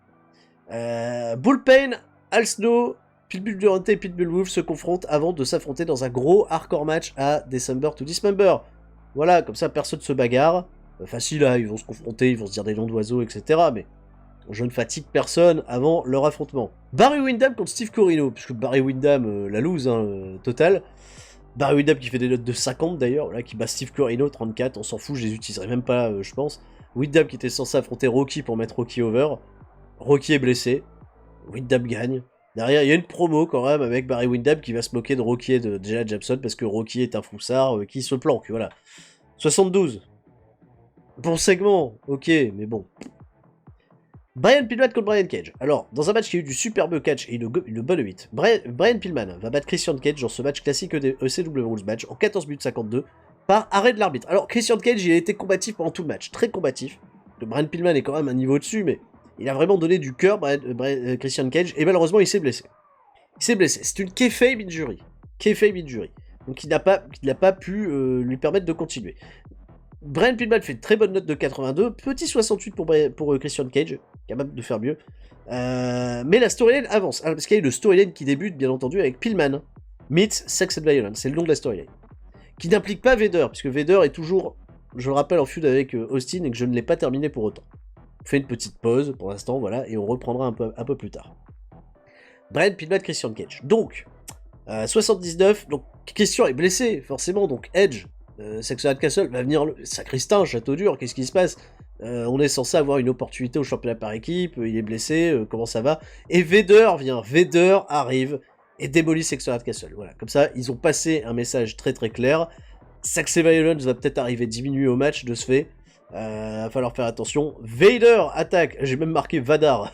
Bullpen, Al Snow, Pitbull Durante et Pitbull Wolf se confrontent avant de s'affronter dans un gros hardcore match à December to Dismember. Voilà, comme ça personne se bagarre. Facile, là, ils vont se confronter, ils vont se dire des noms d'oiseaux, etc. Mais je ne fatigue personne avant leur affrontement. Barry Windham contre Steve Corino, puisque Barry Windham, la lose, totale. Barry Windham qui fait des notes de 50 d'ailleurs, là, qui bat Steve Corino 34, on s'en fout, je les utiliserai même pas, je pense. Windham qui était censé affronter Rocky pour mettre Rocky over. Rocky est blessé. Windham gagne. Derrière, il y a une promo quand même avec Barry Windham qui va se moquer de Rocky et de Jay Jabson parce que Rocky est un froussard qui se planque, voilà. 72. Bon segment, ok, mais bon. Brian Pillman contre Brian Cage. Alors, dans un match qui a eu du superbe catch et une bonne 8, Brian Pillman va battre Christian Cage dans ce match classique ECW Rules match en 14 minutes 52 par arrêt de l'arbitre. Alors, Christian Cage, il a été combatif pendant tout le match, très combatif. Brian Pillman est quand même un niveau au-dessus, mais il a vraiment donné du cœur, Christian Cage, et malheureusement, il s'est blessé. C'est une kayfabe injury. Donc, il n'a pas pu lui permettre de continuer. Brian Pillman fait une très bonne note de 82, petit 68 pour Christian Cage, capable de faire mieux. Mais la storyline avance, parce qu'il y a une storyline qui débute, bien entendu, avec Pillman meets Sex and Violence, c'est le nom de la storyline. Qui n'implique pas Vader, puisque Vader est toujours, je le rappelle, en feud avec Austin, et que je ne l'ai pas terminé pour autant. On fait une petite pause pour l'instant, voilà, et on reprendra un peu plus tard. Brian Pillman, Christian Cage. Donc, 79, donc Christian est blessé, forcément, donc Edge, Sexton Hardcastle va venir, sacristain, château dur, qu'est-ce qui se passe? On est censé avoir une opportunité au championnat par équipe, il est blessé, comment ça va? Et Vader vient, Vader arrive et démolit Sexton Hardcastle. Voilà, comme ça, ils ont passé un message très très clair. Saxon Violence va peut-être arriver diminué au match de ce fait. Va falloir faire attention. Vader attaque, j'ai même marqué Vadar.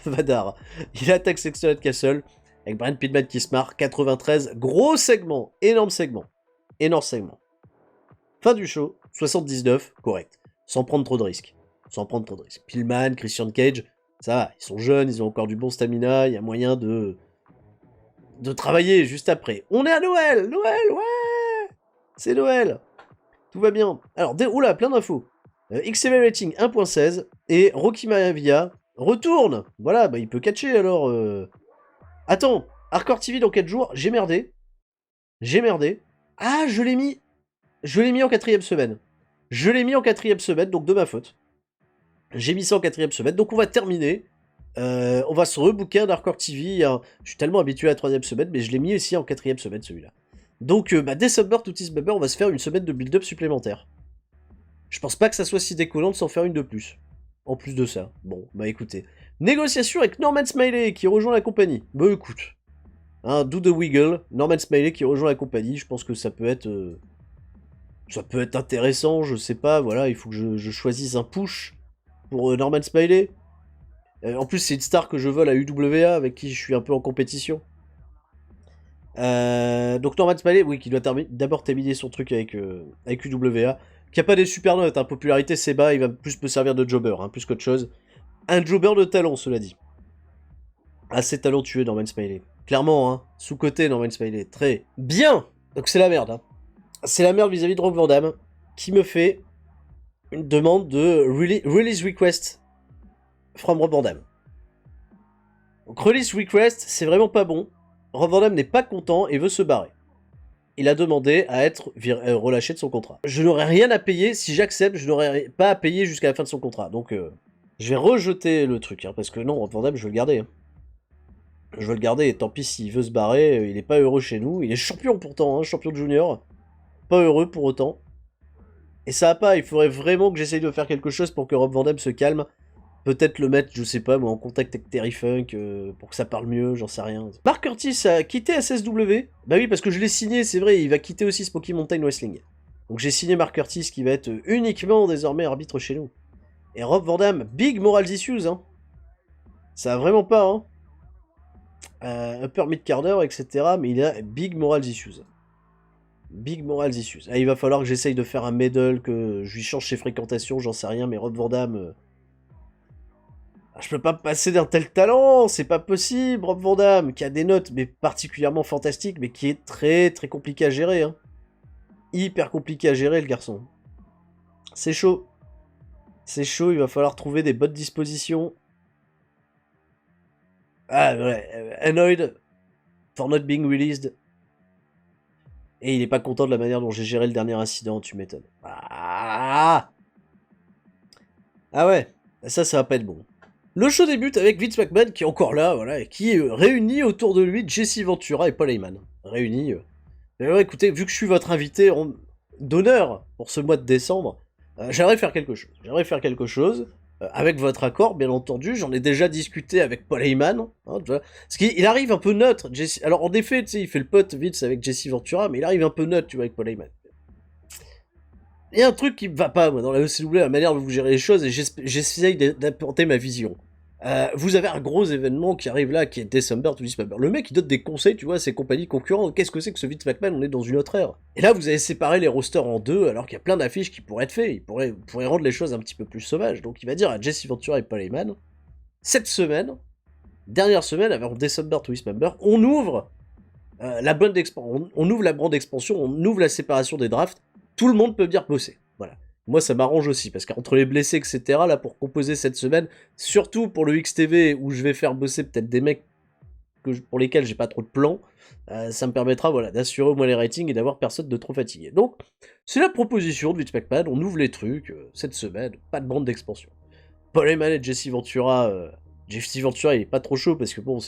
Il attaque Sexton Hardcastle avec Brian Pillman qui se marre. 93, gros segment, énorme segment. Fin du show, 79, correct. Sans prendre trop de risques. Pillman, Christian Cage, ça va, ils sont jeunes, ils ont encore du bon stamina, il y a moyen de travailler juste après. On est à Noël, ouais. C'est Noël. Tout va bien. Alors, oula, plein d'infos. XTV rating 1.16 et Rocky Maivia retourne. Voilà, bah il peut catcher alors. Attends, Hardcore TV dans 4 jours, j'ai merdé. Ah, je l'ai mis en 4ème semaine. Je l'ai mis en 4ème semaine, donc de ma faute. J'ai mis ça en 4ème semaine, donc on va terminer. On va se rebooker un Hardcore TV. Hein. Je suis tellement habitué à la 3ème semaine, mais je l'ai mis aussi en 4ème semaine, celui-là. Donc, December to December, on va se faire une semaine de build-up supplémentaire. Je pense pas que ça soit si décollant de s'en faire une de plus. En plus de ça. Bon, bah écoutez. Négociation avec Norman Smiley, qui rejoint la compagnie. Bah écoute. Hein, do the wiggle. Norman Smiley qui rejoint la compagnie, je pense que ça peut être... ça peut être intéressant, je sais pas, voilà, il faut que je choisisse un push pour Norman Smiley. En plus, c'est une star que je vole à UWA, avec qui je suis un peu en compétition. Donc Norman Smiley, oui, qui doit d'abord terminer son truc avec UWA, qui a pas des super notes, hein, popularité c'est bas, il va plus me servir de jobber, hein, plus qu'autre chose. Un jobber de talent, cela dit. Assez talentueux, Norman Smiley. Clairement, hein, sous-côté Norman Smiley, très bien. Donc c'est la merde, hein. C'est la merde vis-à-vis de Rob Van Dam, qui me fait une demande de release request from Rob Van Dam. Donc release request, c'est vraiment pas bon. Rob Van Dam n'est pas content et veut se barrer. Il a demandé à être relâché de son contrat. Je n'aurai rien à payer, si j'accepte, je n'aurai pas à payer jusqu'à la fin de son contrat. Donc je vais rejeter le truc, hein, parce que non, Rob Van Dam, je veux le garder. Hein. Je veux le garder, et tant pis s'il veut se barrer, il est pas heureux chez nous. Il est champion pourtant, hein, champion de junior. Pas heureux pour autant. Et ça va pas, il faudrait vraiment que j'essaye de faire quelque chose pour que Rob Van Dam se calme. Peut-être le mettre, je sais pas, moi, en contact avec Terry Funk, pour que ça parle mieux, j'en sais rien. Mark Curtis a quitté SSW. Bah oui, parce que je l'ai signé, c'est vrai, il va quitter aussi Smoky Mountain Wrestling. Donc j'ai signé Mark Curtis, qui va être uniquement désormais arbitre chez nous. Et Rob Van Dam, big moral issues, hein. Ça va vraiment pas, hein. Upper mid-carder, etc. Mais il a big moral issues. Big moral issues. Ah, il va falloir que j'essaye de faire un medal, que je lui change ses fréquentations, j'en sais rien, mais Rob Van Dam... Je peux pas me passer d'un tel talent, c'est pas possible, Rob Van Dam, qui a des notes, mais particulièrement fantastiques, mais qui est très très compliqué à gérer. Hein. Hyper compliqué à gérer, le garçon. C'est chaud. C'est chaud, il va falloir trouver des bonnes dispositions. Ah ouais, annoyed for not being released. Et il est pas content de la manière dont j'ai géré le dernier incident, tu m'étonnes. Ah ouais, ça va pas être bon. Le show débute avec Vince McMahon qui est encore là, voilà, et qui réunit autour de lui Jesse Ventura et Paul Heyman. Réunis. Écoutez, vu que je suis votre invité d'honneur pour ce mois de décembre, j'aimerais faire quelque chose. Avec votre accord, bien entendu. J'en ai déjà discuté avec Paul Heyman. Hein, parce qu'il arrive un peu neutre. Jesse... Alors en effet, tu sais, il fait le pote Vince avec Jesse Ventura, mais il arrive un peu neutre, tu vois, avec Paul Heyman. Il y a un truc qui me va pas, moi, dans la ECW, la manière dont vous gérez les choses, et j'essaye d'apporter ma vision. Vous avez un gros événement qui arrive là, qui est December to December. Le mec, il donne des conseils, tu vois, à ses compagnies concurrentes. Qu'est-ce que c'est que ce Vince McMahon? On est dans une autre ère. Et là, vous avez séparé les rosters en deux, alors qu'il y a plein d'affiches qui pourraient être faites. Vous pourrez rendre les choses un petit peu plus sauvages. Donc, il va dire à Jesse Ventura et Paul Heyman, cette semaine, dernière semaine, avant December to December, on ouvre la bande d'expansion, on ouvre la bande d'expansion, on ouvre la séparation des drafts. Tout le monde peut venir bosser. Voilà. Moi, ça m'arrange aussi, parce qu'entre les blessés, etc., là, pour composer cette semaine, surtout pour le XTV, où je vais faire bosser peut-être des mecs pour lesquels j'ai pas trop de plans, ça me permettra, voilà, d'assurer au moins les ratings et d'avoir personne de trop fatigué. Donc, c'est la proposition de Vince McMahon, on ouvre les trucs, cette semaine, pas de bande d'expansion. Paul Heyman et Jesse Ventura, il est pas trop chaud, parce que bon,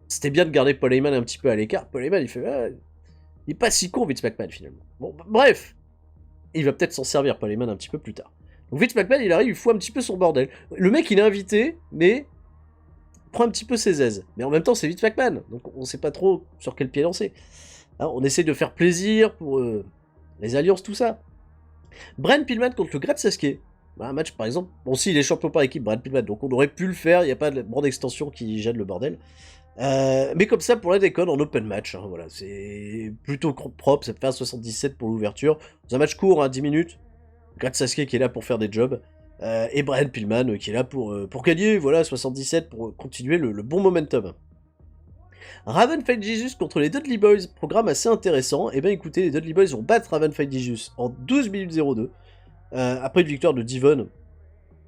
c'était bien de garder Paul Heyman un petit peu à l'écart. Paul Heyman, il fait... il est pas si con, Vince McMahon, finalement. Bon, bref. Il va peut-être s'en servir, Paul Heyman, un petit peu plus tard. Donc Vince McMahon, il arrive, il fout un petit peu son bordel. Le mec, il est invité, mais prend un petit peu ses aises. Mais en même temps, c'est Vince McMahon, donc on sait pas trop sur quel pied lancer. Hein, on essaie de faire plaisir pour les alliances, tout ça. Brian Pillman contre le Great Sasuke. Un match, par exemple. Bon, si, il est champion par équipe, Brian Pillman, donc on aurait pu le faire, il n'y a pas de bande extension qui gêne le bordel. Mais comme ça, pour la déconne, en open match, hein, voilà, c'est plutôt propre, ça fait un 77 pour l'ouverture. C'est un match court, hein, 10 minutes. Great Sasuke qui est là pour faire des jobs. Et Brian Pillman qui est là pour gagner, voilà, 77, pour continuer le bon momentum. Raven Fight Jesus contre les Dudley Boys, programme assez intéressant. Et bien écoutez, les Dudley Boys vont battre Raven Fight Jesus en 12 minutes 02. Après une victoire de Devon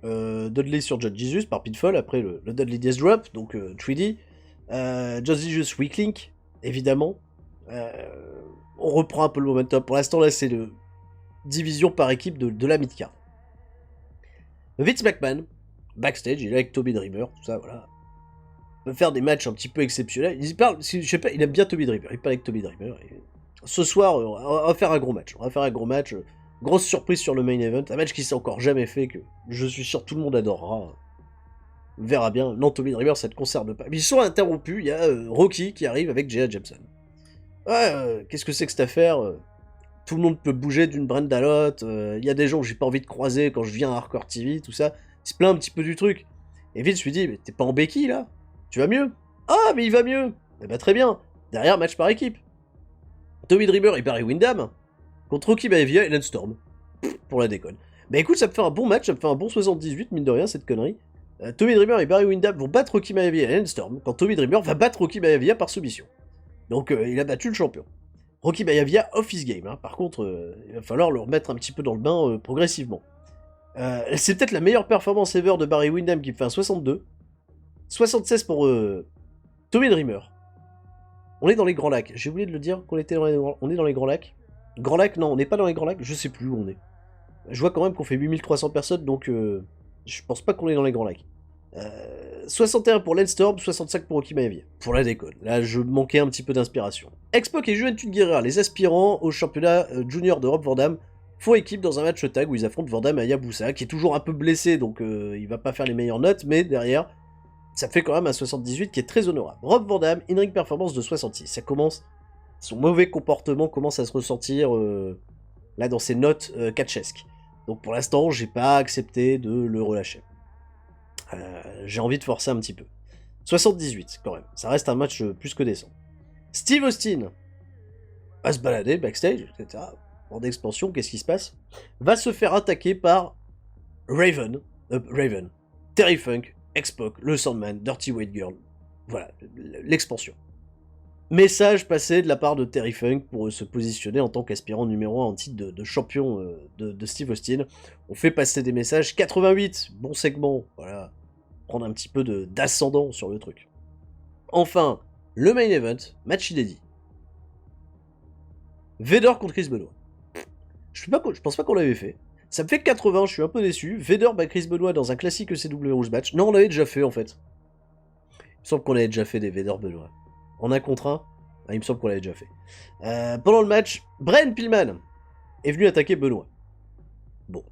Dudley sur John Jesus par pinfall, après le Dudley Death Drop, donc 3D. John Jesus Weak Link, évidemment. On reprend un peu le momentum. Pour l'instant, là, c'est le division par équipe de la mid-card. Vince McMahon, backstage, il est avec Tommy Dreamer, tout ça, voilà. Il va faire des matchs un petit peu exceptionnels. Il parle, je sais pas, il aime bien Tommy Dreamer. Il parle avec Tommy Dreamer. Et ce soir, on va faire un gros match. Grosse surprise sur le main event. Un match qui s'est encore jamais fait, que je suis sûr tout le monde adorera. On verra bien. Non, Tommy Dreamer, ça ne te concerne pas. Ils sont interrompus. Il y a Rocky qui arrive avec J.A. Jameson. Ouais, qu'est-ce que c'est que cette affaire tout le monde peut bouger d'une brand à l'autre. Il y a des gens que j'ai pas envie de croiser quand je viens à Hardcore TV, tout ça. Il se plaint un petit peu du truc. Et Vince lui dit, mais t'es pas en béquille là? Tu vas mieux? Ah, mais il va mieux! Eh ben très bien. Derrière, match par équipe. Tommy Dreamer et Barry Windham contre Rocky Maivia et Lance Storm. Pour la déconne. Bah écoute, ça me fait un bon match, ça me fait un bon 78, mine de rien, cette connerie. Tommy Dreamer et Barry Windham vont battre Rocky Maivia et Lance Storm, quand Tommy Dreamer va battre Rocky Maivia par soumission. Donc il a battu le champion. Rocky Maivia off his game, hein. Par contre, il va falloir le remettre un petit peu dans le bain progressivement. C'est peut-être la meilleure performance ever de Barry Windham qui me fait un 62. 76 pour Tommy Dreamer. On est dans les Grands Lacs. J'ai oublié de le dire qu'on était on est dans les Grands Lacs. Grands Lacs, non, on n'est pas dans les Grands Lacs, je sais plus où on est. Je vois quand même qu'on fait 8300 personnes, donc je pense pas qu'on est dans les Grands Lacs. 61 pour Lance Storm, 65 pour Rocky Maivia. Pour la déconne, là je manquais un petit peu d'inspiration. X-Pac et Juventud Guerrera, les aspirants au championnat junior de Rob Van Dam, font équipe dans un match tag où ils affrontent Van Dam et Hayabusa, qui est toujours un peu blessé, donc il va pas faire les meilleures notes, mais derrière, ça fait quand même un 78 qui est très honorable. Rob Van Dam, in-ring performance de 66, ça commence, son mauvais comportement commence à se ressentir là dans ses notes catchesques. Donc pour l'instant, j'ai pas accepté de le relâcher. J'ai envie de forcer un petit peu. 78 quand même, ça reste un match plus que décent. Steve Austin va se balader backstage, etc. En expansion, qu'est-ce qui se passe? Va se faire attaquer par Raven, Terry Funk, X-Pac, le Sandman, Dirty White Girl. Voilà, l'expansion. Message passé de la part de Terry Funk pour se positionner en tant qu'aspirant numéro 1 en titre de champion de Steve Austin. On fait passer des messages. 88, bon segment, voilà. Prendre un petit peu d'ascendant sur le truc. Enfin, le main event, match inédit. Vader contre Chris Benoit. Je pense pas qu'on l'avait fait. Ça me fait 80, je suis un peu déçu. Vader bat Chris Benoit dans un classique ECW Rules match. Non, on l'avait déjà fait en fait. Il me semble qu'on avait déjà fait des Vader Benoit. En un contre un, il me semble qu'on l'avait déjà fait. Pendant le match, Brian Pillman est venu attaquer Benoit. Bon.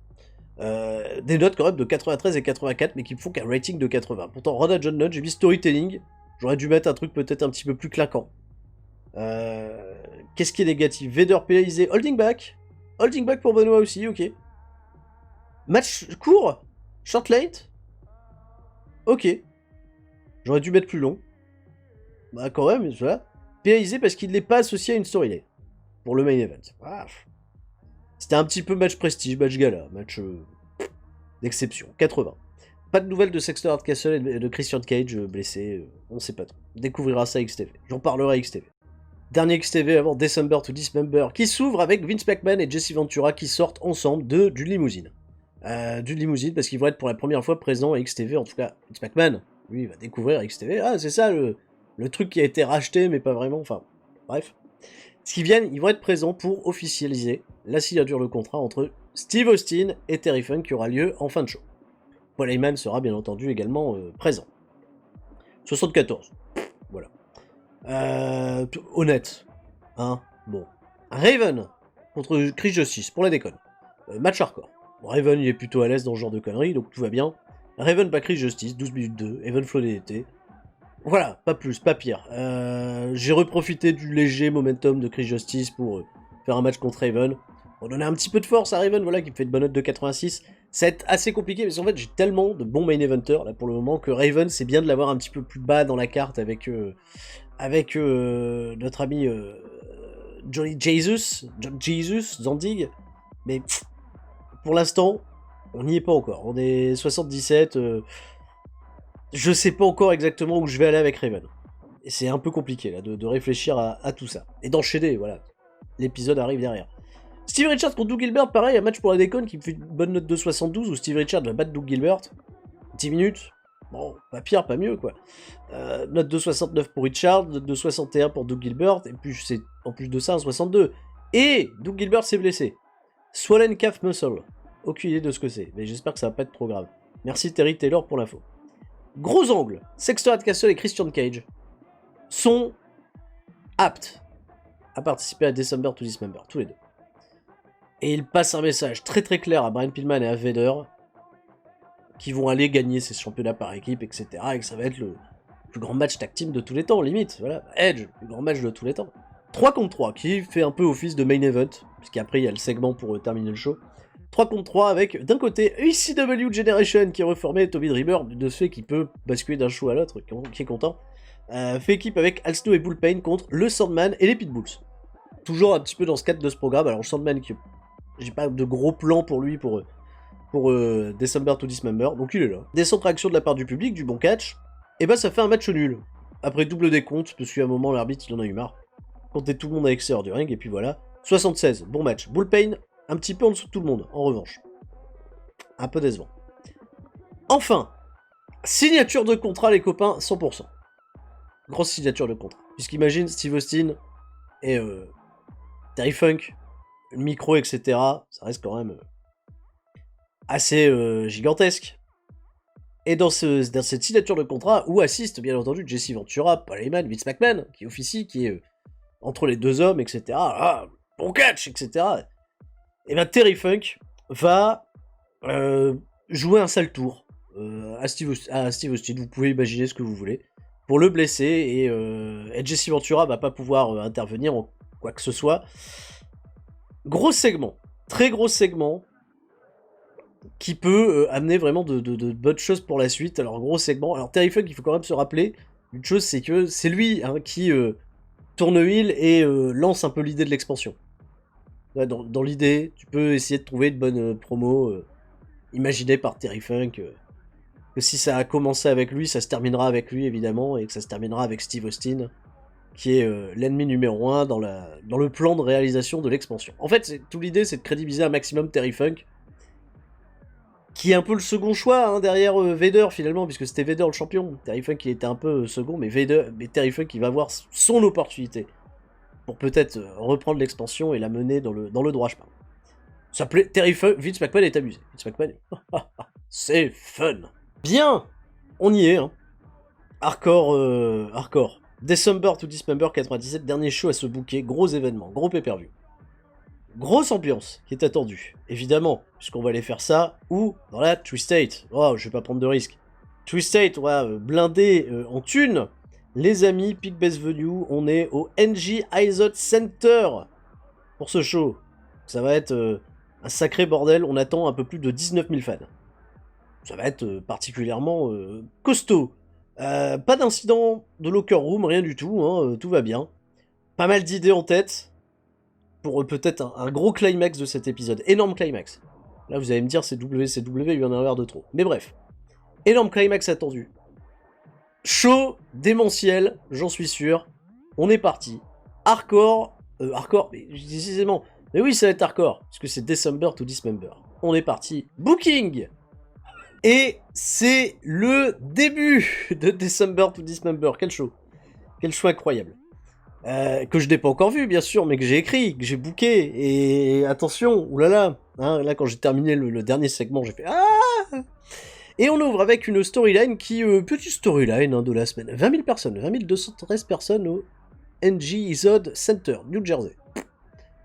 Des notes quand même de 93 et 84, mais qui me font qu'un rating de 80. Pourtant, Rona John Nunn, j'ai mis storytelling. J'aurais dû mettre un truc peut-être un petit peu plus claquant. Qu'est-ce qui est négatif? Vader pénalisé, holding back. Holding back pour Benoit aussi, ok. Match court, short late. Ok. J'aurais dû mettre plus long. Bah quand même, voilà. Pénalisé parce qu'il n'est pas associé à une storyline. Pour le main event. Ah. C'était un petit peu match prestige, match gala, match d'exception. 80. Pas de nouvelles de Sexter Hardcastle et de Christian Cage blessé, on sait pas trop. On découvrira ça à XTV. J'en parlerai à XTV. Dernier XTV avant December to Dismember, qui s'ouvre avec Vince McMahon et Jesse Ventura qui sortent ensemble d'une limousine. D'une limousine parce qu'ils vont être pour la première fois présents à XTV, en tout cas Vince McMahon, lui il va découvrir à XTV. Ah c'est ça le truc qui a été racheté mais pas vraiment, enfin bref. Ils vont être présents pour officialiser la signature de contrat entre Steve Austin et Terry Funk qui aura lieu en fin de show. Paul Heyman sera bien entendu également présent. 74. Voilà. Honnête. Hein, bon. Raven contre Chris Justice, pour la déconne. Match hardcore. Bon, Raven il est plutôt à l'aise dans ce genre de conneries, donc tout va bien. Raven pas Chris Justice, 12 minutes 2, Even Flow DDT. Voilà, pas plus, pas pire. J'ai reprofité du léger momentum de Chris Justice pour faire un match contre Raven. On donnait un petit peu de force à Raven, voilà, qui me fait une bonne note de 86. C'est assez compliqué, parce qu'en fait, j'ai tellement de bons main eventers, là, pour le moment, que Raven, c'est bien de l'avoir un petit peu plus bas dans la carte avec notre ami Johnny Jesus, Zandig. Mais pour l'instant, on n'y est pas encore. On est 77. Je sais pas encore exactement où je vais aller avec Raven. Et c'est un peu compliqué là de réfléchir à tout ça. Et d'enchaîner, voilà. L'épisode arrive derrière. Steve Richards contre Doug Gilbert, pareil, un match pour la déconne qui me fait une bonne note de 72 où Steve Richards va battre Doug Gilbert. 10 minutes. Bon, pas pire, pas mieux, quoi. Note de 69 pour Richard, note de 61 pour Doug Gilbert, et puis c'est en plus de ça un 62. Et Doug Gilbert s'est blessé. Swollen calf muscle. Aucune idée de ce que c'est, mais j'espère que ça va pas être trop grave. Merci Terry Taylor pour l'info. Gros angle. Sexter Hardcastle et Christian Cage sont aptes à participer à December to Dismember, tous les deux. Et ils passent un message très très clair à Brian Pillman et à Vader qui vont aller gagner ces championnats par équipe, etc. Et que ça va être le plus grand match tag team de tous les temps, limite. Voilà, Edge, le plus grand match de tous les temps. 3 contre 3, qui fait un peu office de main event, puisqu'après il y a le segment pour terminer le show. 3 contre 3 avec, d'un côté, ECW Generation qui est reformé, Toby Dreamer, de ce fait qu'il peut basculer d'un show à l'autre, qui est content. Fait équipe avec Al Snow et Bullpain contre le Sandman et les Pitbulls. Toujours un petit peu dans ce cadre de ce programme. Alors, le Sandman, j'ai pas de gros plan pour lui pour December to Dismember, donc il est là. Descente réaction de la part du public, du bon catch, et bah ça fait un match nul. Après double décompte, parce qu'à un moment l'arbitre il en a eu marre. Comptez tout le monde à l'extérieur du ring, et puis voilà. 76, bon match. Bullpain, un petit peu en dessous de tout le monde, en revanche. Un peu décevant. Enfin, signature de contrat les copains, 100%. Grosse signature de contrat. Puisqu'imagine Steve Austin et Terry Funk, le micro, etc. Ça reste quand même assez gigantesque. Et dans cette signature de contrat, où assiste bien entendu Jesse Ventura, Paul Heyman, Vince McMahon, qui officie, qui est entre les deux hommes, etc. Ah, bon catch, etc. Et bien Terry Funk va jouer un sale tour à Steve Austin, vous pouvez imaginer ce que vous voulez, pour le blesser, et Jesse Ventura va pas pouvoir intervenir en quoi que ce soit. Gros segment, très gros segment, qui peut amener vraiment de bonnes choses pour la suite. Alors, gros segment. Alors, Terry Funk, il faut quand même se rappeler une chose, c'est que c'est lui qui tourne heel et lance un peu l'idée de l'expansion. Ouais, dans l'idée, tu peux essayer de trouver de bonnes promos imaginées par Terry Funk. Que si ça a commencé avec lui, ça se terminera avec lui, évidemment, et que ça se terminera avec Steve Austin, qui est l'ennemi numéro 1 dans le plan de réalisation de l'expansion. En fait, toute l'idée, c'est de crédibiliser un maximum Terry Funk, qui est un peu le second choix derrière Vader finalement, puisque c'était Vader le champion. Terry Funk il était un peu second, mais Terry Funk il va avoir son opportunité pour peut-être reprendre l'expansion et la mener dans le droit chemin. Ça plaît, Terry Funk, Vince McMahon est amusé. Vince McMahon, c'est fun. Bien, on y est. Hardcore. December to Dismember 97, dernier show à se booker, gros événement, gros pay-per-view. Grosse ambiance qui est attendue, évidemment, puisqu'on va aller faire ça, ou dans la Twistate. Oh, je vais pas prendre de risque. Twistate, on va blinder en thunes. Les amis, Peak Best Venue, on est au NG Izod Center pour ce show. Ça va être un sacré bordel, on attend un peu plus de 19 000 fans. Ça va être particulièrement costaud. Pas d'incident de locker room, rien du tout, tout va bien. Pas mal d'idées en tête. Pour peut-être un gros climax de cet épisode. Énorme climax. Là, vous allez me dire, c'est WCW, il y en a un verre de trop. Mais bref. Énorme climax attendu. Show démentiel, j'en suis sûr. On est parti. Hardcore, mais décidément. Mais oui, ça va être hardcore, parce que c'est December to Dismember. On est parti. Booking. Et c'est le début de December to Dismember. Quel show. Quel show incroyable. Que je n'ai pas encore vu, bien sûr, mais que j'ai écrit, que j'ai booké, et attention, oulala, là quand j'ai terminé le dernier segment, j'ai fait ah. Et on ouvre avec une storyline petite storyline de la semaine, 20 000 personnes, 20 213 personnes au NG Izod Center, New Jersey.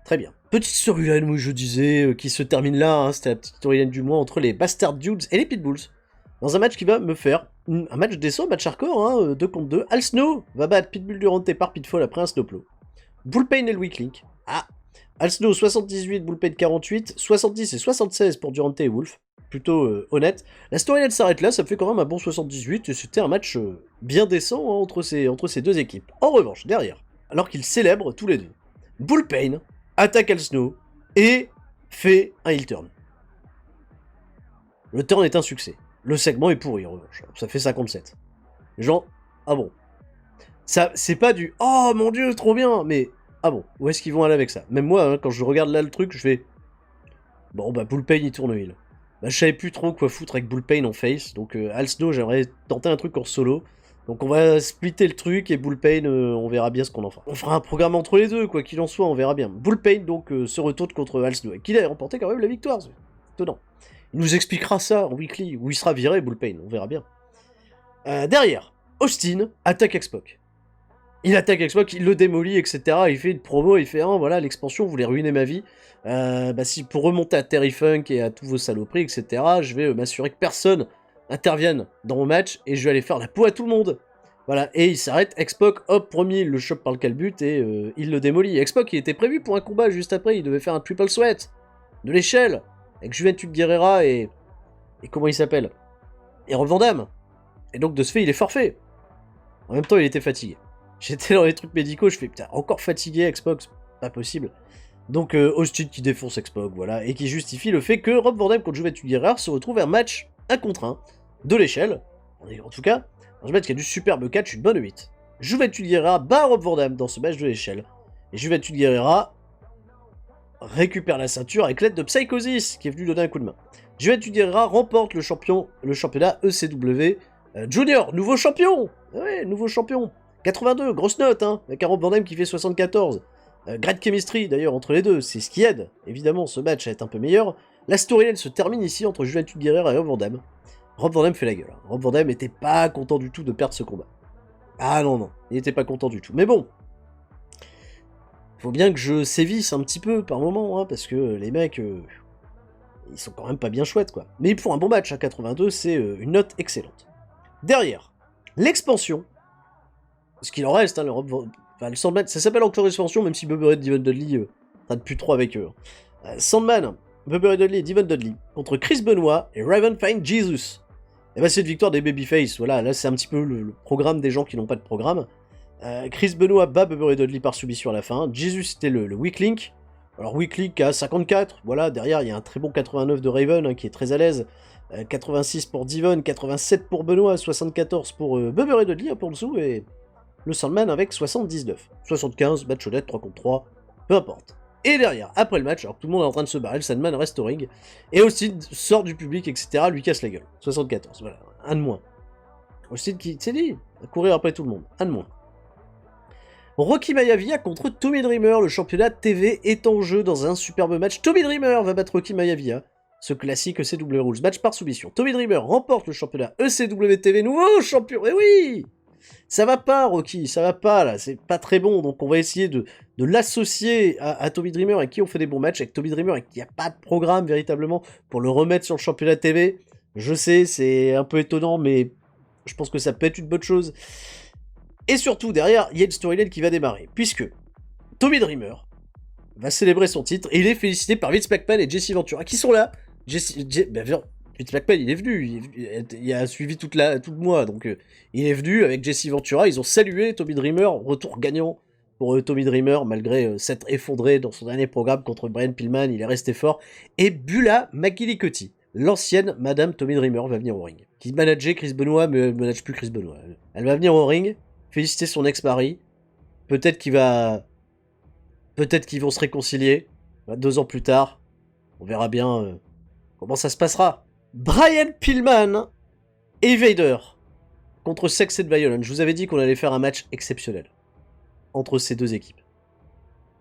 Très bien. Petite storyline, oui, je disais, qui se termine là, c'était la petite storyline du mois entre les Bastard Dudes et les Pitbulls. Dans un match qui va me faire un match décent, match hardcore, 2 contre 2. Al Snow va battre Pitbull Durante par Pitfall après un snowplow. Bullpain et le weak link. Ah, Al Snow 78, Bullpain 48, 70 et 76 pour Durante et Wolf. Plutôt honnête. La storyline s'arrête là, ça me fait quand même un bon 78 et c'était un match bien décent entre ces deux équipes. En revanche, derrière, alors qu'ils célèbrent tous les deux, Bullpain attaque Al Snow et fait un heel turn. Le turn est un succès. Le segment est pourri en revanche, ça fait 57. Les gens, ah bon. Ça, c'est pas du oh mon dieu, trop bien, mais ah bon, où est-ce qu'ils vont aller avec ça? Même moi, quand je regarde là le truc, je fais bon bah Bullpain il tourne heel. Bah, je savais plus trop quoi foutre avec Bullpain en face, donc Al Snow, j'aimerais tenter un truc en solo. Donc on va splitter le truc, et Bullpain, on verra bien ce qu'on en fera. On fera un programme entre les deux, quoi qu'il en soit, on verra bien. Bullpain, donc, se retourne contre Al Snow, et qu'il a remporté quand même la victoire, c'est étonnant. Il nous expliquera ça en weekly, où il sera viré, Bullpain, on verra bien. Derrière, Austin attaque X-Pac. Il attaque X-Pac, il le démolit, etc. Il fait une promo, il fait « Ah, voilà, l'expansion, vous voulez ruiner ma vie. Bah si, pour remonter à Terry Funk et à tous vos saloperies, etc., je vais m'assurer que personne intervienne dans mon match, et je vais aller faire la peau à tout le monde. » Voilà, et il s'arrête, X-Pac, hop, premier, il le chope par le calbut, et il le démolit. X-Pac, il était prévu pour un combat juste après, il devait faire un triple sweat de l'échelle, avec Juventud Guerrera et comment il s'appelle, et Rob Van Dam. Et donc, de ce fait, il est forfait. En même temps, il était fatigué. J'étais dans les trucs médicaux, je fais putain, encore fatigué, Xbox, pas possible. Donc Austin qui défonce Xbox, voilà, et qui justifie le fait que Rob Van Dam contre Juventud Guerrera se retrouve un match 1 contre 1 de l'échelle. En tout cas, dans ce match qui a du superbe catch, une bonne 8. Juventud Guerrera bat Rob Van Dam dans ce match de l'échelle. Et Juventud Guerrera récupère la ceinture avec l'aide de Psychosis, qui est venu donner un coup de main. Juventud Guerrera remporte le championnat ECW Junior, nouveau champion. Ouais, nouveau champion. 82, grosse note, hein, avec un Rob Van Dam qui fait 74. Great chemistry, d'ailleurs, entre les deux, c'est ce qui aide, évidemment, ce match à être un peu meilleur. La storyline se termine ici entre Juventud Guerrera et Rob Van Dam. Rob Van Dam fait la gueule. Rob Van Dam était pas content du tout de perdre ce combat. Ah non, non, il était pas content du tout. Mais bon, faut bien que je sévisse un petit peu par moment, hein, parce que les mecs, ils sont quand même pas bien chouettes, quoi. Mais pour un bon match à 82, c'est une note excellente. Derrière, l'expansion. Ce qu'il en reste, hein, le Sandman, ça s'appelle encore expansion, même si Bubba Ray et Devon Dudley traînent plus trop avec eux. Sandman, Bubba Ray Dudley et Devon Dudley contre Chris Benoit et Raven Fiend Jesus. Et bah c'est une victoire des Babyface, voilà, là c'est un petit peu le programme des gens qui n'ont pas de programme. Chris Benoit bat Bubba Ray Dudley par soumission à la fin. Jesus c'était le weak link. Alors weak link à 54, voilà, derrière il y a un très bon 89 de Raven, hein, qui est très à l'aise. 86 pour Devon, 87 pour Benoit, 74 pour Bubba Ray Dudley, pour dessous, et le Sandman avec 79. 75, match honnête, 3 contre 3, peu importe. Et derrière, après le match, alors que tout le monde est en train de se barrer, le Sandman reste au ring, et Austin sort du public, etc., lui casse la gueule. 74, voilà, un de moins. Austin qui s'est dit, courir après tout le monde, un de moins. Rocky Maivia contre Tommy Dreamer, le championnat TV est en jeu dans un superbe match. Tommy Dreamer va battre Rocky Maivia, ce classique ECW Rules, match par soumission. Tommy Dreamer remporte le championnat ECW TV, nouveau champion, et oui! Ça va pas, Rocky, ça va pas, là, c'est pas très bon, donc on va essayer de l'associer à Tommy Dreamer, avec qui on fait des bons matchs, avec Tommy Dreamer, et qu'il n'y a pas de programme, véritablement, pour le remettre sur le championnat TV. Je sais, c'est un peu étonnant, mais je pense que ça peut être une bonne chose. Et surtout, derrière, il y a une storyline qui va démarrer, puisque Tommy Dreamer va célébrer son titre, et il est félicité par Vince McMahon et Jesse Ventura, qui sont là. Vince McMahon, il est venu, il a suivi tout le mois, donc il est venu avec Jesse Ventura, ils ont salué Tommy Dreamer, retour gagnant pour Tommy Dreamer, malgré s'être effondré dans son dernier programme contre Brian Pillman, il est resté fort, et Bula McGillicuddy, l'ancienne Madame Tommy Dreamer, va venir au ring, qui manageait Chris Benoit, mais manage plus Chris Benoit. Elle va venir au ring, féliciter son ex-mari, peut-être qu'ils vont se réconcilier, 2 ans plus tard, on verra bien comment ça se passera. Brian Pillman et Vader contre Sex and Violence. Je vous avais dit qu'on allait faire un match exceptionnel entre ces deux équipes.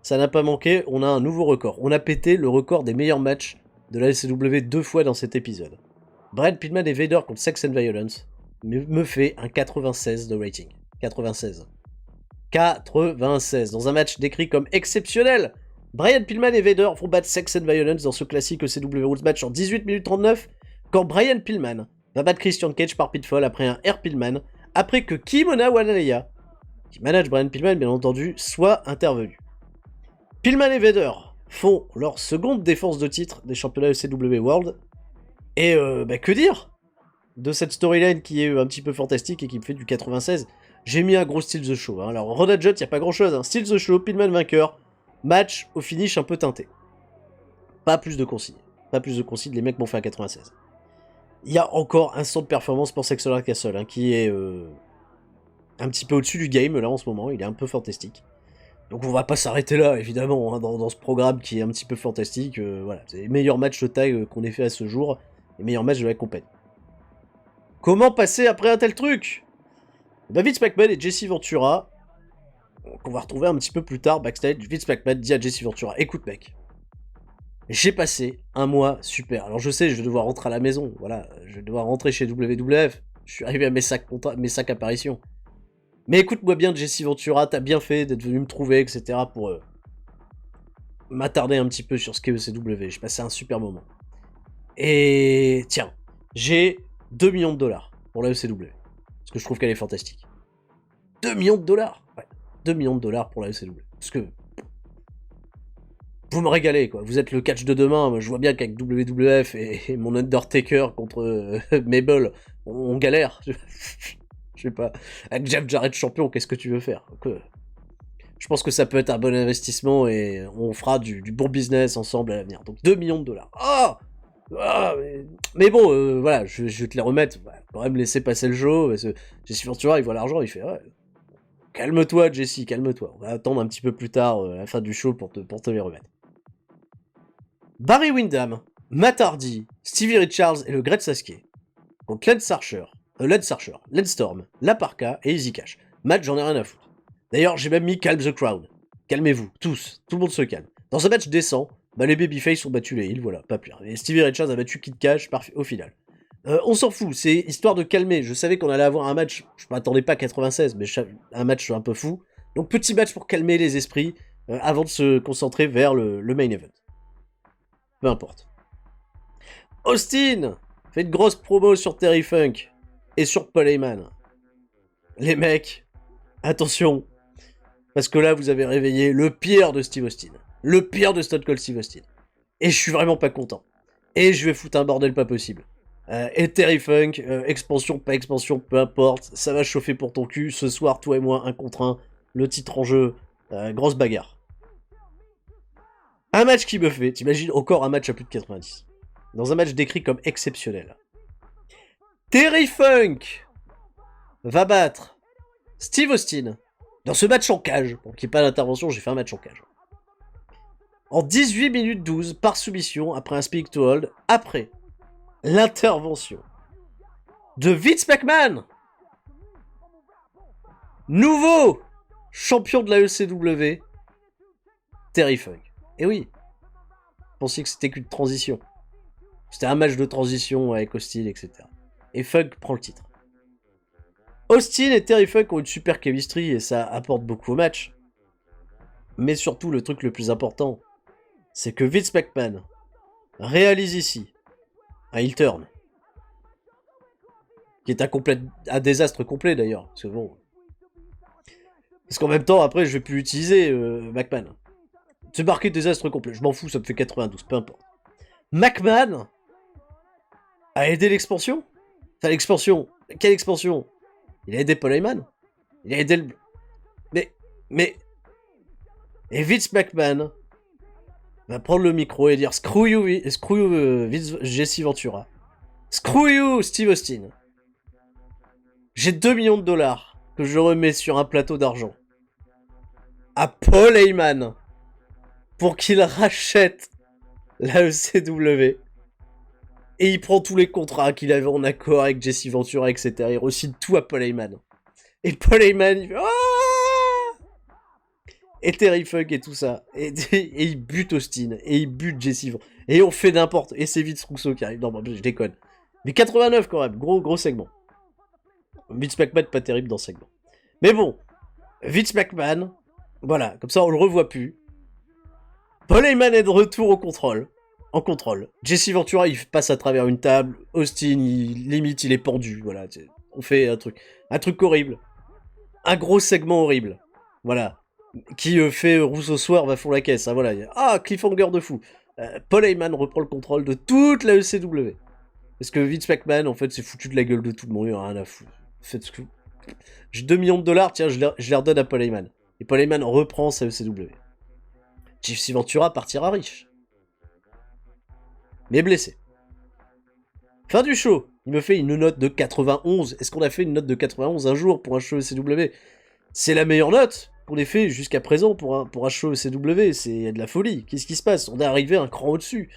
Ça n'a pas manqué, on a un nouveau record. On a pété le record des meilleurs matchs de la LCW 2 fois dans cet épisode. Brian Pillman et Vader contre Sex and Violence me fait un 96 de rating. 96. 96 dans un match décrit comme exceptionnel. Brian Pillman et Vader vont battre Sex and Violence dans ce classique ECW Rules match en 18 minutes 39, quand Brian Pillman va battre Christian Cage par pinfall après un Air Pillman, après que Kimona Wanaleya, qui manage Brian Pillman bien entendu, soit intervenu. Pillman et Vader font leur seconde défense de titre des championnats ECW World, et que dire de cette storyline qui est un petit peu fantastique et qui me fait du 96. J'ai mis un gros Steal the Show, hein. Alors Roda Jot, y a pas grand chose, hein. Steal the Show, Pillman vainqueur, match au finish un peu teinté. Pas plus de consignes. Pas plus de consignes, les mecs m'ont fait un 96. Il y a encore un son de performance pour Sexual Castle, hein, qui est un petit peu au-dessus du game là en ce moment, il est un peu fantastique. Donc on va pas s'arrêter là, évidemment, hein, dans ce programme qui est un petit peu fantastique. Voilà, c'est les meilleurs matchs de tag qu'on ait fait à ce jour. les meilleurs matchs de la compagnie. Comment passer après un tel truc? Bah, Vince McMahon et Jesse Ventura, qu'on va retrouver un petit peu plus tard backstage, Vince McMahon dit à Jesse Ventura, écoute mec, j'ai passé un mois super. Alors je sais, je vais devoir rentrer à la maison, voilà, je vais devoir rentrer chez WWF, je suis arrivé à mes 5 apparitions. Mais écoute-moi bien, Jesse Ventura, t'as bien fait d'être venu me trouver, etc. pour m'attarder un petit peu sur ce qu'est ECW. J'ai passé un super moment. Et tiens, j'ai 2 millions de dollars pour la ECW. Parce que je trouve qu'elle est fantastique. 2 millions de dollars. Ouais, 2 millions de dollars pour la ECW. Parce que vous me régalez, quoi. Vous êtes le catch de demain. Je vois bien qu'avec WWF et mon Undertaker contre Mabel, on galère. Je sais pas. Avec Jeff Jarrett champion, qu'est-ce que tu veux faire? Je pense que ça peut être un bon investissement et on fera du bon business ensemble à l'avenir. Donc 2 millions de dollars. Mais bon, voilà, je vais te les remettre. Voilà, quand même laisser passer le show. Parce que Jesse Ventura, il voit l'argent, il fait ouais. Calme-toi, Jesse, calme-toi. On va attendre un petit peu plus tard, à la fin du show, pour te les remettre. Barry Windham, Matt Hardy, Stevie Richards et le Great Sasuke contre Lance Archer, Lance Storm, La Parka et Easy Cash. Match, j'en ai rien à foutre. D'ailleurs, j'ai même mis Calm the Crowd. Calmez-vous, tous, tout le monde se calme. Dans un match décent, bah les Babyface ont battu les Heels, voilà, pas pire. Et Stevie Richards a battu Kid Cash, parfait, au final. On s'en fout, c'est histoire de calmer. Je savais qu'on allait avoir un match, je m'attendais pas à 96, mais un match un peu fou. Donc petit match pour calmer les esprits, avant de se concentrer vers le main event. Peu importe. Austin fait une grosse promo sur Terry Funk et sur Paul Heyman. Les mecs, attention, parce que là vous avez réveillé le pire de Steve Austin. Le pire de Stone Cold Steve Austin. Et je suis vraiment pas content. Et je vais foutre un bordel pas possible. Et Terry Funk, expansion, pas expansion, peu importe, ça va chauffer pour ton cul. Ce soir, toi et moi, 1 contre 1, le titre en jeu, grosse bagarre. Un match qui me fait, t'imagines encore un match à plus de 90. Dans un match décrit comme exceptionnel. Terry Funk va battre Steve Austin dans ce match en cage. Pour qu'il n'y ait pas d'intervention, j'ai fait un match en cage. En 18 minutes 12 par soumission après un speak to hold, après l'intervention de Vince McMahon, nouveau champion de la ECW, Terry Funk. Et oui, je pensais que c'était qu'une transition. C'était un match de transition avec Austin, etc. Et Funk prend le titre. Austin et Terry Funk ont une super chemistry et ça apporte beaucoup au match. Mais surtout, le truc le plus important, c'est que Vince McMahon réalise ici un heel turn. Qui est un désastre complet d'ailleurs. Parce que bon. Parce qu'en même temps, après, je vais plus utiliser McMahon. C'est marqué désastre complet. Je m'en fous, ça me fait 92, peu importe. McMahon a aidé l'expansion. Enfin, l'expansion. Quelle expansion? Il a aidé Paul Heyman. Il a aidé le... Mais... Et Vince McMahon va prendre le micro et dire screw you Jesse Ventura. Screw you Steve Austin. J'ai 2 millions de dollars que je remets sur un plateau d'argent à Paul Heyman pour qu'il rachète la ECW. Et il prend tous les contrats qu'il avait en accord avec Jesse Ventura, etc. Il re-signe tout à Paul Heyman. Et Paul Heyman, il fait et Terry Funk et tout ça. Et il bute Austin. Et il bute Jesse Ventura. Et on fait n'importe. Et c'est Vince Russo qui arrive. Non, je déconne. Mais 89 quand même. Gros segment. Vince McMahon pas terrible dans ce segment. Mais bon. Vince McMahon. Voilà. Comme ça, on le revoit plus. Paul Heyman est de retour au contrôle. En contrôle. Jesse Ventura, il passe à travers une table. Austin, limite, il est pendu. Voilà. On fait un truc horrible. Un gros segment horrible. Voilà. Qui fait Rousseau Soir va fond la caisse. Hein, voilà. Cliffhanger de fou. Paul Heyman reprend le contrôle de toute la ECW. Parce que Vince McMahon, en fait, s'est foutu de la gueule de tout le monde. Il n'y a rien à foutre. Faites ce que... J'ai 2 millions de dollars, tiens, je les redonne à Paul Heyman. Et Paul Heyman reprend sa ECW. Jesse Ventura partira riche. Mais blessé. Fin du show. Il me fait une note de 91. Est-ce qu'on a fait une note de 91 un jour pour un show ECW? C'est la meilleure note qu'on ait fait jusqu'à présent pour un show ECW. C'est de la folie. Qu'est-ce qui se passe? On est arrivé un cran au-dessus.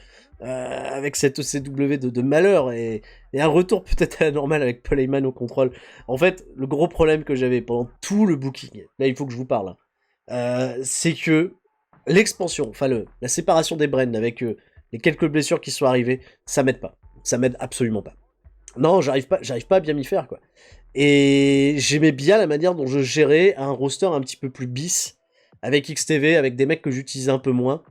avec cette ECW de malheur, et un retour peut-être à la normale avec Paul Heyman au contrôle. En fait, le gros problème que j'avais pendant tout le booking, là il faut que je vous parle, c'est que l'expansion, enfin la séparation des brands avec les quelques blessures qui sont arrivées, ça m'aide pas. Ça m'aide absolument pas. Non, j'arrive pas à bien m'y faire, quoi. Et j'aimais bien la manière dont je gérais un roster un petit peu plus bis, avec XTV, avec des mecs que j'utilisais un peu moins,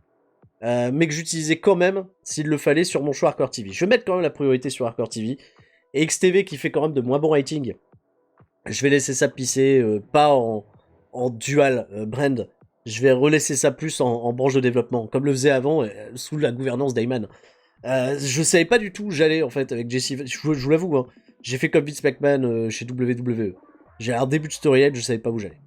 mais que j'utilisais quand même, s'il le fallait, sur mon choix Hardcore TV. Je vais mettre quand même la priorité sur Hardcore TV, et XTV qui fait quand même de moins bons ratings, je vais laisser ça pisser, pas en dual brand, je vais relaisser ça plus en branche de développement, comme le faisait avant, sous la gouvernance d'Heyman. Je savais pas du tout où j'allais en fait avec Jesse. Je vous l'avoue, hein. J'ai fait comme Vince McMahon chez WWE. J'ai un début de storyline, je savais pas où j'allais.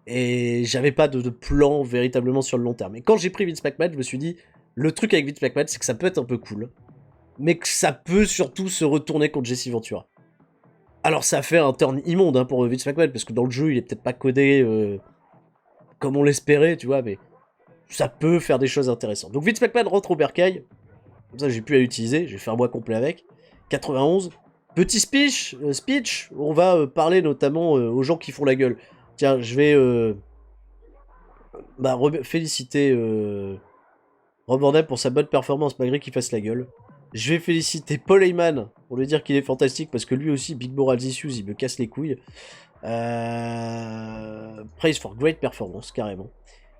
Et j'avais pas de plan véritablement sur le long terme. Et quand j'ai pris Vince McMahon, je me suis dit, le truc avec Vince McMahon, c'est que ça peut être un peu cool, mais que ça peut surtout se retourner contre Jesse Ventura. Alors ça a fait un turn immonde hein, pour Vince McMahon, parce que dans le jeu, il est peut-être pas codé comme on l'espérait, tu vois, mais ça peut faire des choses intéressantes. Donc Vince McMahon rentre au bercail. Comme ça, j'ai pu l'utiliser. J'ai fait un mois complet avec. 91. Petit speech. On va parler notamment aux gens qui font la gueule. Tiens, je vais féliciter Rob Van Dam pour sa bonne performance malgré qu'il fasse la gueule. Je vais féliciter Paul Heyman pour lui dire qu'il est fantastique parce que lui aussi, Big Moral Issues, il me casse les couilles. Praise for great performance, carrément.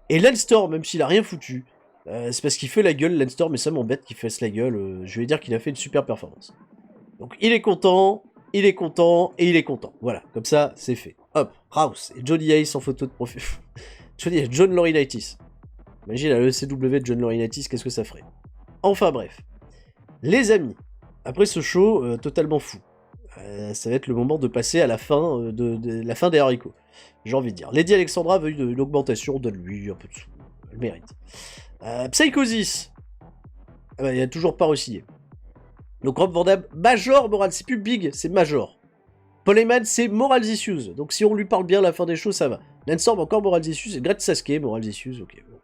Et Lance Storm, même s'il a rien foutu, c'est parce qu'il fait la gueule, Lance Storm, mais ça m'embête qu'il fasse la gueule. Je vais dire qu'il a fait une super performance. Donc il est content, et il est content. Voilà, comme ça, c'est fait. Hop, Rouse et Johnny Ace en photo de profil. John Laurinaitis. Imagine à l'ECW de John Laurinaitis, qu'est-ce que ça ferait? Enfin bref. Les amis, après ce show totalement fou, ça va être le moment de passer à la fin la fin des haricots. J'ai envie de dire. Lady Alexandra veut une augmentation, donne-lui un peu de sous. Elle mérite. Psychosis. Ah bah, il a toujours pas re-signé. Donc Rob Van Dam, Major Moral, c'est plus Big, c'est Major. Paul Heyman, c'est Moral Issues. Donc si on lui parle bien à la fin des shows, ça va. Lance Storm, encore Moral Issues. Et Great Sasuke, Moral Issues, ok. Bon.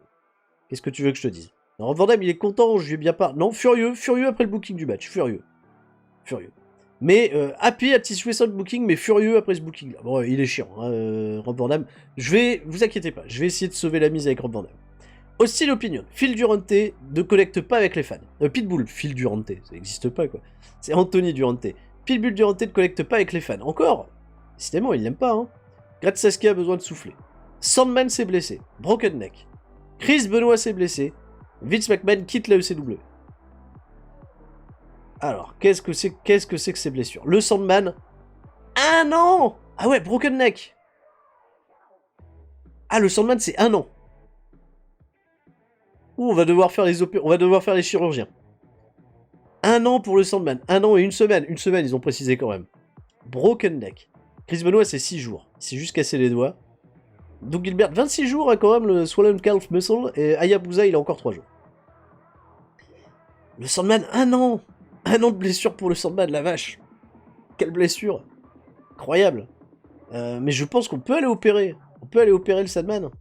Qu'est-ce que tu veux que je te dise? Non, Rob Van Dam, il est content, je lui ai bien pas... Non, furieux après le booking du match, furieux. Mais happy à petit Suicide booking, mais furieux après ce booking là. Bon, il est chiant, hein, Rob Van Dam. Vous inquiétez pas, je vais essayer de sauver la mise avec Rob Van Dam. Hostile Opinion, Phil Durante ne connecte pas avec les fans. Pitbull, Phil Durante, ça n'existe pas quoi. C'est Anthony Durante. Pitbull Durante ne connecte pas avec les fans. Encore, décidément, il l'aime pas, hein. Great Sasuke a besoin de souffler. Sandman s'est blessé. Broken Neck. Chris Benoit s'est blessé. Vince McMahon quitte la ECW. Alors, qu'est-ce que c'est que ces blessures? Le Sandman, 1 an. Ah ouais, Broken Neck. Ah, le Sandman, c'est 1 an. Ouh, on va devoir faire les chirurgiens. 1 an pour le Sandman. 1 an et 1 semaine. 1 semaine, ils ont précisé quand même. Broken Neck. Chris Benoit, c'est 6 jours. Il s'est juste cassé les doigts. Doug Gilbert, 26 jours, hein, quand même, le Swollen Calf Muscle. Et Hayabusa, il a encore 3 jours. Le Sandman, 1 an. 1 an de blessure pour le Sandman, la vache. Quelle blessure. Incroyable. Mais je pense qu'on peut aller opérer. On peut aller opérer le Sandman.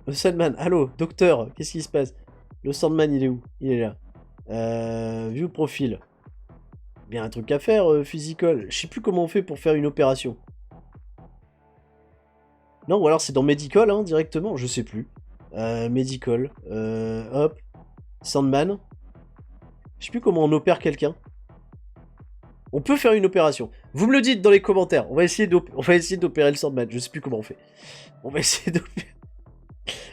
Le Sandman, allô, docteur, qu'est-ce qui se passe? Le Sandman, il est où? Il est là. View profil. Bien un truc à faire, physical. Je sais plus comment on fait pour faire une opération. Non, ou alors c'est dans Medical, hein, directement, je sais plus. Medical. Hop. Sandman. Je sais plus comment on opère quelqu'un. On peut faire une opération. Vous me le dites dans les commentaires. On va essayer d'opérer le Sandman. Je sais plus comment on fait. On va essayer d'opérer.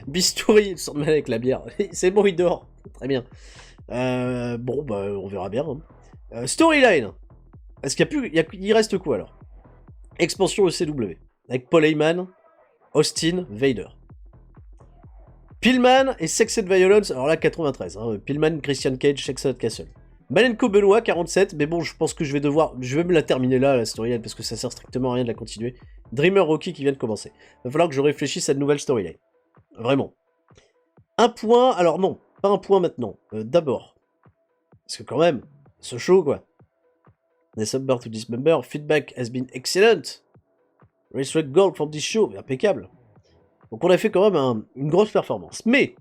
Bistouri, le Sandman avec la bière. C'est bon, il dort. Très bien. Bon, bah, on verra bien. Hein. Storyline. Est-ce qu'il y a plus... Il reste quoi, alors? Expansion ECW. Avec Paul Heyman, Austin, Vader. Pillman et Sex and Violence. Alors là, 93. Hein. Pillman, Christian Cage, Sex and Castle. Malenko Benoit, 47. Mais bon, je pense que je vais me la terminer là, la storyline, parce que ça sert strictement à rien de la continuer. Dreamer Rocky qui vient de commencer. Va falloir que je réfléchisse à une nouvelle storyline. Vraiment. Un point, alors non, pas un point maintenant. D'abord, parce que quand même, ce show quoi. December to Dismember, feedback has been excellent. Respect gold from this show, impeccable. Donc on a fait quand même une grosse performance. Mais,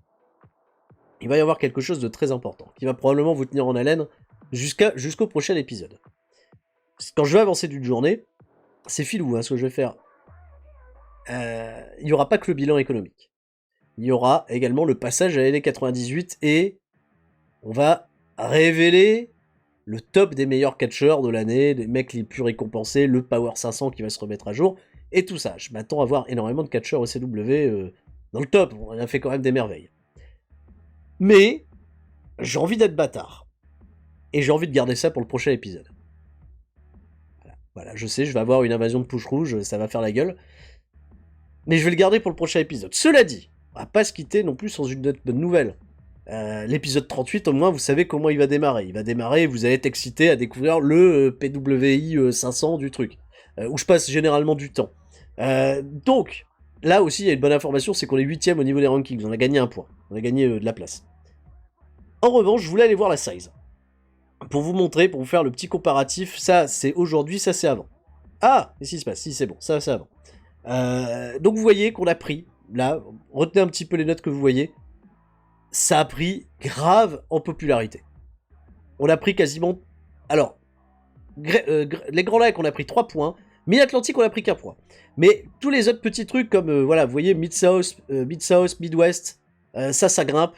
il va y avoir quelque chose de très important, qui va probablement vous tenir en haleine jusqu'au prochain épisode. Quand je vais avancer d'une journée, c'est filou, ce que je vais faire. Il n'y aura pas que le bilan économique. Il y aura également le passage à l'année 98 et on va révéler le top des meilleurs catcheurs de l'année, des mecs les plus récompensés, le Power 500 qui va se remettre à jour, et tout ça. Je m'attends à voir énormément de catcheurs au CW dans le top, on a fait quand même des merveilles. Mais, j'ai envie d'être bâtard. Et j'ai envie de garder ça pour le prochain épisode. Voilà, je sais, je vais avoir une invasion de push rouge, ça va faire la gueule. Mais je vais le garder pour le prochain épisode. Cela dit, on va pas se quitter non plus sans une autre bonne nouvelle. L'épisode 38, au moins, vous savez comment il va démarrer. Il va démarrer et vous allez être excité à découvrir le PWI 500 du truc. Où je passe généralement du temps. Donc, là aussi, il y a une bonne information, c'est qu'on est 8ème au niveau des rankings. On a gagné un point. On a gagné de la place. En revanche, je voulais aller voir la size. Pour vous montrer, pour vous faire le petit comparatif. Ça, c'est aujourd'hui, ça, c'est avant. Ah, qu'est-ce qui se passe? Si, c'est bon, ça, c'est avant. Donc, vous voyez qu'on a pris, là, retenez un petit peu les notes que vous voyez. Ça a pris grave en popularité. On a pris quasiment... Alors, les Grands Lacs, on a pris 3 points. Mid-Atlantique, on a pris qu'un point. Mais tous les autres petits trucs comme, voilà, vous voyez, Mid-South, Mid-West, ça grimpe.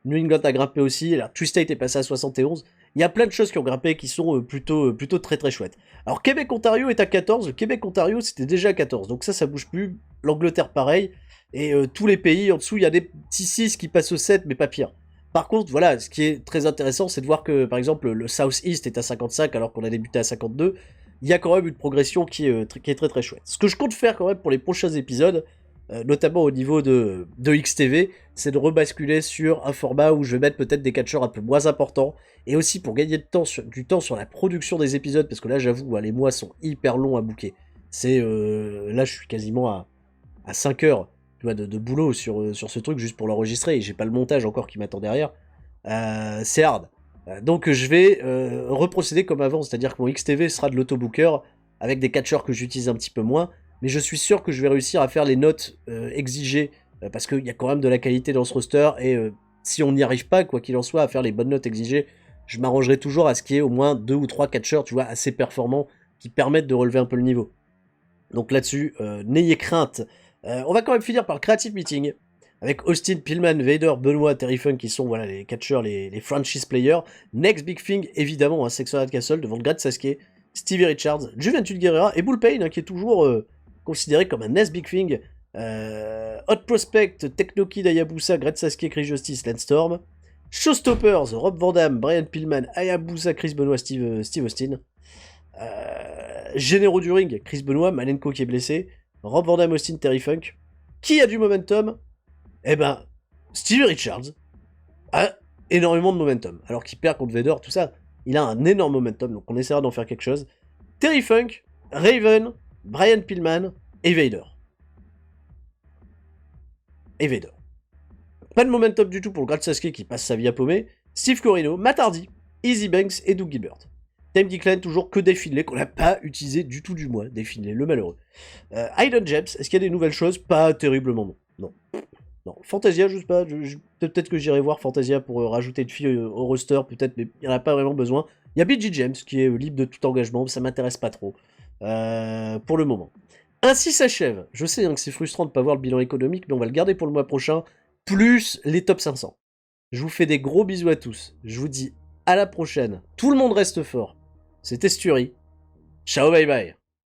New England a grimpé aussi. Alors, Tri-State est passé à 71. Il y a plein de choses qui ont grimpé qui sont plutôt très très chouettes. Alors, Québec-Ontario est à 14. Le Québec-Ontario, c'était déjà à 14. Donc ça bouge plus. L'Angleterre, pareil. Et tous les pays en dessous, il y a des petits 6 qui passent au 7, mais pas pire. Par contre, voilà, ce qui est très intéressant, c'est de voir que, par exemple, le South-East est à 55 alors qu'on a débuté à 52. Il y a quand même une progression qui est très très chouette. Ce que je compte faire quand même pour les prochains épisodes, notamment au niveau de XTV, c'est de rebasculer sur un format où je vais mettre peut-être des catcheurs un peu moins importants, et aussi pour gagner du temps sur la production des épisodes, parce que là, j'avoue, les mois sont hyper longs à booker. Là, je suis quasiment à 5 heures de boulot sur ce truc juste pour l'enregistrer, et j'ai pas le montage encore qui m'attend derrière. C'est hard. Donc je vais reprocéder comme avant, c'est-à-dire que mon XTV sera de l'autobooker avec des catcheurs que j'utilise un petit peu moins, mais je suis sûr que je vais réussir à faire les notes exigées, parce qu'il y a quand même de la qualité dans ce roster, et si on n'y arrive pas, quoi qu'il en soit, à faire les bonnes notes exigées, je m'arrangerai toujours à ce qu'il y ait au moins 2 ou 3 catcheurs, tu vois, assez performants, qui permettent de relever un peu le niveau. Donc là-dessus, n'ayez crainte. On va quand même finir par le Creative Meeting, avec Austin, Pillman, Vader, Benoit, Terry Funk qui sont voilà, les catcheurs, les franchise players. Next Big Thing, évidemment, Sexton Castle devant le Great Sasuke, Stevie Richards, Juventud Guerrera et Bull Payne, qui est toujours considéré comme un Next Big Thing. Hot Prospect, Technoki, Hayabusa, Great Sasuke, Chris Justice, Landstorm. Showstoppers, Rob Van Dam, Brian Pillman, Hayabusa, Chris Benoit, Steve Austin. Généraux du ring, Chris Benoit, Malenko qui est blessé, Rob Van Dam, Austin, Terry Funk. Qui a du momentum? Eh ben, Stevie Richards a énormément de momentum. Alors qu'il perd contre Vader, tout ça, il a un énorme momentum, donc on essaiera d'en faire quelque chose. Terry Funk, Raven, Brian Pillman et Vader. Pas de momentum du tout pour le Great Sasuke qui passe sa vie à paumer. Steve Corino, Matt Hardy, Easy Banks et Doug Gilbert. Time Declan, toujours que Dave Finlay, qu'on n'a pas utilisé du tout du mois. Dave Finlay, le malheureux. Hayden James, est-ce qu'il y a des nouvelles choses? Pas terriblement, non. Non. Fantasia, je sais pas. Peut-être que j'irai voir Fantasia pour rajouter une fille au roster, peut-être, mais il n'y en a pas vraiment besoin. Il y a BG James qui est libre de tout engagement, ça m'intéresse pas trop. Pour le moment. Ainsi s'achève. Je sais que c'est frustrant de ne pas voir le bilan économique, mais on va le garder pour le mois prochain, plus les top 500. Je vous fais des gros bisous à tous. Je vous dis à la prochaine. Tout le monde reste fort. C'était Sturi. Ciao, bye bye.